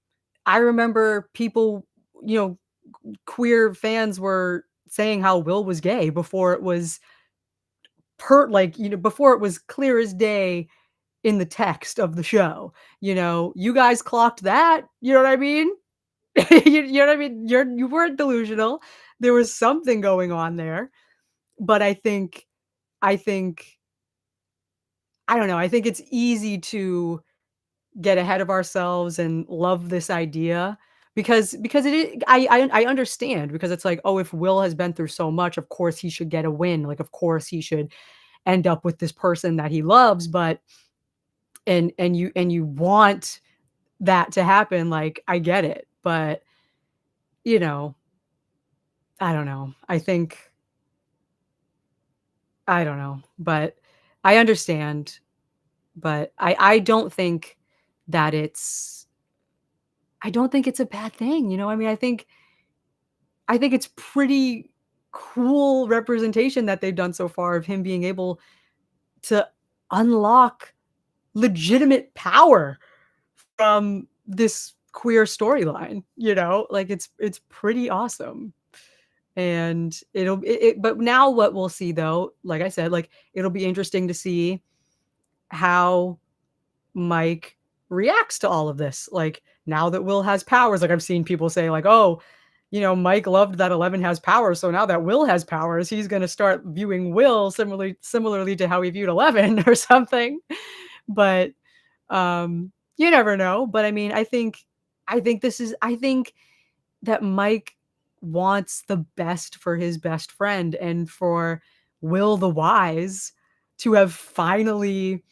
I remember people, you know, queer fans were saying how Will was gay before it was before it was clear as day in the text of the show. You guys clocked that, you know what I mean? You know what I mean? You weren't delusional. There was something going on there, but I think I don't know, I think it's easy to get ahead of ourselves and love this idea because I understand because it's like, "Oh, if Will has been through so much, of course he should get a win, like, of course he should end up with this person that he loves," but and you want that to happen, like, I get it, but, you know, I don't know. I don't know, but I understand, but I don't think that I don't think it's a bad thing, I mean, I think it's pretty cool representation that they've done so far of him being able to unlock legitimate power from this queer storyline, Like, it's pretty awesome, and but now what we'll see, though, like I said, like, it'll be interesting to see how Mike reacts to all of this, like, now that Will has powers, like, I've seen people say, like, "Oh, Mike loved that 11 has powers, so now that Will has powers, he's gonna start viewing Will similarly to how he viewed 11 or something." But, you never know, but I mean, I think that Mike wants the best for his best friend and for Will the Wise to have finally,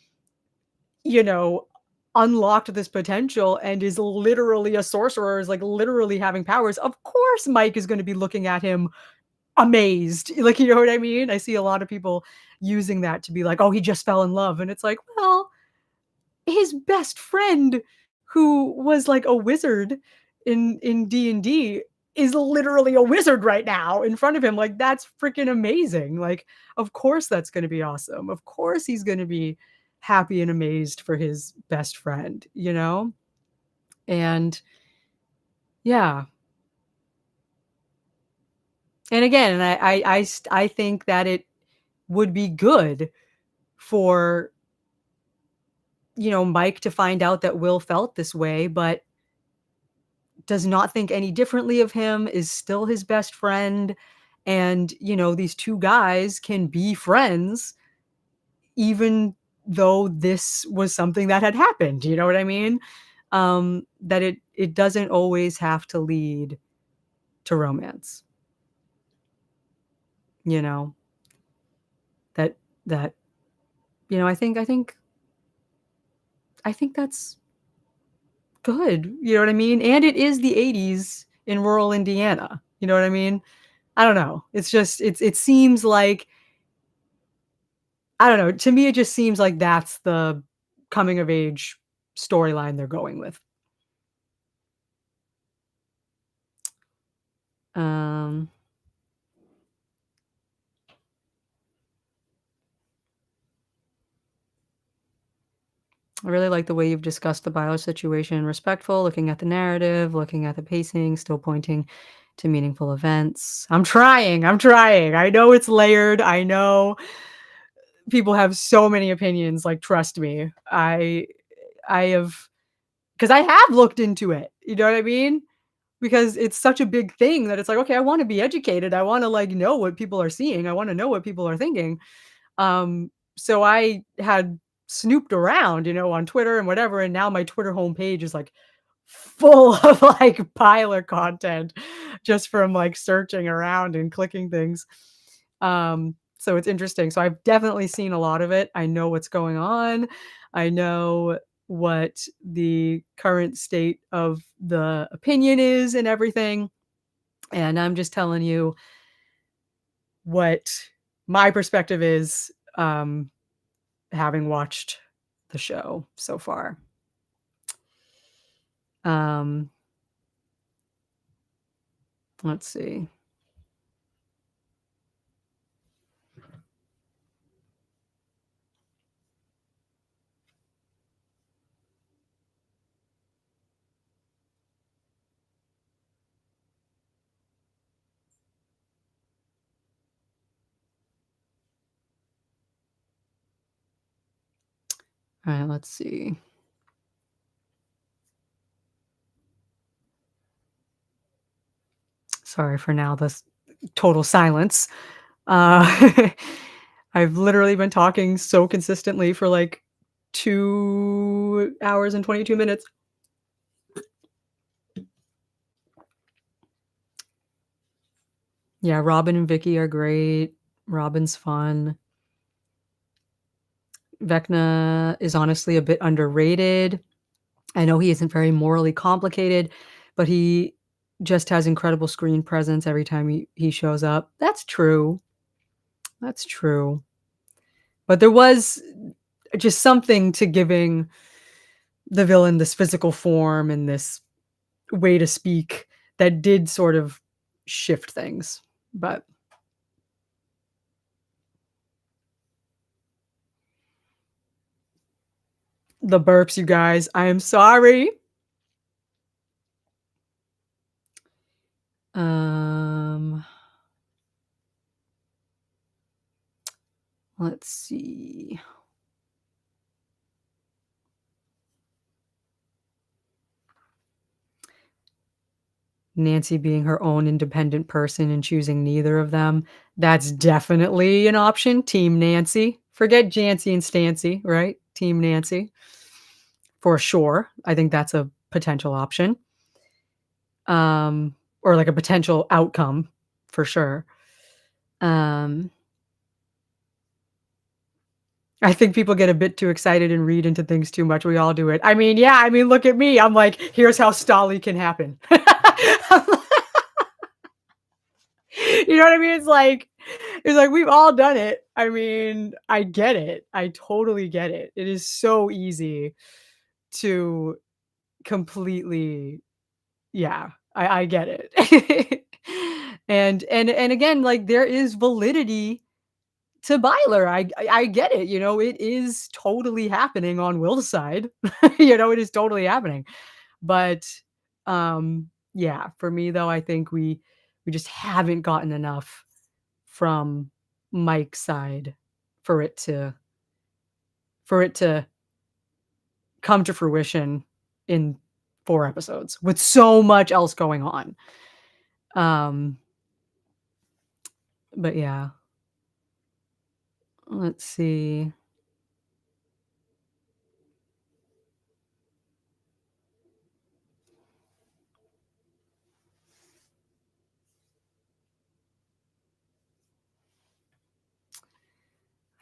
you know, unlocked this potential and is literally a sorcerer, is, like, literally having powers. Of course, Mike is gonna be looking at him amazed, like, you know what I mean? I see a lot of people using that to be like, "Oh, he just fell in love," and it's like, well, his best friend who was like a wizard in D&D is literally a wizard right now in front of him, like, that's freaking amazing, like, of course that's gonna be awesome, of course he's gonna be happy and amazed for his best friend, you know? And yeah, and again, and I think that it would be good for, Mike to find out that Will felt this way, but does not think any differently of him, is still his best friend. And, these two guys can be friends even though this was something that had happened. You know what I mean? That it doesn't always have to lead to romance, you know, that that, I think that's good. You know what I mean? And it is the 80s in rural Indiana. You know what I mean? I don't know. It's just it seems like I don't know, to me, it just seems like that's the coming of age storyline they're going with. Um, I really like the way you've discussed the bio situation, respectful, looking at the narrative, looking at the pacing, still pointing to meaningful events. I'm trying. I know it's layered. I know people have so many opinions, like, trust me. I have, because I have looked into it, you know what I mean? Because it's such a big thing that it's like, okay, I wanna be educated. I wanna, like, know what people are seeing. I wanna know what people are thinking. So I had snooped around, on Twitter and whatever, and now my Twitter homepage is, like, full of, like, Pilar content just from, like, searching around and clicking things. So it's interesting. So I've definitely seen a lot of it. I know what's going on. I know what the current state of the opinion is and everything, and I'm just telling you what my perspective is, having watched the show so far. Um, let's see. Alright, let's see. Sorry for now, this total silence. Uh, I've literally been talking so consistently for, like, 2 hours and 22 minutes. Yeah, Robin and Vicky are great. Robin's fun. Vecna is honestly a bit underrated. I know he isn't very morally complicated, but he just has incredible screen presence every time he shows up. That's true. That's true. But there was just something to giving the villain this physical form and this way to speak that did sort of shift things. But the burps, you guys, I am sorry. Um, let's see. Nancy being her own independent person and choosing neither of them, that's definitely an option. Team Nancy. Forget Jancy and Stancy, right? Team Nancy. For sure. I think that's a potential option. Or like a potential outcome for sure. Um, I think people get a bit too excited and read into things too much. We all do it. I mean, yeah, I mean, look at me. I'm like, here's how Stolly can happen. You know what I mean? It's like we've all done it. I mean, I get it. I totally get it. It is so easy to completely, yeah, I get it. And again, like, there is validity to Byler. I get it, it is totally happening on Will's side. It is totally happening. But, yeah, for me, though, I think we just haven't gotten enough from Mike's side for it to for it to come to fruition in 4 episodes with so much else going on. Um, but yeah, let's see.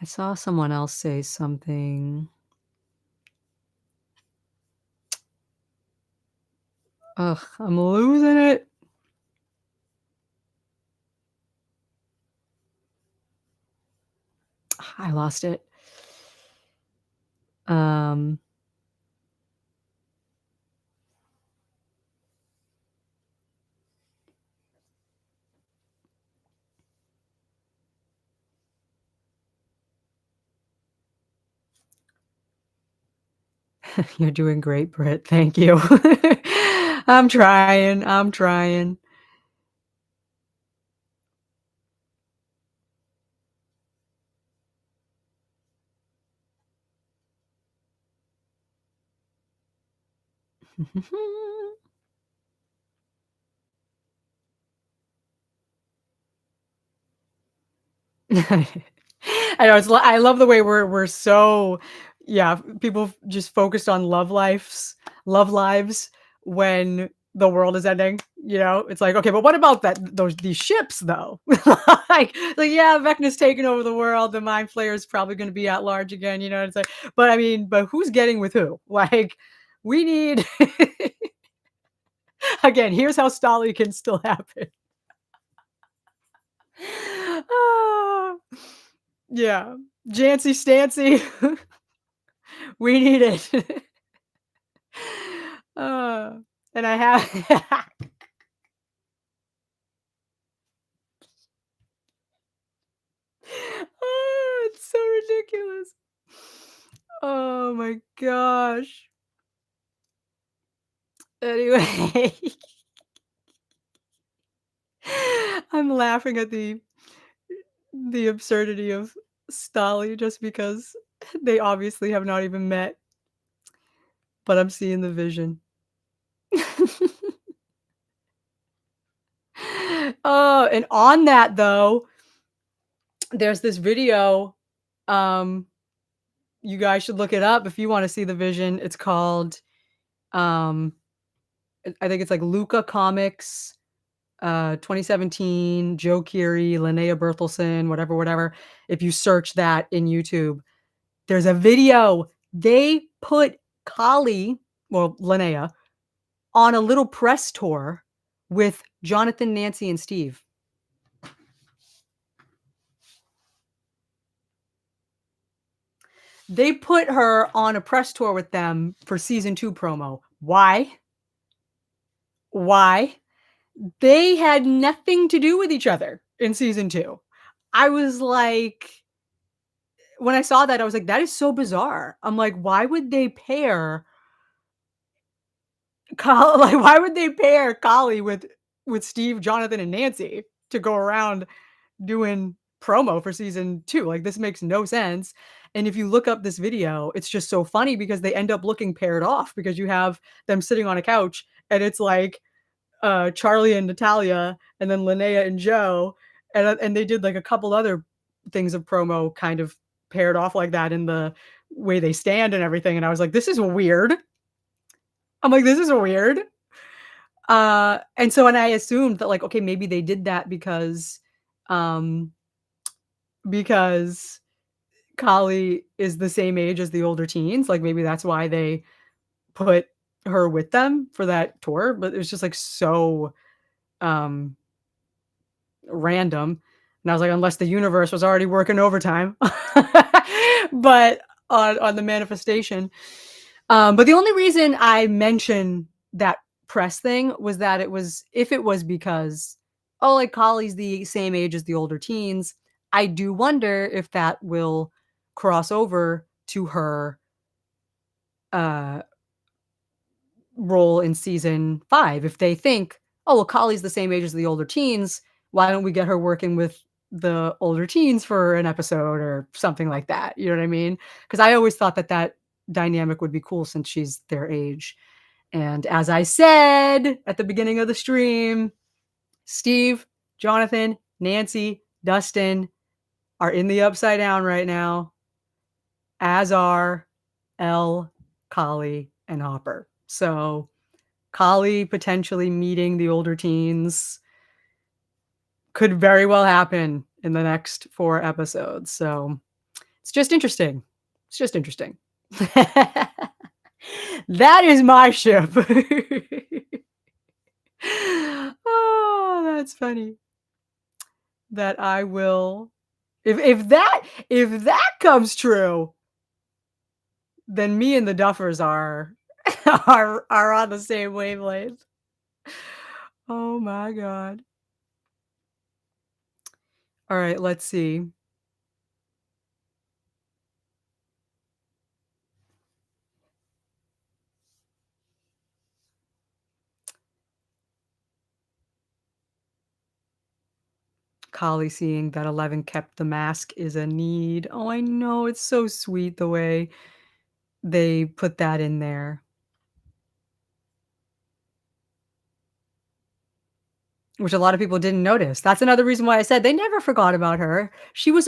I saw someone else say something. Ugh, I'm losing it. I lost it. Um, you're doing great, Britt. Thank you. I'm trying. I know I love the way we're so yeah, people just focused on love lives when the world is ending, you know? It's like, okay, but what about these ships though? Like yeah, Vecna's taking over the world, the Mind Flayer is probably gonna be at large again, you know? It's like, but I mean, but who's getting with who? Like, we need again, here's how Stolly can still happen. Ah, yeah. Jancy Stancy. We need it. Uh, and I have oh, it's so ridiculous. Oh my gosh. Anyway, I'm laughing at the absurdity of Stolly just because they obviously have not even met, but I'm seeing the vision. Oh, and on that though, there's this video, um, you guys should look it up if you wanna see the vision. It's called, um, I think it's like Luca Comics, 2017, Joe Keery, Linnea Berthelsen, whatever, whatever. If you search that in YouTube, there's a video. They put Kali, well, Linnea, on a little press tour with Jonathan, Nancy, and Steve. They put her on a press tour with them for season 2 promo. Why? Why? They had nothing to do with each other in season 2. I was like when I saw that, I was like, "That is so bizarre." I'm like, "Why would they pair like, why would they pair Kali with Steve, Jonathan, and Nancy to go around doing promo for season 2? Like, this makes no sense." And if you look up this video, it's just so funny because they end up looking paired off because you have them sitting on a couch and it's like, Charlie and Natalia, and then Linnea and Joe, and they did, like, a couple other things of promo kind of paired off like that in the way they stand and everything, and I was like, "This is weird." I'm like, "This is weird." And I assumed that, like, okay, maybe they did that um, because Kali is the same age as the older teens, like, maybe that's why they put her with them for that tour, but it was just, like, so, um random. And I was like, unless the universe was already working overtime. But on the manifestation. But the only reason I mention that press thing was that it was if it was because, oh, like Collie's the same age as the older teens, I do wonder if that will cross over to her uh role in season 5 if they think, "Oh, well, Collie's the same age as the older teens, why don't we get her working with the older teens for an episode," or something like that, you know what I mean? Because I always thought that dynamic would be cool since she's their age. And as I said at the beginning of the stream, Steve, Jonathan, Nancy, Dustin are in the Upside Down right now, as are Elle, Collie, and Hopper. So Collie potentially meeting the older teens could very well happen in the next 4 episodes. So it's just interesting. It's just interesting. That is my ship. Oh, that's funny. That I will if that comes true, then me and the Duffers are are on the same wavelength. Oh my god. Alright, let's see. Collie seeing that 11 kept the mask is a need. Oh, I know, it's so sweet the way they put that in there. Which a lot of people didn't notice. That's another reason why I said they never forgot about her. She was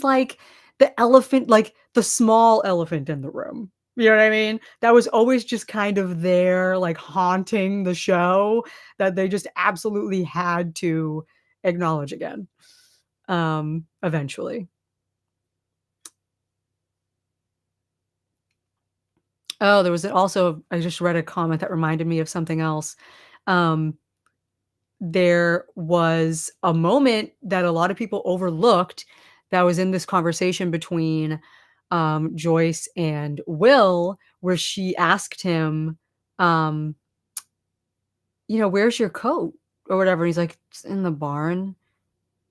like the elephant, like the small elephant in the room. You know what I mean? That was always just kind of there, like haunting the show that they just absolutely had to acknowledge again, eventually. Oh, there was also I just read a comment that reminded me of something else. Um, there was a moment that a lot of people overlooked that was in this conversation between Joyce and Will, where she asked him, um, "Where's your coat?" or whatever. And he's like, "It's in the barn."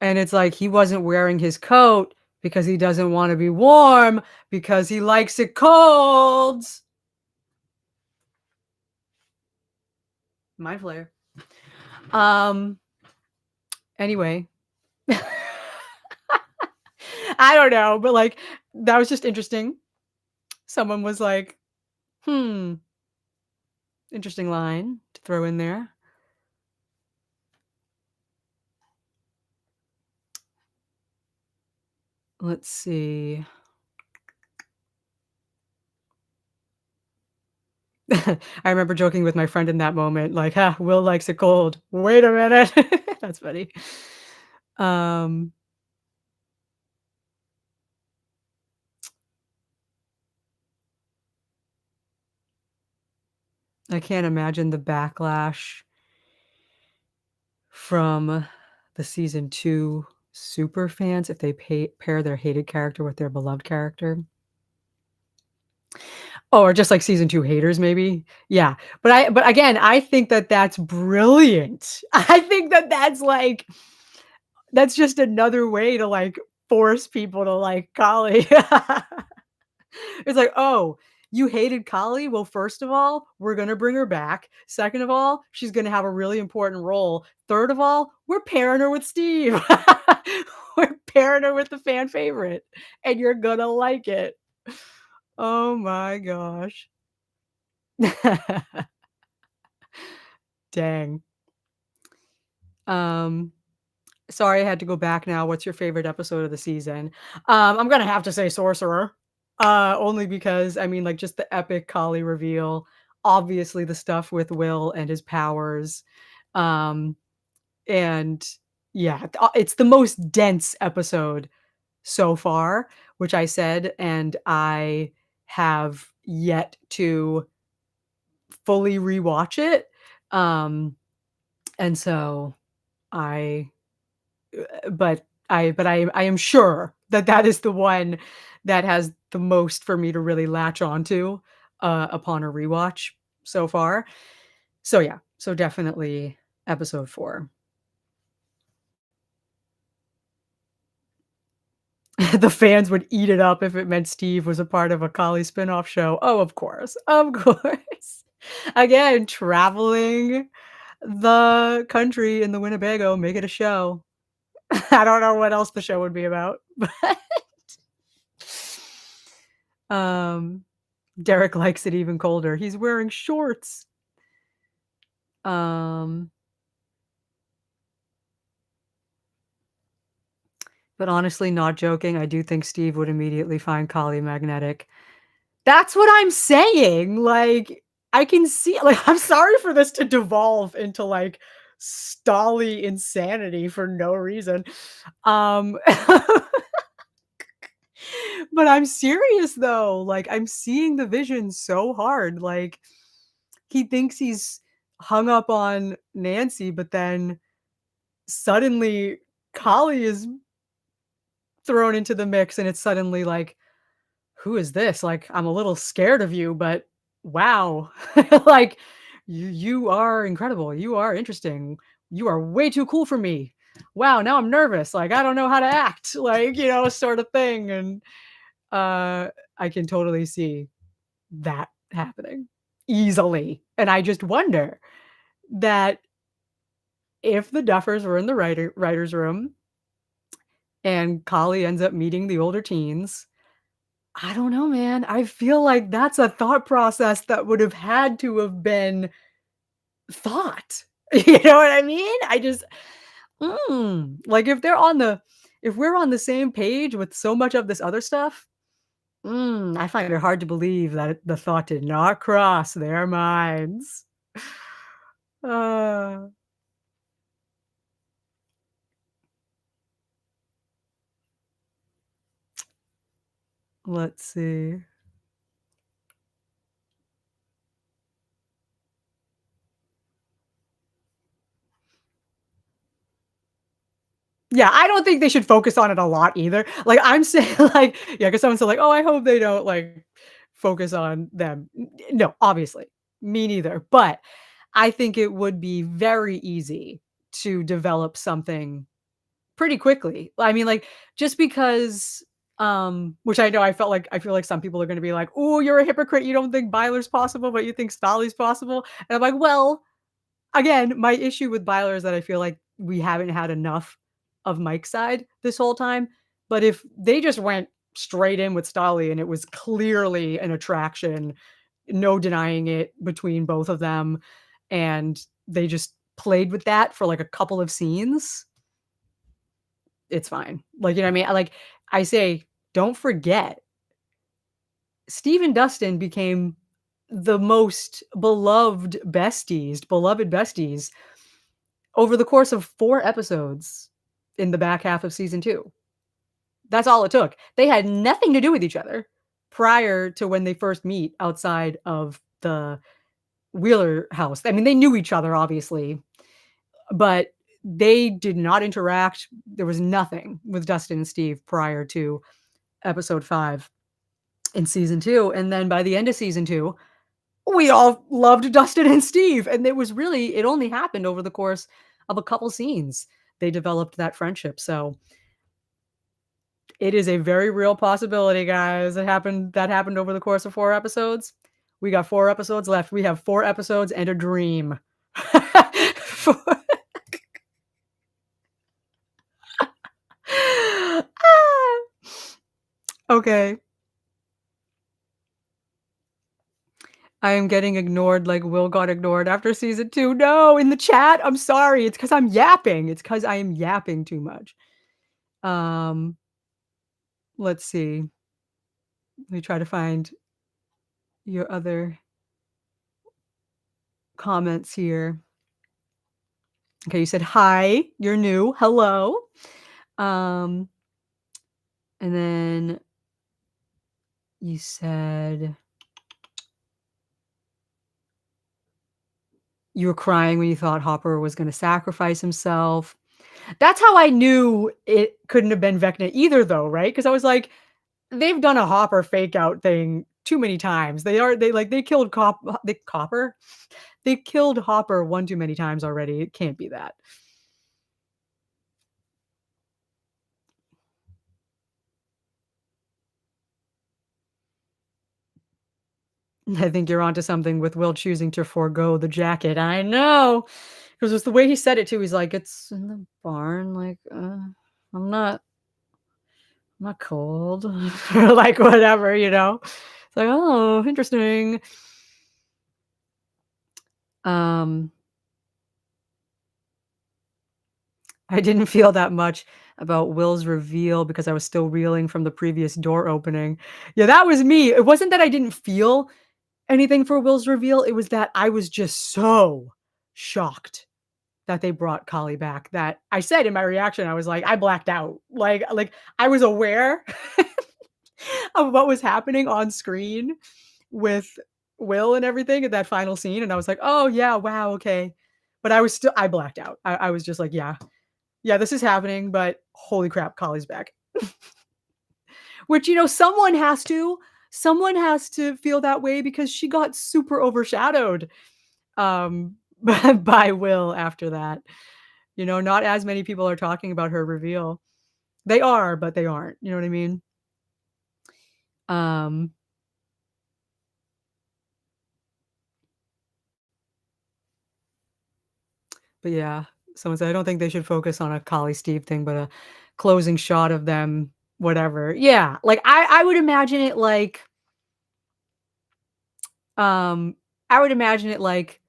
And it's like he wasn't wearing his coat because he doesn't want to be warm because he likes it cold. Mind flare. Um, anyway. I don't know, but, like, that was just interesting. Someone was like, "Hmm, interesting line to throw in there." Let's see. I remember joking with my friend in that moment, like, "Ha, Will likes it cold. Wait a minute." That's funny. Um, I can't imagine the backlash from the season 2 super fans if they pair their hated character with their beloved character. Oh, or just like season 2 haters maybe? Yeah, but again, I think that that's brilliant. I think that that's just another way to, like, force people to like Kali. It's like, "Oh, you hated Kali? Well, first of all, we're gonna bring her back. Second of all, she's gonna have a really important role. Third of all, we're pairing her with Steve. We're pairing her with the fan favorite, and you're gonna like it." Oh my gosh. Dang. Um, sorry I had to go back now. What's your favorite episode of the season? I'm gonna have to say Sorcerer. Only because I mean, like, just the epic Kali reveal, obviously the stuff with Will and his powers. Um, and yeah, it's the most dense episode so far, which I said, and I have yet to fully rewatch it. Um, and so I but I am sure that that is the one that has the most for me to really latch onto, upon a rewatch so far. So, yeah, so definitely episode 4. The fans would eat it up if it meant Steve was a part of a Collie spinoff show. Oh, of course, of course. Again, traveling the country in the Winnebago, make it a show. I don't know what else the show would be about, but, um Derek likes it even colder. He's wearing shorts. Um, but honestly, not joking, I do think Steve would immediately find Kali magnetic. That's what I'm saying, like, I can see like, I'm sorry for this to devolve into, like, Stolly insanity for no reason. Um, but I'm serious though, like, I'm seeing the vision so hard, like, he thinks he's hung up on Nancy, but then suddenly Kali is thrown into the mix, and it's suddenly like, "Who is this? Like, I'm a little scared of you, but wow. Like, you are incredible. You are interesting. You are way too cool for me. Wow, now I'm nervous. Like, I don't know how to act." Like, sort of thing, and, uh, I can totally see that happening easily, and I just wonder that if the Duffers were in the writer's room and Kali ends up meeting the older teens, I don't know, man. I feel like that's a thought process that would have had to have been thought. You know what I mean? Like if we're on the same page with so much of this other stuff, I find it hard to believe that the thought did not cross their minds. Uh, let's see. Yeah, I don't think they should focus on it a lot either. Like, I'm saying, like, yeah, because someone said, like, "Oh, I hope they don't, like, focus on them." No, obviously, me neither, but I think it would be very easy to develop something pretty quickly. I mean, like, just because, which I feel like some people are gonna be like, "Oh, you're a hypocrite, you don't think Byler's possible, but you think Stolly's possible?" And I'm like, "Well, again, my issue with Byler is that I feel like we haven't had enough of Mike's side this whole time, but if they just went straight in with Stolly and it was clearly an attraction, no denying it between both of them, and they just played with that for, like, a couple of scenes, it's fine. Like, you know what I mean? I say, don't forget, Steve and Dustin became the most beloved besties over the course of 4 episodes in the back half of season 2. That's all it took. They had nothing to do with each other prior to when they first meet outside of the Wheeler house. I mean, they knew each other, obviously, but they did not interact. There was nothing with Dustin and Steve prior to episode 5 in season 2, and then by the end of season 2, we all loved Dustin and Steve, and it only happened over the course of a couple scenes. They developed that friendship, so it is a very real possibility, guys. That happened over the course of 4 episodes. We got 4 episodes left. We have 4 episodes and a dream. Fo Ah. Okay. I am getting ignored like Will got ignored after season 2. No, in the chat, I'm sorry. It's because 'cause I'm yapping. It's because I am yapping too much. Um, let's see. Let me try to find your other comments here. Okay, you said, "Hi, you're new. Hello." Um, and then you said you were crying when you thought Hopper was gonna sacrifice himself. That's how I knew it couldn't have been Vecna either though, right? Because I was like, "They've done a Hopper fake out thing too many times. They killed Copper? They killed Hopper one too many times already. It can't be that." I think you're onto something with Will choosing to forego the jacket. I know, because it's the way he said it too. He's like, "It's in the barn, like, I'm not cold," or like whatever, you know? like, "Oh, interesting." Um, I didn't feel that much about Will's reveal because I was still reeling from the previous door opening. Yeah, that was me. It wasn't that I didn't feel anything for Will's reveal, it was that I was just so shocked that they brought Collie back that I said in my reaction, I was like, "I blacked out." I was aware of what was happening on screen with Will and everything in that final scene, and I was like, "Oh, yeah, wow, okay." But I blacked out. I was just like, "Yeah, yeah, this is happening, but holy crap, Collie's back." Which, someone has to feel that way because she got super overshadowed, by Will after that. Not as many people are talking about her reveal. They are, but they aren't, you know what I mean? Um, but yeah, someone said, "I don't think they should focus on a Collie Steve thing, but a closing shot of them, whatever." Yeah, like, I would imagine it like, um I would imagine it like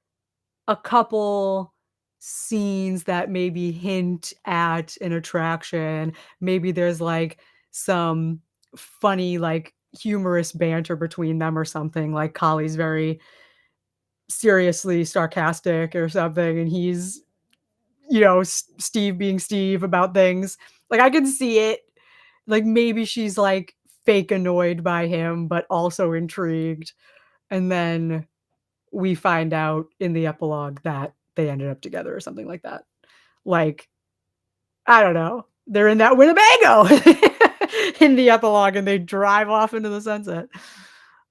a couple scenes that maybe hint at an attraction. Maybe there's, like, some funny, like, humorous banter between them or something, like, Collie's very seriously sarcastic or something, and he's, Steve being Steve about things. Like, I can see it. Like, maybe she's, like, fake annoyed by him, but also intrigued, and then we find out in the epilogue that they ended up together or something like that. Like, I don't know. They're in that Winnebago in the epilogue, and they drive off into the sunset.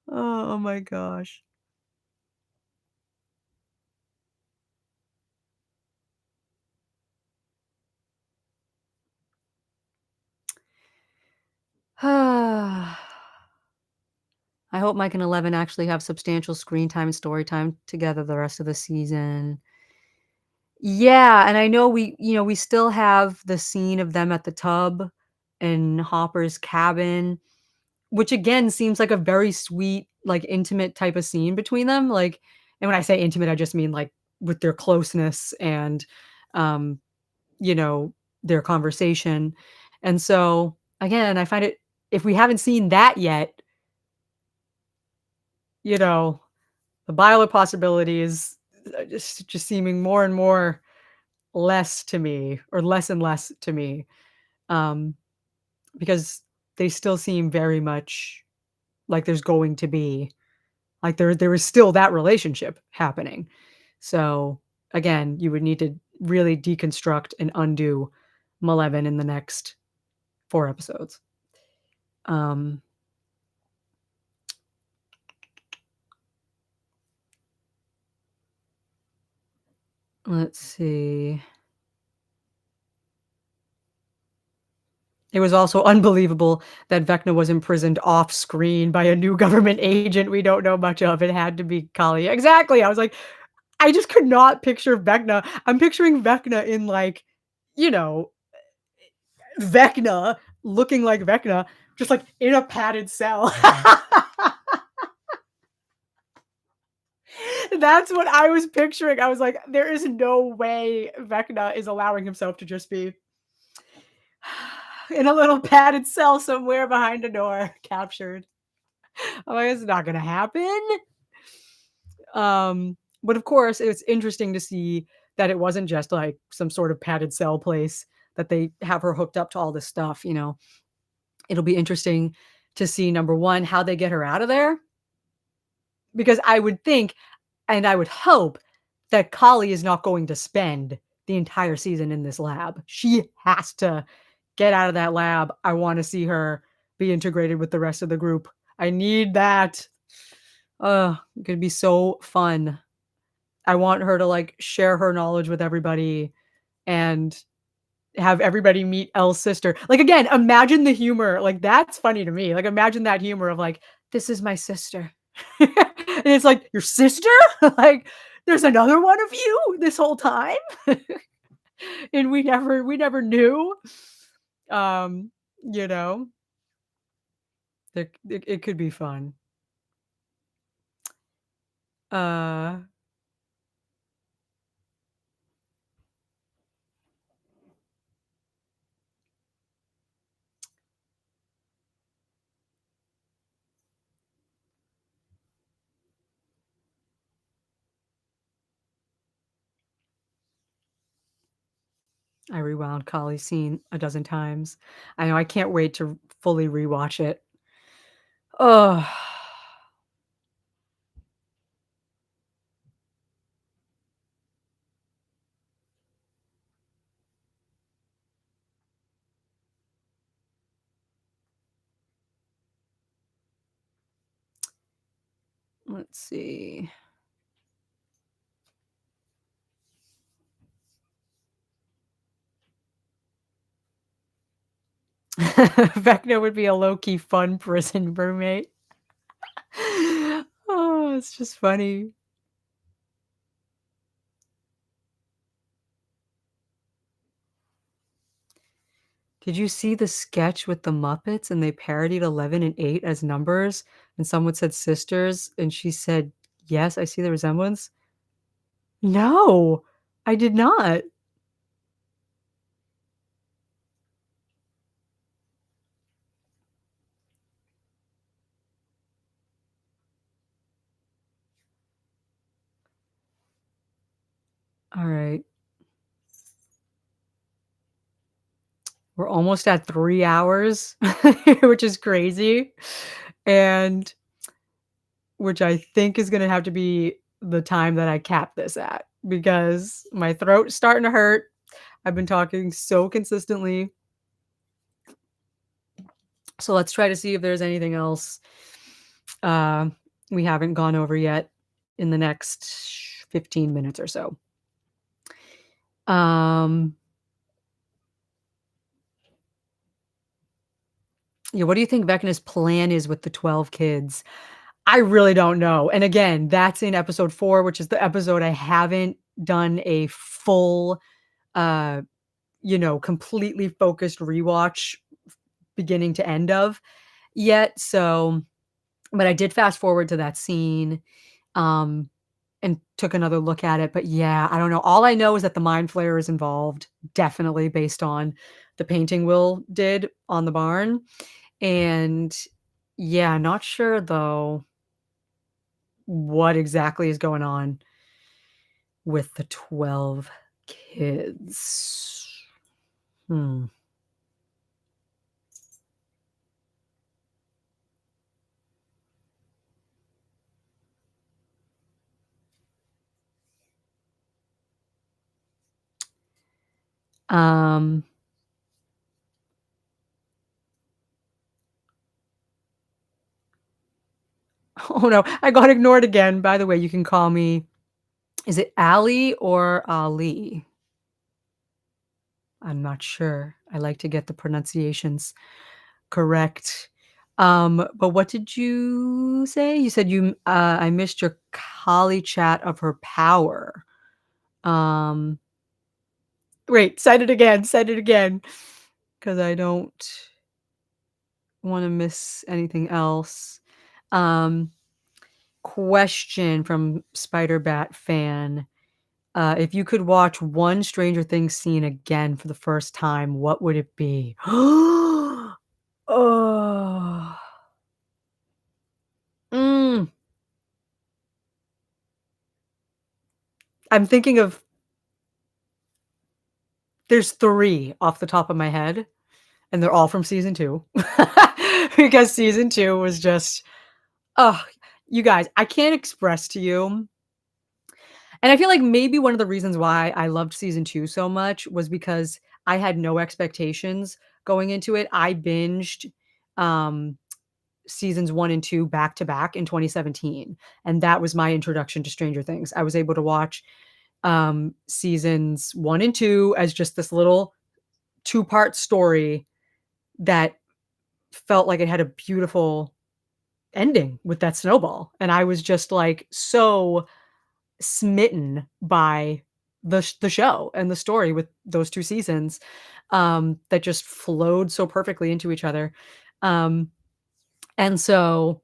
Oh my gosh. I hope Mike and Eleven actually have substantial screen time and story time together the rest of the season. Yeah, and I know we still have the scene of them at the tub in Hopper's cabin, which again seems like a very sweet, like, intimate type of scene between them, like, and when I say intimate, I just mean, like, with their closeness and, um, you know, their conversation, and so, again, I find it if we haven't seen that yet, you know, the Biler possibilities, just seeming more and more less to me, or less and less to me, um, because they still seem very much like there's going to be like, there is still that relationship happening. So, again, you would need to really deconstruct and undo Maleven in the next 4 episodes. Um, let's see. It was also unbelievable that Vecna was imprisoned off screen by a new government agent we don't know much of. It had to be Kali. Exactly. I was like, I just could not picture Vecna. I'm picturing Vecna in, like, you know, Vecna looking like Vecna, just, like, in a padded cell. That's what I was picturing. I was like, "There is no way Vecna is allowing himself to just be in a little padded cell somewhere behind a door, captured." I'm like, "It's not gonna happen." But of course, it's interesting to see that it wasn't just, like, some sort of padded cell place, that they have her hooked up to all this stuff. It'll be interesting to see, number 1, how they get her out of there, because I would think, and I would hope, that Kali is not going to spend the entire season in this lab. She has to get out of that lab. I wanna see her be integrated with the rest of the group. I need that. It could be so fun. I want her to, like, share her knowledge with everybody and have everybody meet Elle's sister. Like, again, imagine the humor, like, that's funny to me. Like, imagine that humor of, like, "This is my sister." And it's like, "Your sister? Like, there's another one of you this whole time? And we never knew?" Um, you know? It could be fun. Uh, I rewound Collie's scene a dozen times. I know I can't wait to fully rewatch it. Oh, let's see. Vecna would be a low-key fun prison roommate. Oh, it's just funny. Did you see the sketch with the Muppets and they parodied 11 and 8 as numbers? And someone said sisters, and she said, "Yes, I see the resemblance." No, I did not. All right. We're almost at 3 hours, which is crazy, and which I think is gonna have to be the time that I cap this at because my throat's starting to hurt. I've been talking so consistently. So let's try to see if there's anything else, uh, we haven't gone over yet in the next 15 minutes or so. Um, yeah, what do you think Vecna's plan is with the 12 kids? I really don't know, and again, that's in episode 4, which is the episode I haven't done a full, uh, completely focused rewatch beginning to end of yet, so but I did fast forward to that scene, um, and took another look at it, but yeah, I don't know. All I know is that the Mind Flayer is involved, definitely based on the painting Will did on the barn, and yeah, not sure though what exactly is going on with the 12 kids. Hmm. Um, oh no, I got ignored again. By the way, you can call me, is it Ali or Ali? I'm not sure. I like to get the pronunciations correct. But what did you say? You said I missed your collie chat of her power. Um, wait, said it again, because I don't wanna miss anything else. Um, question from Spider Bat fan. If you could watch one Stranger Things scene again for the first time, what would it be? Oh. Mm. I'm thinking of there's 3 off the top of my head, and they're all from season 2. Because season 2 was just oh, you guys, I can't express to you and I feel like maybe one of the reasons why I loved season 2 so much was because I had no expectations going into it. I binged, um, seasons 1 and 2 back to back in 2017, and that was my introduction to Stranger Things. I was able to watch, seasons 1 and 2 as just this little two-part story that felt like it had a beautiful ending with that snowball, and I was just, like, so smitten by the show and the story with those 2 seasons, that just flowed so perfectly into each other, um, and so,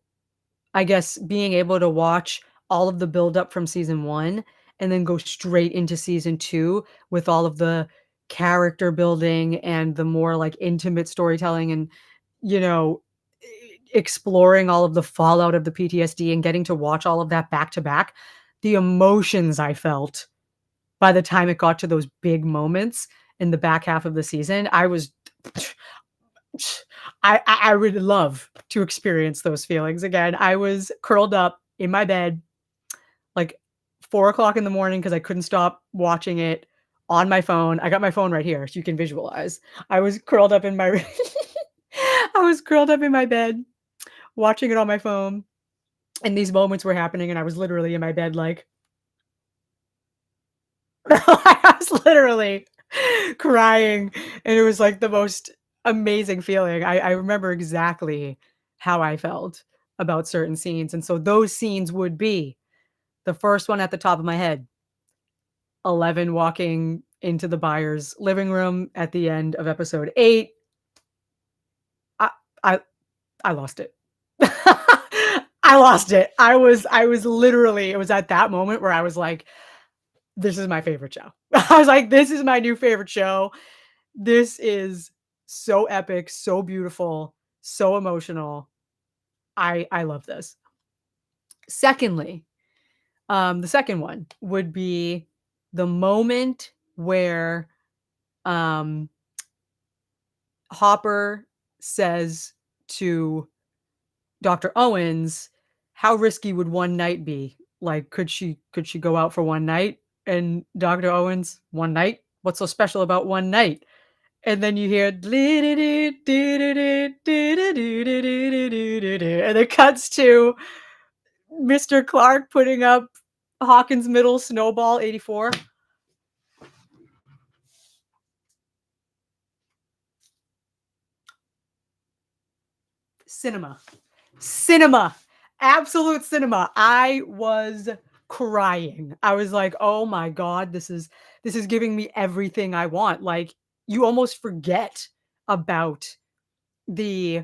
I guess being able to watch all of the buildup from season 1 and then go straight into season 2 with all of the character building and the more, like, intimate storytelling and, you know, exploring all of the fallout of the PTSD and getting to watch all of that back to back, the emotions I felt by the time it got to those big moments in the back half of the season, I was I would love to experience those feelings again. I was curled up in my bed, like, 4 o'clock in the morning because I couldn't stop watching it on my phone. I got my phone right here, so you can visualize. I was curled up in my I was curled up in my bed, watching it on my phone, and these moments were happening, and I was literally in my bed like I was literally crying, and it was, like, the most amazing feeling. I remember exactly how I felt about certain scenes, and so those scenes would be the first one at the top of my head, 11 walking into the buyer's living room at the end of episode 8. I I I lost it. I lost it. I was literally it was at that moment where I was like, "This is my favorite show." I was like, "This is my new favorite show. This is so epic, so beautiful, so emotional. I love this." Secondly, the second one would be the moment where, um, Hopper says to Dr. Owens, "How risky would one night be? Like, could she go out for one night?" And Dr. Owens, "One night? What's so special about one night?" And then you hear and it cuts to Mr. Clark putting up Hawkins Middle Snowball 84. Cinema. Cinema. Absolute cinema. I was crying. I was like, "Oh my god, this is giving me everything I want." Like, you almost forget about the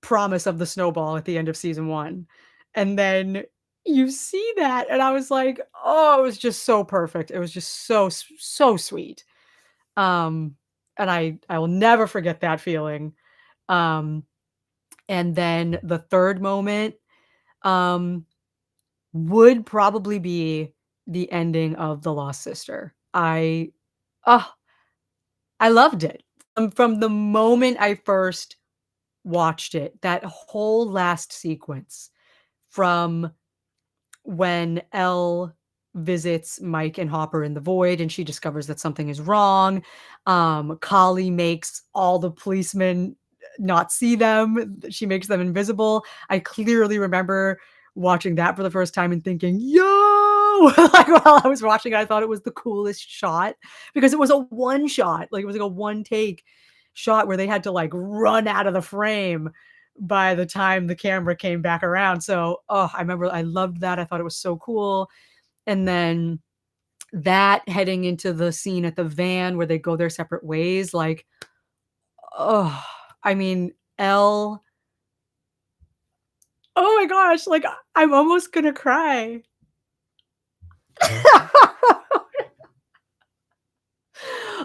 promise of the snowball at the end of season 1. And then you see that, and I was like, "Oh, it was just so perfect." It was just so sweet. Um, and I will never forget that feeling. Um, and then the third moment, um, would probably be the ending of The Lost Sister. Oh, I loved it. From the moment I first watched it, that whole last sequence from when Elle visits Mike and Hopper in the void and she discovers that something is wrong. Kali makes all the policemen not see them. She makes them invisible. I clearly remember watching that for the first time and thinking, yo, like while I was watching it, I thought it was the coolest shot because it was a one shot. Like it was like a one take shot where they had to like run out of the frame by the time the camera came back around. So, oh, I remember I loved that. I thought it was so cool. And then that heading into the scene at the van where they go their separate ways, like, oh, I mean, Elle, oh my gosh, like I'm almost gonna cry.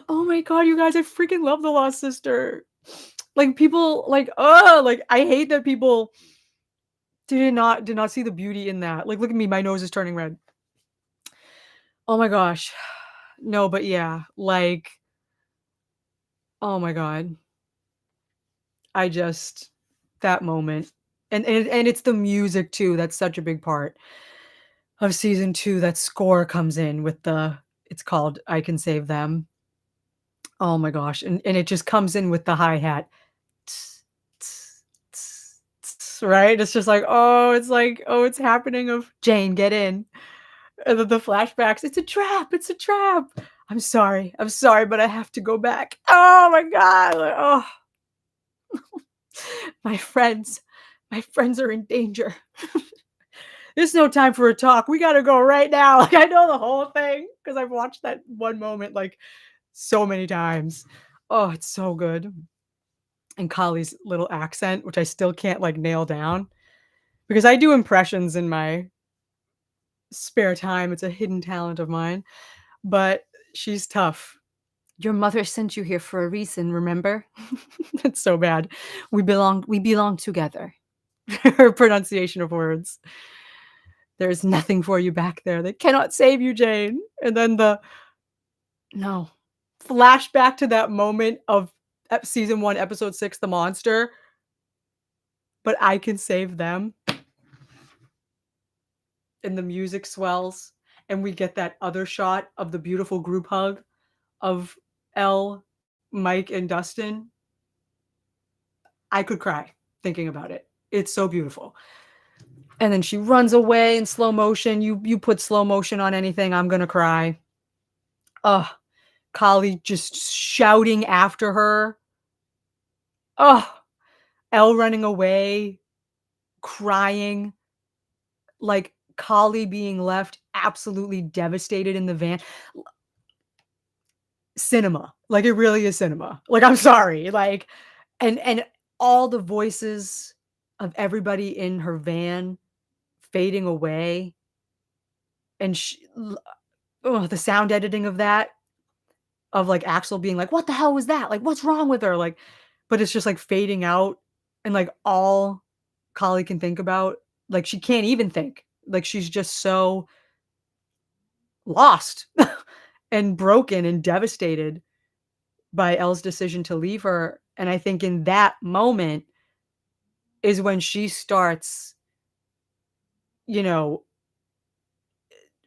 Oh my god, you guys, I freaking love The Lost Sister. Like people like, oh, like I hate that people did not see the beauty in that. Like, look at me, my nose is turning red. Oh my gosh. No, but yeah, like, oh my god. I just that moment. And it's the music too, that's such a big part of season 2. That score comes in with the it's called I Can Save Them. Oh my gosh, and it just comes in with the hi-hat. Tss, tss, tss, tss, right? It's just like, "Oh, it's happening of Jane, get in." And then the flashbacks, "It's a trap, it's a trap. I'm sorry, but I have to go back." Oh my god, like, oh, my friends, my friends are in danger. There's no time for a talk. We gotta go right now. Like, I know the whole thing because 'cause I've watched that one moment, like, so many times. Oh, it's so good. And Kali's little accent, which I still can't, like, nail down because I do impressions in my spare time. It's a hidden talent of mine, but she's tough. "Your mother sent you here for a reason, remember?" It's so bad. "We belong together." Her pronunciation of words. "There's nothing for you back there. They cannot save you, Jane." And then no. Flashback to that moment of season 1, episode 6, The Monster, but I can save them, and the music swells, and we get that other shot of the beautiful group hug of Elle, Mike, and Dustin. I could cry thinking about it. It's so beautiful. And then she runs away in slow motion. You put slow motion on anything, I'm gonna cry. Ugh, Kali just shouting after her. Ugh, Elle running away, crying, like, Kali being left absolutely devastated in the van. Cinema. Like, it really is cinema. Like, I'm sorry, like, and all the voices of everybody in her van fading away, and the sound editing of that, of, like, Axel being like, "What the hell was that? Like, what's wrong with her?" Like, but it's just, like, fading out, and, like, all Kali can think about, like, she can't even think. Like, she's just so lost and broken and devastated by Elle's decision to leave her, and I think in that moment is when she starts, you know,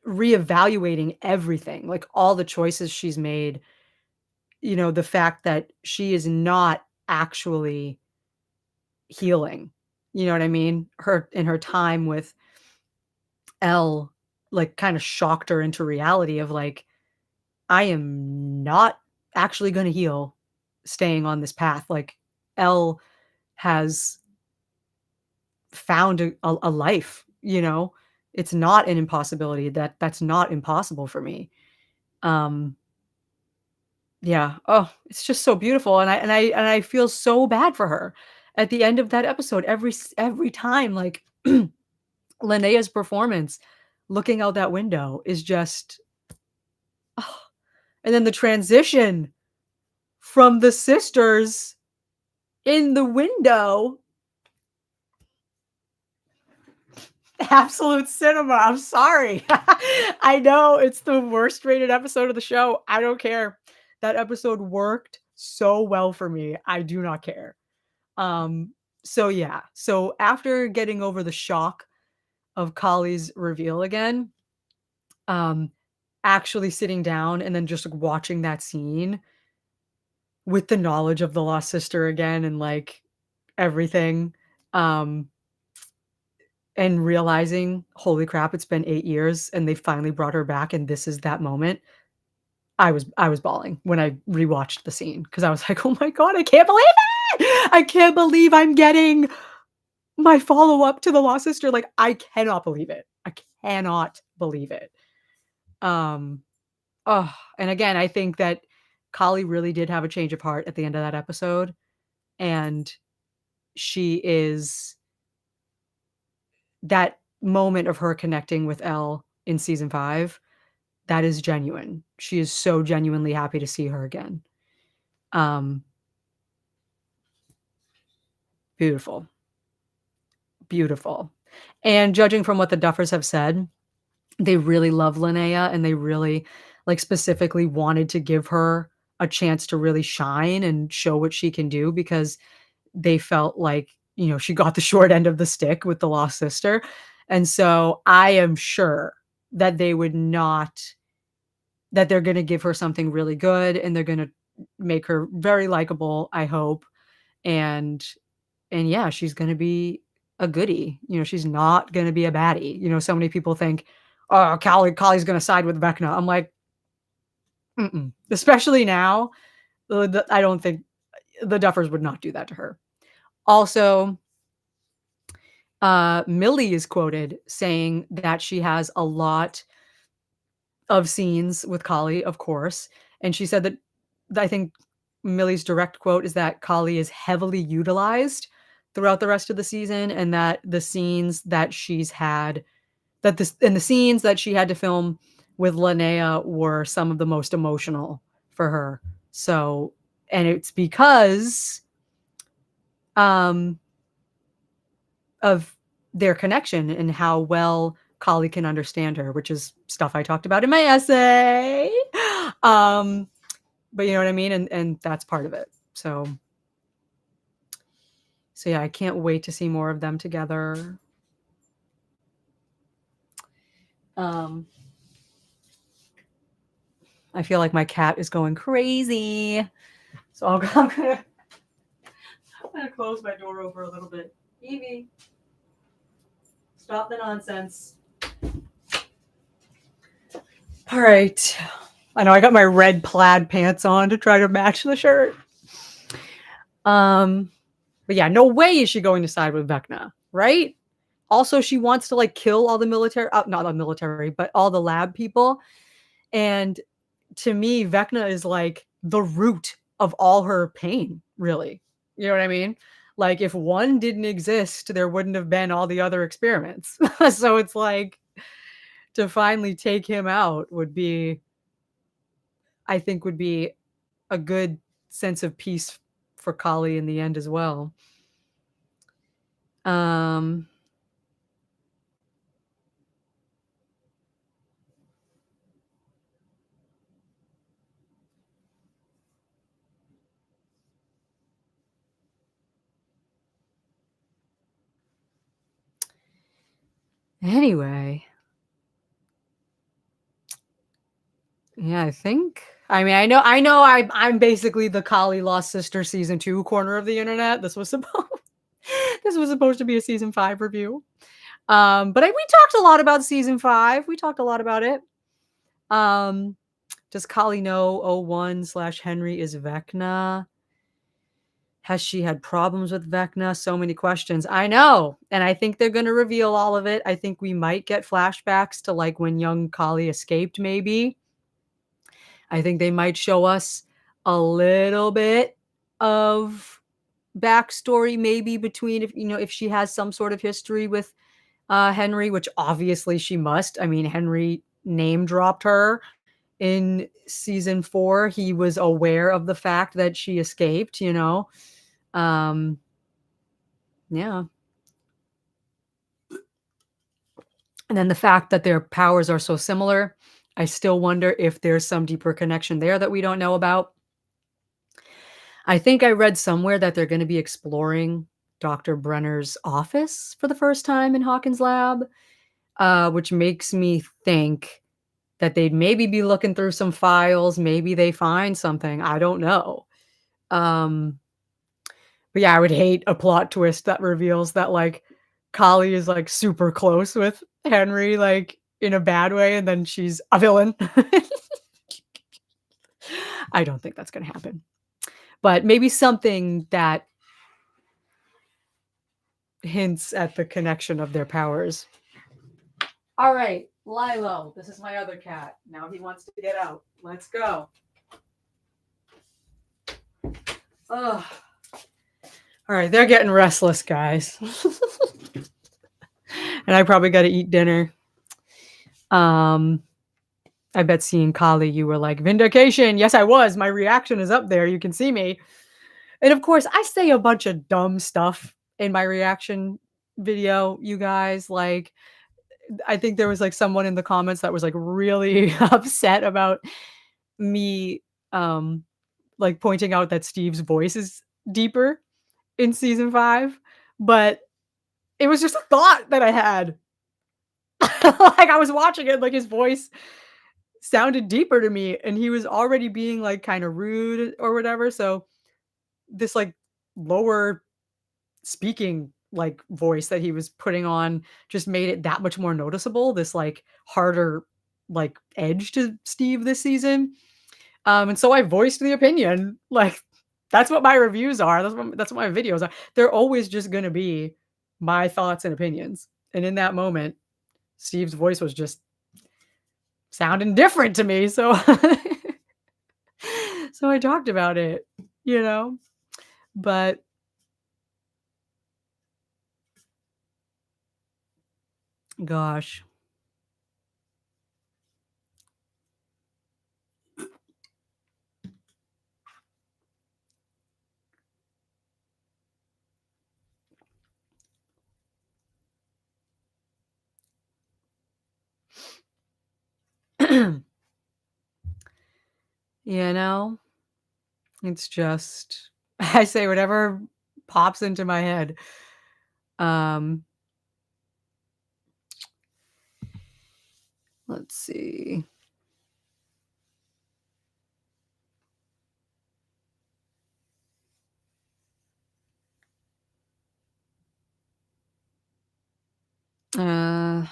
reevaluating everything, like, all the choices she's made, the fact that she is not actually healing, you know what I mean? Her time with Elle, like, kinda shocked her into reality of, like, I am not actually gonna heal staying on this path, like, Elle has found a life, you know? It's not an impossibility, that's not impossible for me. Um, yeah, oh, it's just so beautiful, and I feel so bad for her. At the end of that episode, every time, like, Linnea's performance, looking out that window is just oh, and then the transition from the sisters in the window. Absolute cinema, I'm sorry. I know it's the worst rated episode of the show, I don't care. That episode worked so well for me, I do not care. Um, so yeah, so after getting over the shock of Kali's reveal again, um, actually sitting down and then just, like, watching that scene with the knowledge of the lost sister again and, like, everything, um and realizing, "Holy crap, it's been 8 years and they finally brought her back and this is that moment." I was bawling when I rewatched the scene because I was like, "Oh my god, I can't believe it! I can't believe I'm getting my follow-up to The Lost Sister." Like, I cannot believe it. I cannot believe it. Um, oh, and again, I think that Kali really did have a change of heart at the end of that episode, and she is that moment of her connecting with Elle in season 5, that is genuine. She is so genuinely happy to see her again. Um, Beautiful, beautiful. And judging from what the Duffers have said, they really love Linnea and they really, like, specifically wanted to give her a chance to really shine and show what she can do because they felt like, she got the short end of the stick with the lost sister. And so I am sure that they're gonna give her something really good and they're gonna make her very likable, I hope. And yeah, she's gonna be a goodie. She's not gonna be a baddie. So many people think, "Oh, Kali's gonna side with Vecna." I'm like, "Mm-mm." Especially now, I don't think the Duffers would not do that to her. Also, Millie is quoted saying that she has a lot of scenes with Kali, of course, and she said that I think Millie's direct quote is that Kali is heavily utilized throughout the rest of the season, and that the scenes that that this and the scenes that she had to film with Linnea were some of the most emotional for her. So, and it's because um of their connection and how well Kali can understand her, which is stuff I talked about in my essay. Um, but you know what I mean? And that's part of it. So yeah, I can't wait to see more of them together. Um, I feel like my cat is going crazy. So I'm gonna close my door over a little bit. Evie, stop the nonsense. All right. I know I got my red plaid pants on to try to match the shirt. But yeah, no way is she going to side with Vecna, right? Also, she wants to like kill all the military, not the military, but all the lab people. And to me, Vecna is like the root of all her pain, really. You know what I mean? Like if one didn't exist, there wouldn't have been all the other experiments. So it's like to finally take him out would be, I think, would be a good sense of peace for Kali in the end as well. Um, anyway, yeah, I think. I mean, I'm basically the Kali Lost Sister season 2 corner of the internet. This was supposed this was supposed to be a season 5 review. But we talked a lot about season 5. We talked a lot about it. Um, does Kali know O1 slash Henry is Vecna? Has she had problems with Vecna? So many questions. I know. And I think they're going to reveal all of it. I think we might get flashbacks to like when young Kali escaped, maybe. I think they might show us a little bit of backstory, maybe between if she has some sort of history with Henry, which obviously she must. I mean, Henry name dropped her in season 4. He was aware of the fact that she escaped. Um, yeah. And then the fact that their powers are so similar, I still wonder if there's some deeper connection there that we don't know about. I think I read somewhere that they're going to be exploring Dr. Brenner's office for the first time in Hawkins' lab, which makes me think that they'd maybe be looking through some files. Maybe they find something. I don't know. Um, but yeah, I would hate a plot twist that reveals that like Kali is like super close with Henry, like in a bad way, and then she's a villain. I don't think that's going to happen. But maybe something that hints at the connection of their powers. All right, Lilo. This is my other cat. Now he wants to get out. Let's go. Ugh. All right, they're getting restless, guys. And I probably got to eat dinner. I bet seeing Kali, you were like, vindication. Yes, I was. My reaction is up there. You can see me. And of course, I say a bunch of dumb stuff in my reaction video, you guys. Like, I think there was like someone in the comments that was like really upset about me like pointing out that Steve's voice is deeper in season 5, but it was just a thought that I had. Like I was watching it, like his voice sounded deeper to me and he was already being like kind of rude or whatever. So this like lower speaking like voice that he was putting on just made it that much more noticeable. This like harder like edge to Steve this season. And so I voiced the opinion. Like that's what my reviews are. That's what my videos are. They're always just gonna be my thoughts and opinions. And in that moment, Steve's voice was just sounding different to me. So so I talked about it, you know. But gosh. You know? It's just I say whatever pops into my head. Um, let's see. Uh,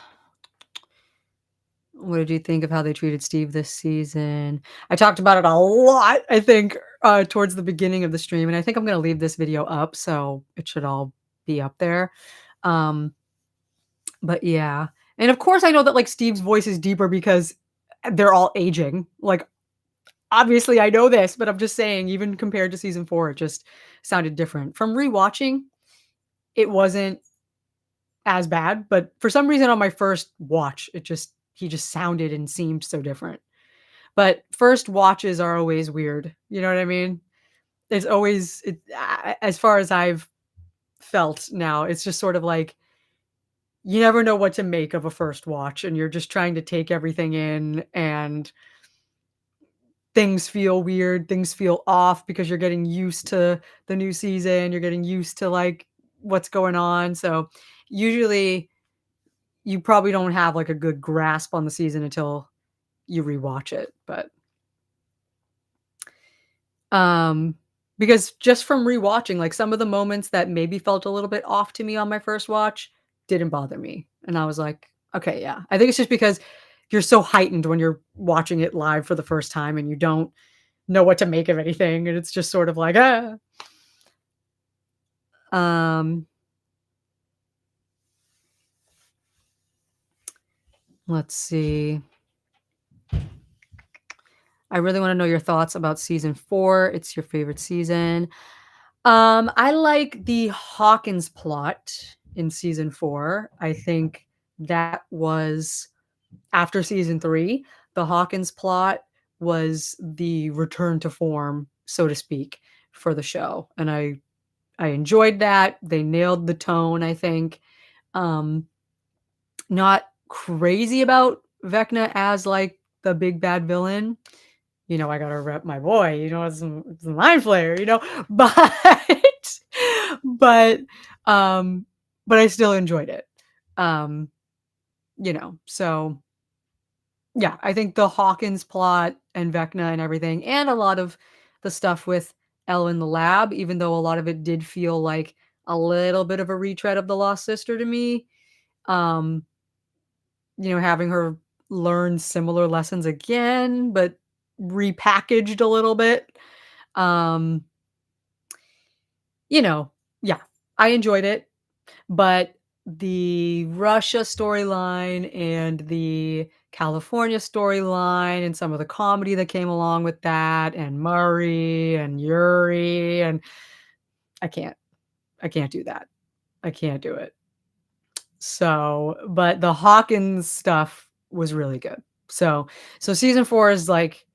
what did you think of how they treated Steve this season? I talked about it a lot, I think, towards the beginning of the stream, and I think I'm gonna leave this video up, so it should all be up there. Um, but yeah. And of course, I know that, like, Steve's voice is deeper because they're all aging. Like, obviously, I know this, but I'm just saying, even compared to season 4, it just sounded different. From rewatching, it wasn't as bad, but for some reason on my first watch, he just sounded and seemed so different. But first watches are always weird, you know what I mean? It's always as far as I've felt now, it's just sort of like you never know what to make of a first watch, and you're just trying to take everything in, and things feel weird, things feel off because you're getting used to the new season, you're getting used to, like, what's going on, so usually you probably don't have, like, a good grasp on the season until you rewatch it, but, um because just from rewatching, like, some of the moments that maybe felt a little bit off to me on my first watch didn't bother me, and I was like, "Okay, yeah." I think it's just because you're so heightened when you're watching it live for the first time and you don't know what to make of anything, and it's just sort of like, "Ah." Um, let's see. I really wanna know your thoughts about season 4. It's your favorite season. I like the Hawkins plot in season 4. I think that was after season 3, the Hawkins plot was the return to form, so to speak, for the show, and I enjoyed that. They nailed the tone, I think. Um, not crazy about Vecna as, like, the big bad villain. You know, I gotta rep my boy, you know, it's a mind flayer, you know, but, um, but I still enjoyed it. Um, you know, so yeah, I think the Hawkins plot and Vecna and everything, and a lot of the stuff with Elle in the lab, even though a lot of it did feel like a little bit of a retread of the Lost Sister to me. Um, you know, having her learn similar lessons again, but repackaged a little bit. Um, you know, yeah, I enjoyed it, but the Russia storyline and the California storyline and some of the comedy that came along with that and Murray and Yuri and I can't I can't do that. I can't do it. So, but the Hawkins stuff was really good. So season 4 is like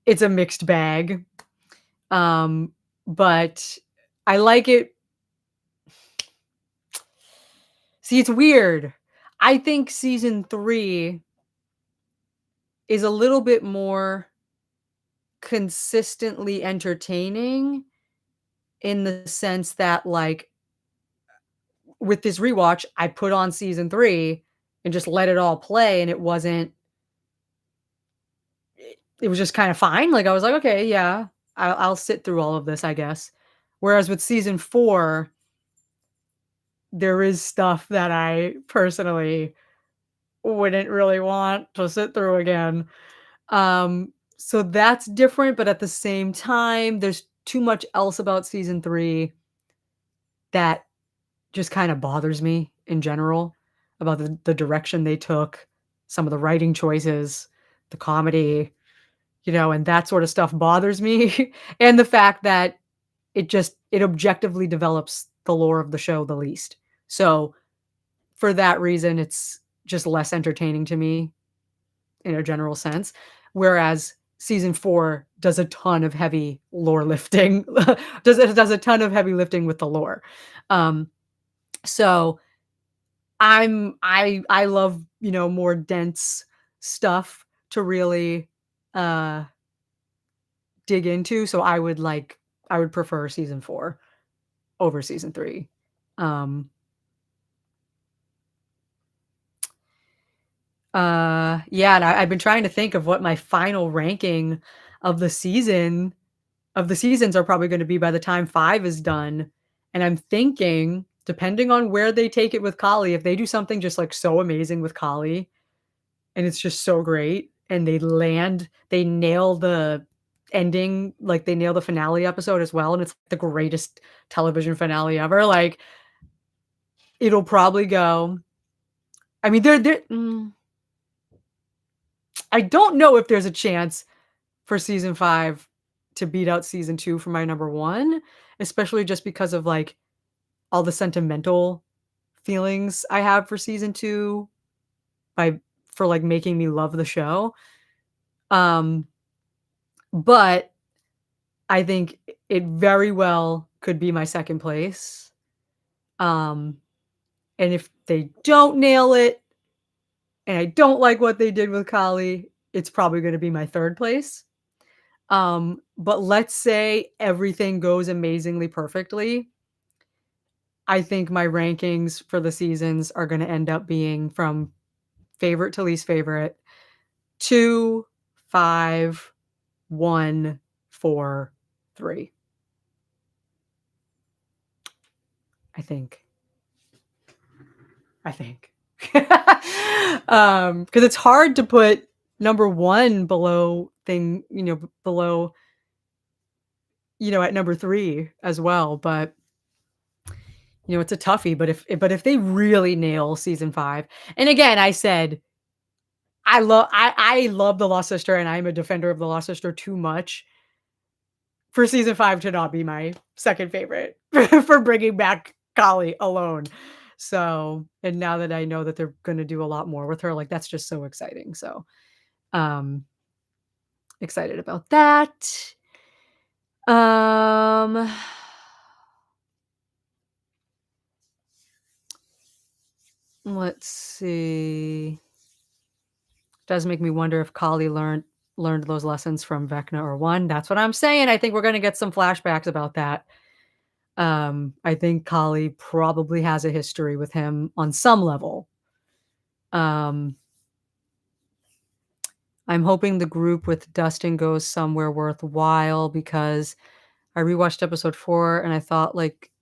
it's a mixed bag. Um, but I like it. See, it's weird. I think season 3 is a little bit more consistently entertaining in the sense that, like, with this rewatch, I put on season 3 and just let it all play, and it was just kinda fine, like, I was like, "Okay, yeah, I'll sit through all of this, I guess." Whereas with season 4, there is stuff that I personally wouldn't really want to sit through again. So that's different, but at the same time, there's too much else about season 3 that just kinda bothers me in general about the direction they took, some of the writing choices, the comedy, you know, and that sort of stuff bothers me, and the fact that it objectively develops the lore of the show the least. So, for that reason, it's just less entertaining to me in a general sense, whereas season 4 does a ton of heavy lore lifting, does a ton of heavy lifting with the lore. Um, so I love, you know, more dense stuff to really, uh, dig into, so I would prefer season 4 over season 3. Um, yeah, and I've been trying to think of what my final ranking of the season of the seasons are probably gonna be by the time 5 is done, and I'm thinking, depending on where they take it with Kali, if they do something just, like, so amazing with Kali, and it's just so great, and they nail the ending, like, they nail the finale episode as well, and it's the greatest television finale ever, like, it'll probably go I mean, I don't know if there's a chance for season 5 to beat out season 2 for my number 1, especially just because of, like, all the sentimental feelings I have for season 2 by for, like, making me love the show. Um, but I think it very well could be my 2nd place. Um, and if they don't nail it, and I don't like what they did with Kali, it's probably gonna be my 3rd place. But let's say everything goes amazingly perfectly. I think my rankings for the seasons are gonna end up being from favorite to least favorite, 2, 5, 1, 4, 3. I think. I think. 'Cause it's hard to put number 1 below below, at number 3 as well, but, it's a toughie, but if they really nail season 5 and again, I said, I love The Lost Sister, and I'm a defender of The Lost Sister too much for season 5 to not be my 2nd favorite for bringing back Kali alone. So, and now that I know that they're gonna do a lot more with her, like, that's just so exciting. So, um, excited about that. Um, let's see. Does make me wonder if Kali learned those lessons from Vecna or One. That's what I'm saying. I think we're gonna get some flashbacks about that. I think Kali probably has a history with him on some level. Um, I'm hoping the group with Dustin goes somewhere worthwhile because I rewatched episode 4 and I thought like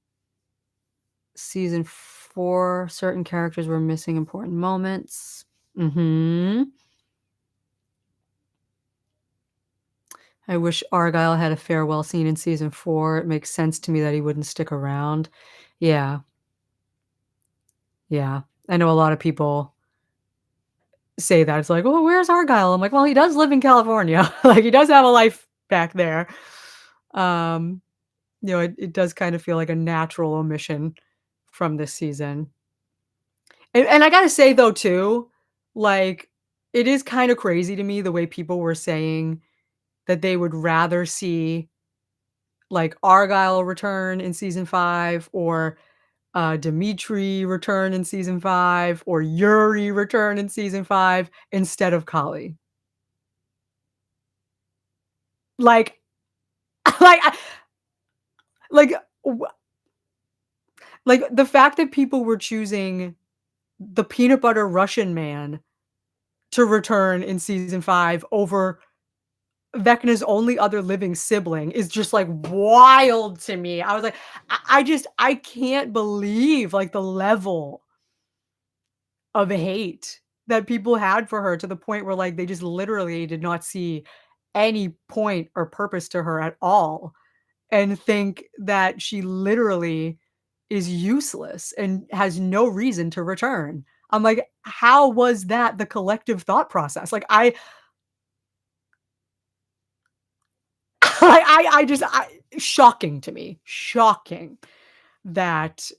season 4, certain characters were missing important moments. Mhm. I wish Argyle had a farewell scene in season 4. It makes sense to me that he wouldn't stick around. Yeah, yeah. I know a lot of people say that. It's like, "Oh, where's Argyle?" I'm like, "Well, he does live in California." Like, he does have a life back there. Um, it does kind of feel like a natural omission from this season. And I gotta say though too, like, it is kinda crazy to me the way people were saying that they would rather see, like, Argyle return in season 5 or, Dimitri return in season 5 or Yuri return in season 5 instead of Kali. Like like, I like, w like, the fact that people were choosing the peanut butter Russian man to return in season 5 over Vecna's only other living sibling is just, like, wild to me. I was like, I can't believe, like, the level of hate that people had for her to the point where, like, they just literally did not see any point or purpose to her at all and think that she literally is useless and has no reason to return. I'm like, how was that the collective thought process? Like, I just shocking to me, shocking that,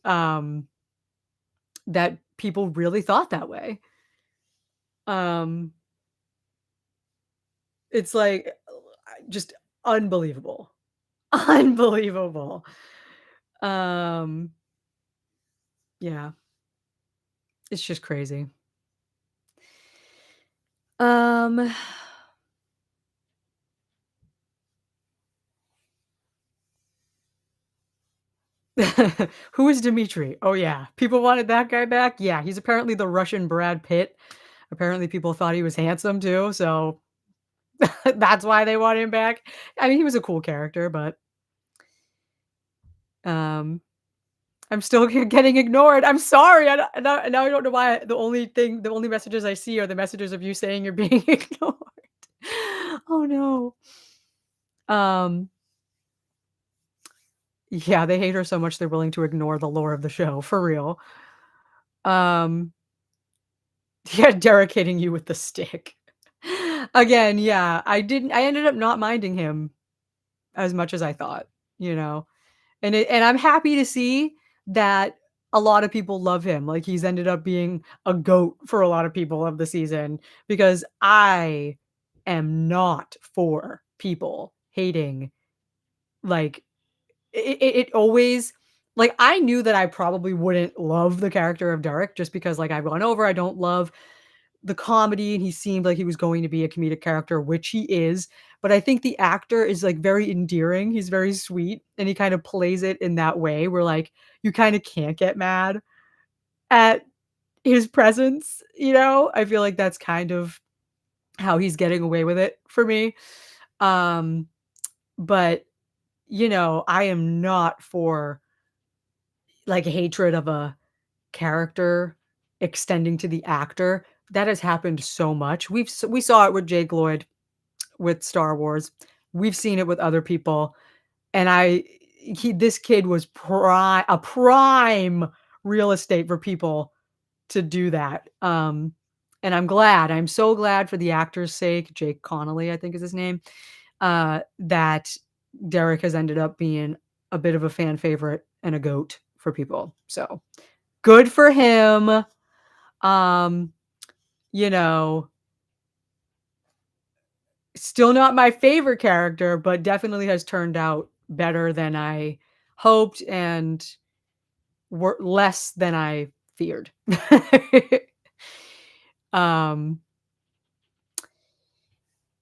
that people really thought that way. Um, it's like, just unbelievable, unbelievable. Um, yeah, it's just crazy. Um, who is Dimitri? Oh, yeah. People wanted that guy back? Yeah, he's apparently the Russian Brad Pitt. Apparently people thought he was handsome too, so that's why they want him back. I mean, he was a cool character, but, um, I'm still getting ignored. I'm sorry. I don't now I don't know why the only messages I see are the messages of you saying you're being ignored. Oh, no. Um, yeah, they hate her so much they're willing to ignore the lore of the show, for real. Um, yeah, Derek hitting you with the stick. Again, yeah, I ended up not minding him as much as I thought, you know? And I'm happy to see that a lot of people love him, like, he's ended up being a GOAT for a lot of people of the season, because I am not for people hating, like, it always like, I knew that I probably wouldn't love the character of Derek just because, like, I've gone over, I don't love the comedy, and he seemed like he was going to be a comedic character, which he is, but I think the actor is, like, very endearing, he's very sweet, and he kind of plays it in that way where, like, you kinda can't get mad at his presence, you know? I feel like that's kind of how he's getting away with it for me. Um, but, I am not for, like, hatred of a character extending to the actor. That has happened so much. We saw it with Jake Lloyd with Star Wars. We've seen it with other people, and this kid was a prime real estate for people to do that. And I'm so glad for the actor's sake, Jake Connolly, I think is his name, that Derek has ended up being a bit of a fan favorite and a goat for people. So good for him. Um, you know, Still not my favorite character, but definitely has turned out better than I hoped and less than I feared. Um,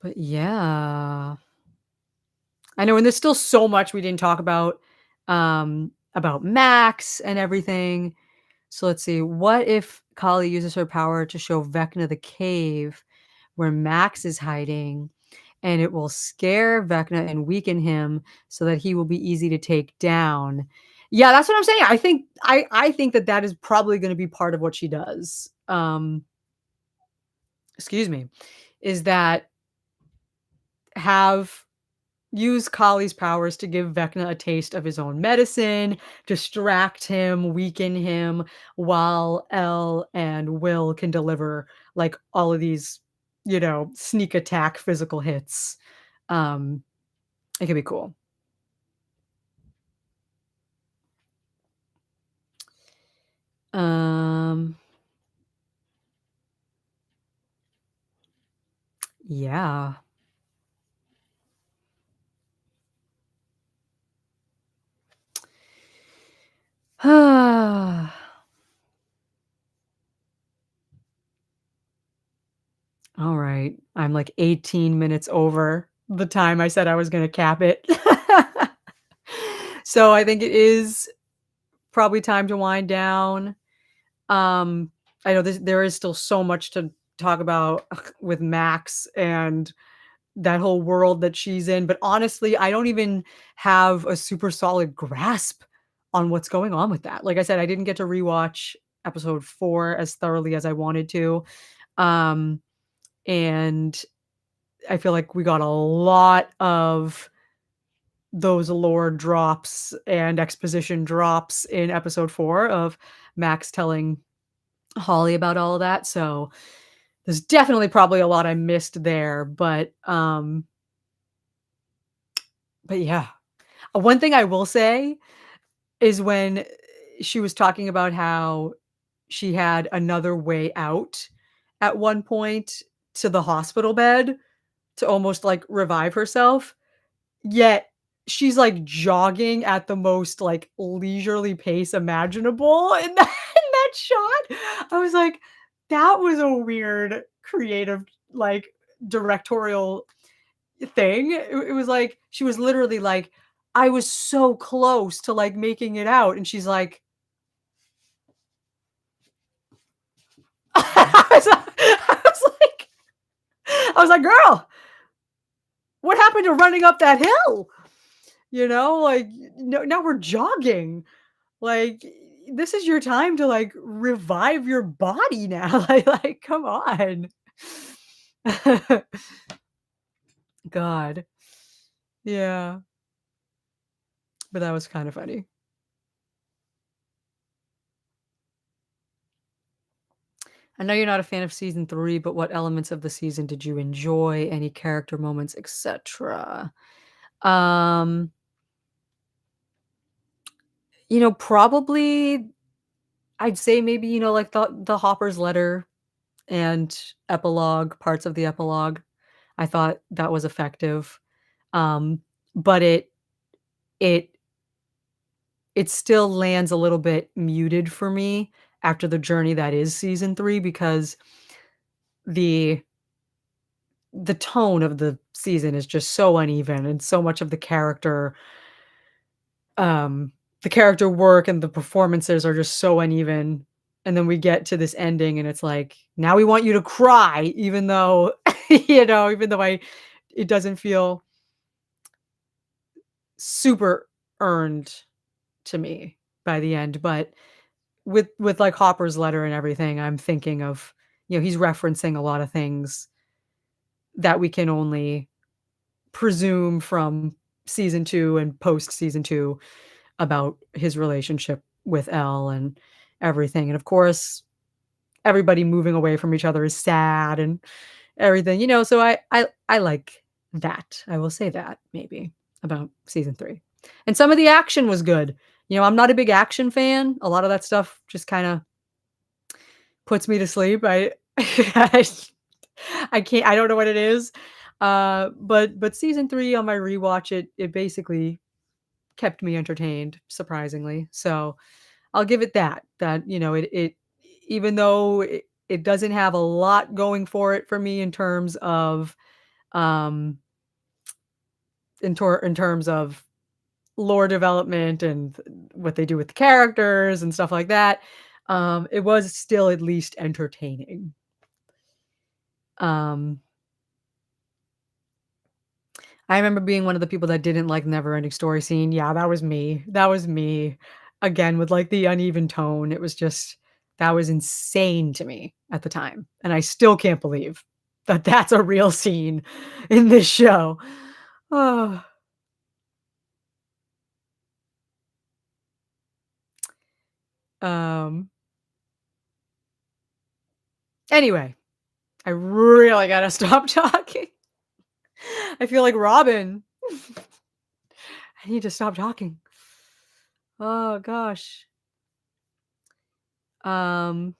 but yeah. I know, and there's still so much we didn't talk about Max and everything. So let's see. What if Kali uses her power to show Vecna the cave where Max is hiding, and it will scare Vecna and weaken him so that he will be easy to take down? Yeah, that's what I'm saying. I think that that is probably going to be part of what she does. Excuse me, is that have use Kali's powers to give Vecna a taste of his own medicine, distract him, weaken him, while Elle and Will can deliver, like, all of these, sneak attack physical hits. Um, it could be cool. Um, yeah. Alright. I'm, like, 18 minutes over the time I said I was gonna cap it. So, I think it is probably time to wind down. I know there is still so much to talk about with Max and that whole world that she's in, but honestly, I don't even have a super solid grasp on what's going on with that. Like I said, I didn't get to rewatch episode 4 as thoroughly as I wanted to. Um, and I feel like we got a lot of those lore drops and exposition drops in episode 4 of Max telling Holly about all of that. So there's definitely probably a lot I missed there, but yeah. One thing I will say is when she was talking about how she had another way out at one point to the hospital bed to almost, like, revive herself, yet she's, like, jogging at the most, like, leisurely pace imaginable in that in that shot. I was like, "That was a weird creative, like, directorial thing. It was like she was literally like, "I was so close to, like, making it out," and she's like I was like, "Girl, what happened to running up that hill?" You know, like, no, now we're jogging. Like, this is your time to, like, revive your body now. Like, come on. God. Yeah, but that was kinda funny. I know you're not a fan of season 3, but what elements of the season did you enjoy? Any character moments, etcetera? Um, probably I'd say maybe, like the Hopper's letter and epilogue, parts of the epilogue. I thought that was effective. Um, but it it still lands a little bit muted for me after the journey that is season 3 because the the tone of the season is just so uneven and so much of um the character work and the performances are just so uneven. And then we get to this ending and it's like, now we want you to cry, even though, even though it doesn't feel super earned to me by the end. But with like Hopper's letter and everything, I'm thinking of, he's referencing a lot of things that we can only presume from season 2 and post season 2 about his relationship with Elle and everything. And of course, everybody moving away from each other is sad and everything, so I like that. I will say that maybe about season 3. And some of the action was good. I'm not a big action fan. A lot of that stuff just kind of puts me to sleep. I I can't, I don't know what it is. But season 3 on my rewatch, it basically kept me entertained, surprisingly. So, I'll give it that, it even though it doesn't have a lot going for it for me in terms of, um, in terms of lore development and what they do with the characters and stuff like that, it was still at least entertaining. Um, I remember being one of the people that didn't like Neverending Story scene. Yeah, that was me. That was me. Again, with, like, the uneven tone, it was just that was insane to me at the time, and I still can't believe that that's a real scene in this show. Oh, um, anyway, I really gotta stop talking. I feel like Robin. I need to stop talking. Oh gosh. Um,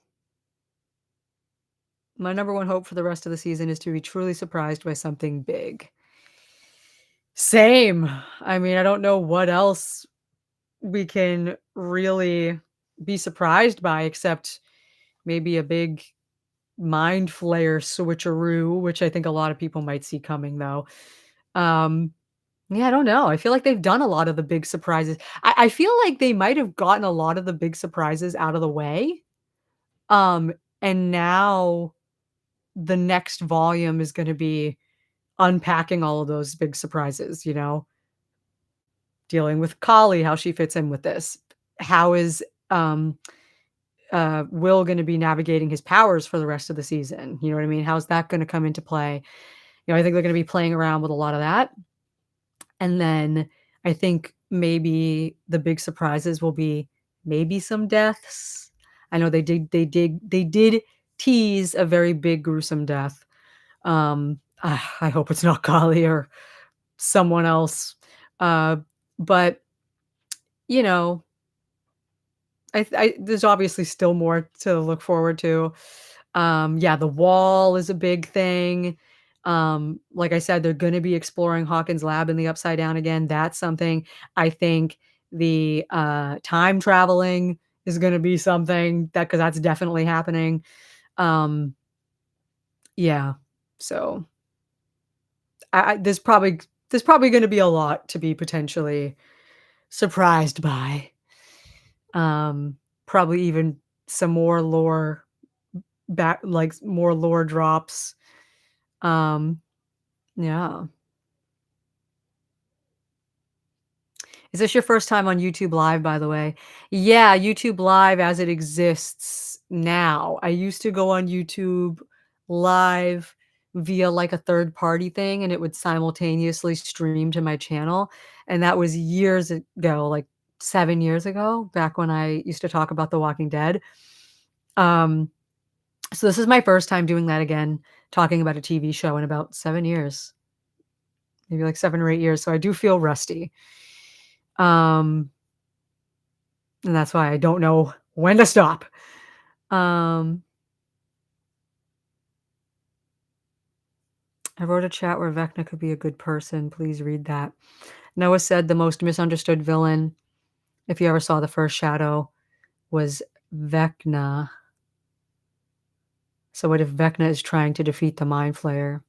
my number one hope for the rest of the season is to be truly surprised by something big. Same. I mean, I don't know what else we can really be surprised by except maybe a big mind flayer switcheroo, which I think a lot of people might see coming though. Um, yeah, I don't know. I feel like they've done a lot of the big surprises. I feel like they might have gotten a lot of the big surprises out of the way. Um, and now the next volume is going to be unpacking all of those big surprises, dealing with Kali, how she fits in with this. How is um Will gonna be navigating his powers for the rest of the season? You know what I mean? How's that gonna come into play? I think they're gonna be playing around with a lot of that. And then I think maybe the big surprises will be maybe some deaths. I know they did tease a very big gruesome death. I hope it's not Kali or someone else. Uh, but you know, I there's obviously still more to look forward to. Yeah, the wall is a big thing. Like I said, they're gonna be exploring Hawkins' lab in the Upside Down again. That's something. I think the, time traveling is gonna be something that because that's definitely happening. Um, Yeah. So, I there's probably gonna be a lot to be potentially surprised by. Um, Probably even some more lore more lore drops. Um, yeah. Is this your first time on YouTube Live, by the way? Yeah, YouTube Live as it exists now. I used to go on YouTube Live via like a third party thing, and it would simultaneously stream to my channel. And that was years ago, like 7 years ago, back when I used to talk about The Walking Dead. Um, so this is my first time doing that again, talking about a TV show in about 7 years, maybe like 7 or 8 years. So I do feel rusty. Um, And that's why I don't know when to stop. Um, I wrote a chat where Vecna could be a good person. Please read that. Noah said the most misunderstood villain, if you ever saw the first Shadow, was Vecna. So what if Vecna is trying to defeat the Mind Flayer?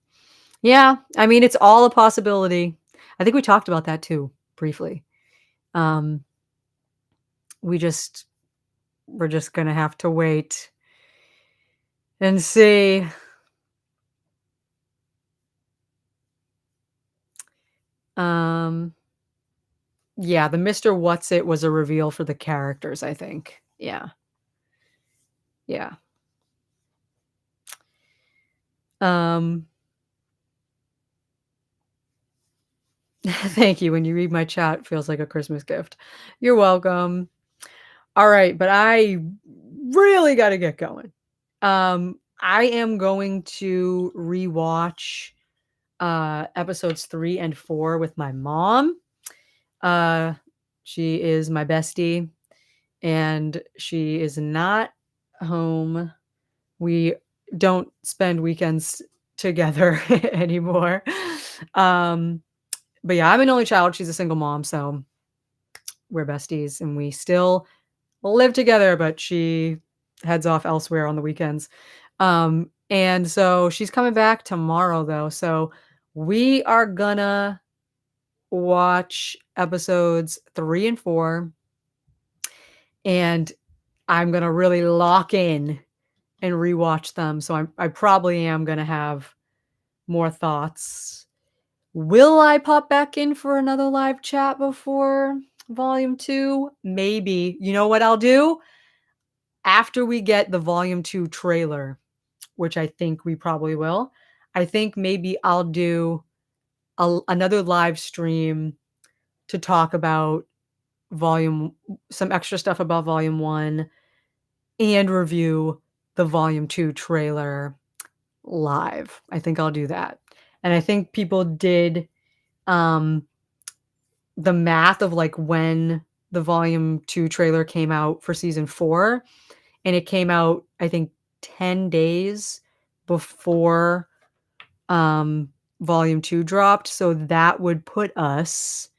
Yeah, I mean it's all a possibility. I think we talked about that too, briefly. Um, we just we're just gonna have to wait and see. Um Yeah, the Mr. What's It was a reveal for the characters, I think. Yeah, yeah. Um, Thank you. When you read my chat, it feels like a Christmas gift. You're welcome. All right, but I really gotta get going. I am going to rewatch, episodes 3 and 4 with my mom. Uh, she is my bestie, and she is not home. We don't spend weekends together anymore. Um, but yeah, I'm an only child, she's a single mom, so we're besties and we still live together, but she heads off elsewhere on the weekends. And so she's coming back tomorrow though. So we are gonna watch episodes 3 and 4, and I'm gonna really lock in and rewatch them. So I probably am gonna have more thoughts. Will I pop back in for another live chat before volume 2? Maybe. You know what I'll do? After we get the volume 2 trailer, which I think we probably will, I think maybe I'll do another live stream to talk about volume some extra stuff about volume 1 and review the volume 2 trailer live. I think I'll do that. And I think people did um the math of like when the volume 2 trailer came out for season 4, and it came out I think 10 days before um volume 2 dropped, so that would put us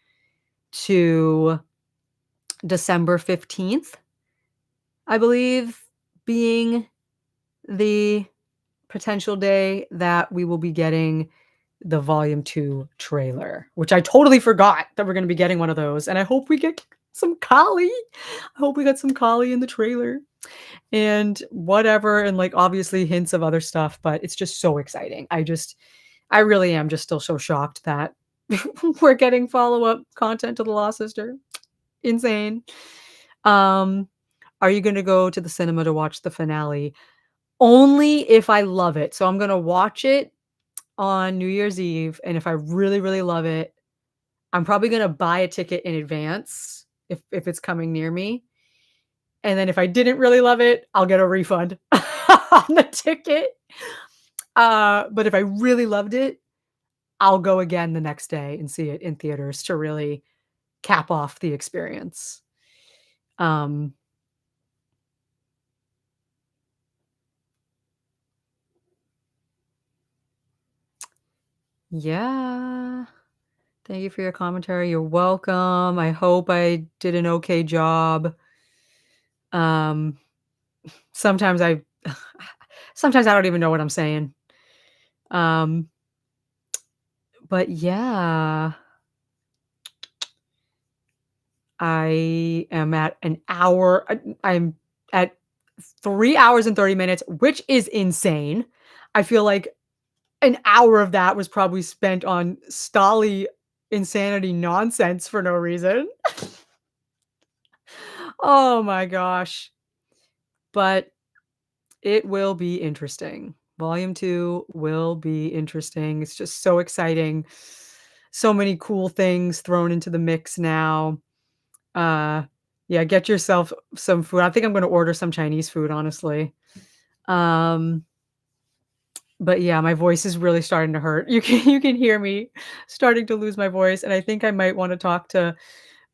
to December 15th, I believe, being the potential day that we will be getting the volume 2 trailer, which I totally forgot that we're gonna be getting one of those, and I hope we get some Kali. I hope we got some Kali in the trailer and whatever, and, like, obviously hints of other stuff, but it's just so exciting. I really am just still so shocked that we're getting follow-up content to The Lost Sister. Insane. Um, are you gonna go to the cinema to watch the finale? Only if I love it. So I'm gonna watch it on New Year's Eve, and if I really, really love it, I'm probably gonna buy a ticket in advance if it's coming near me, and then if I didn't really love it, I'll get a refund on the ticket. But if I really loved it, I'll go again the next day and see it in theaters to really cap off the experience. Um, yeah. Thank you for your commentary. You're welcome. I hope I did an okay job. Um, sometimes I sometimes I don't even know what I'm saying. Um, but yeah, I am at an hour I'm at 3 hours and 30 minutes, which is insane. I feel like an hour of that was probably spent on Stolly insanity nonsense for no reason. Oh my gosh. But it will be interesting. Volume 2 will be interesting. It's just so exciting. So many cool things thrown into the mix now. Uh, yeah, get yourself some food. I think I'm gonna order some Chinese food, honestly. Um, but yeah, my voice is really starting to hurt. You can hear me starting to lose my voice, and I think I might wanna talk to,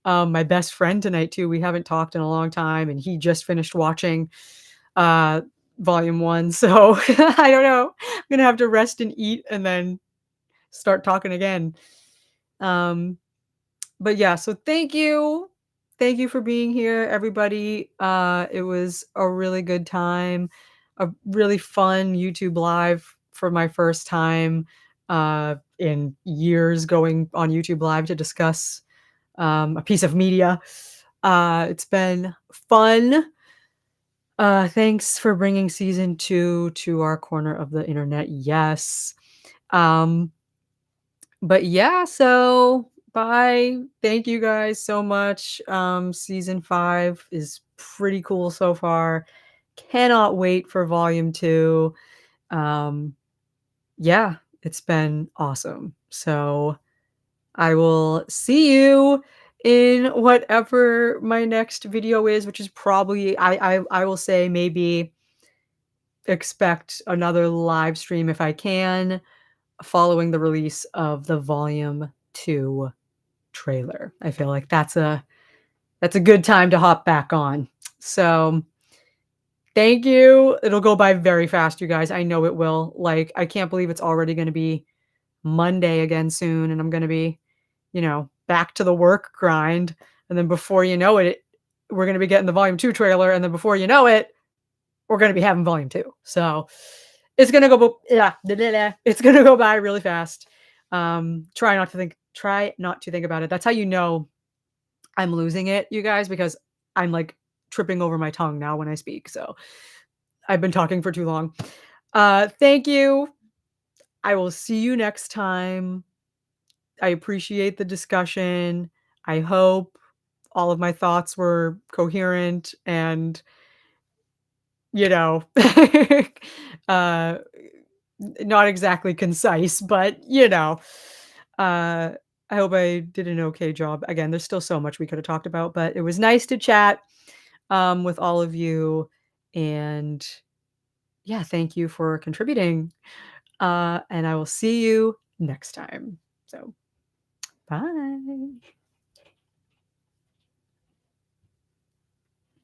my best friend tonight too. We haven't talked in a long time, and he just finished watching, uh, volume 1, so I don't know. I'm gonna have to rest and eat and then start talking again. Um But yeah, so thank you. Thank you for being here, everybody. It was a really good time, a really fun YouTube live for my first time in years going on YouTube Live to discuss a piece of media. It's been fun. Thanks for bringing season 2 to our corner of the internet. Yes. Um, but yeah, so bye. Thank you guys so much. Season 5 is pretty cool so far. Cannot wait for volume 2. Um, yeah, it's been awesome. So I will see you in whatever my next video is, which is probably I will say maybe expect another live stream if I can following the release of the volume 2 trailer. I feel like that's a good time to hop back on. So, thank you. It'll go by very fast, you guys. I know it will. Like, I can't believe it's already gonna be Monday again soon, and I'm gonna be, back to the work grind, and then before you know it, we're gonna be getting the volume 2 trailer, and then before you know it, we're gonna be having volume 2. So, it's gonna yeah, it's gonna go by really fast. Try not to think about it. That's how you know I'm losing it, you guys, because I'm, like, tripping over my tongue now when I speak, so I've been talking for too long. Thank you. I will see you next time. I appreciate the discussion. I hope all of my thoughts were coherent and, you know, uh, not exactly concise, but, uh, I hope I did an okay job. Again, there's still so much we could have talked about, but it was nice to chat with all of you. And yeah, thank you for contributing. And I will see you next time. So, bye.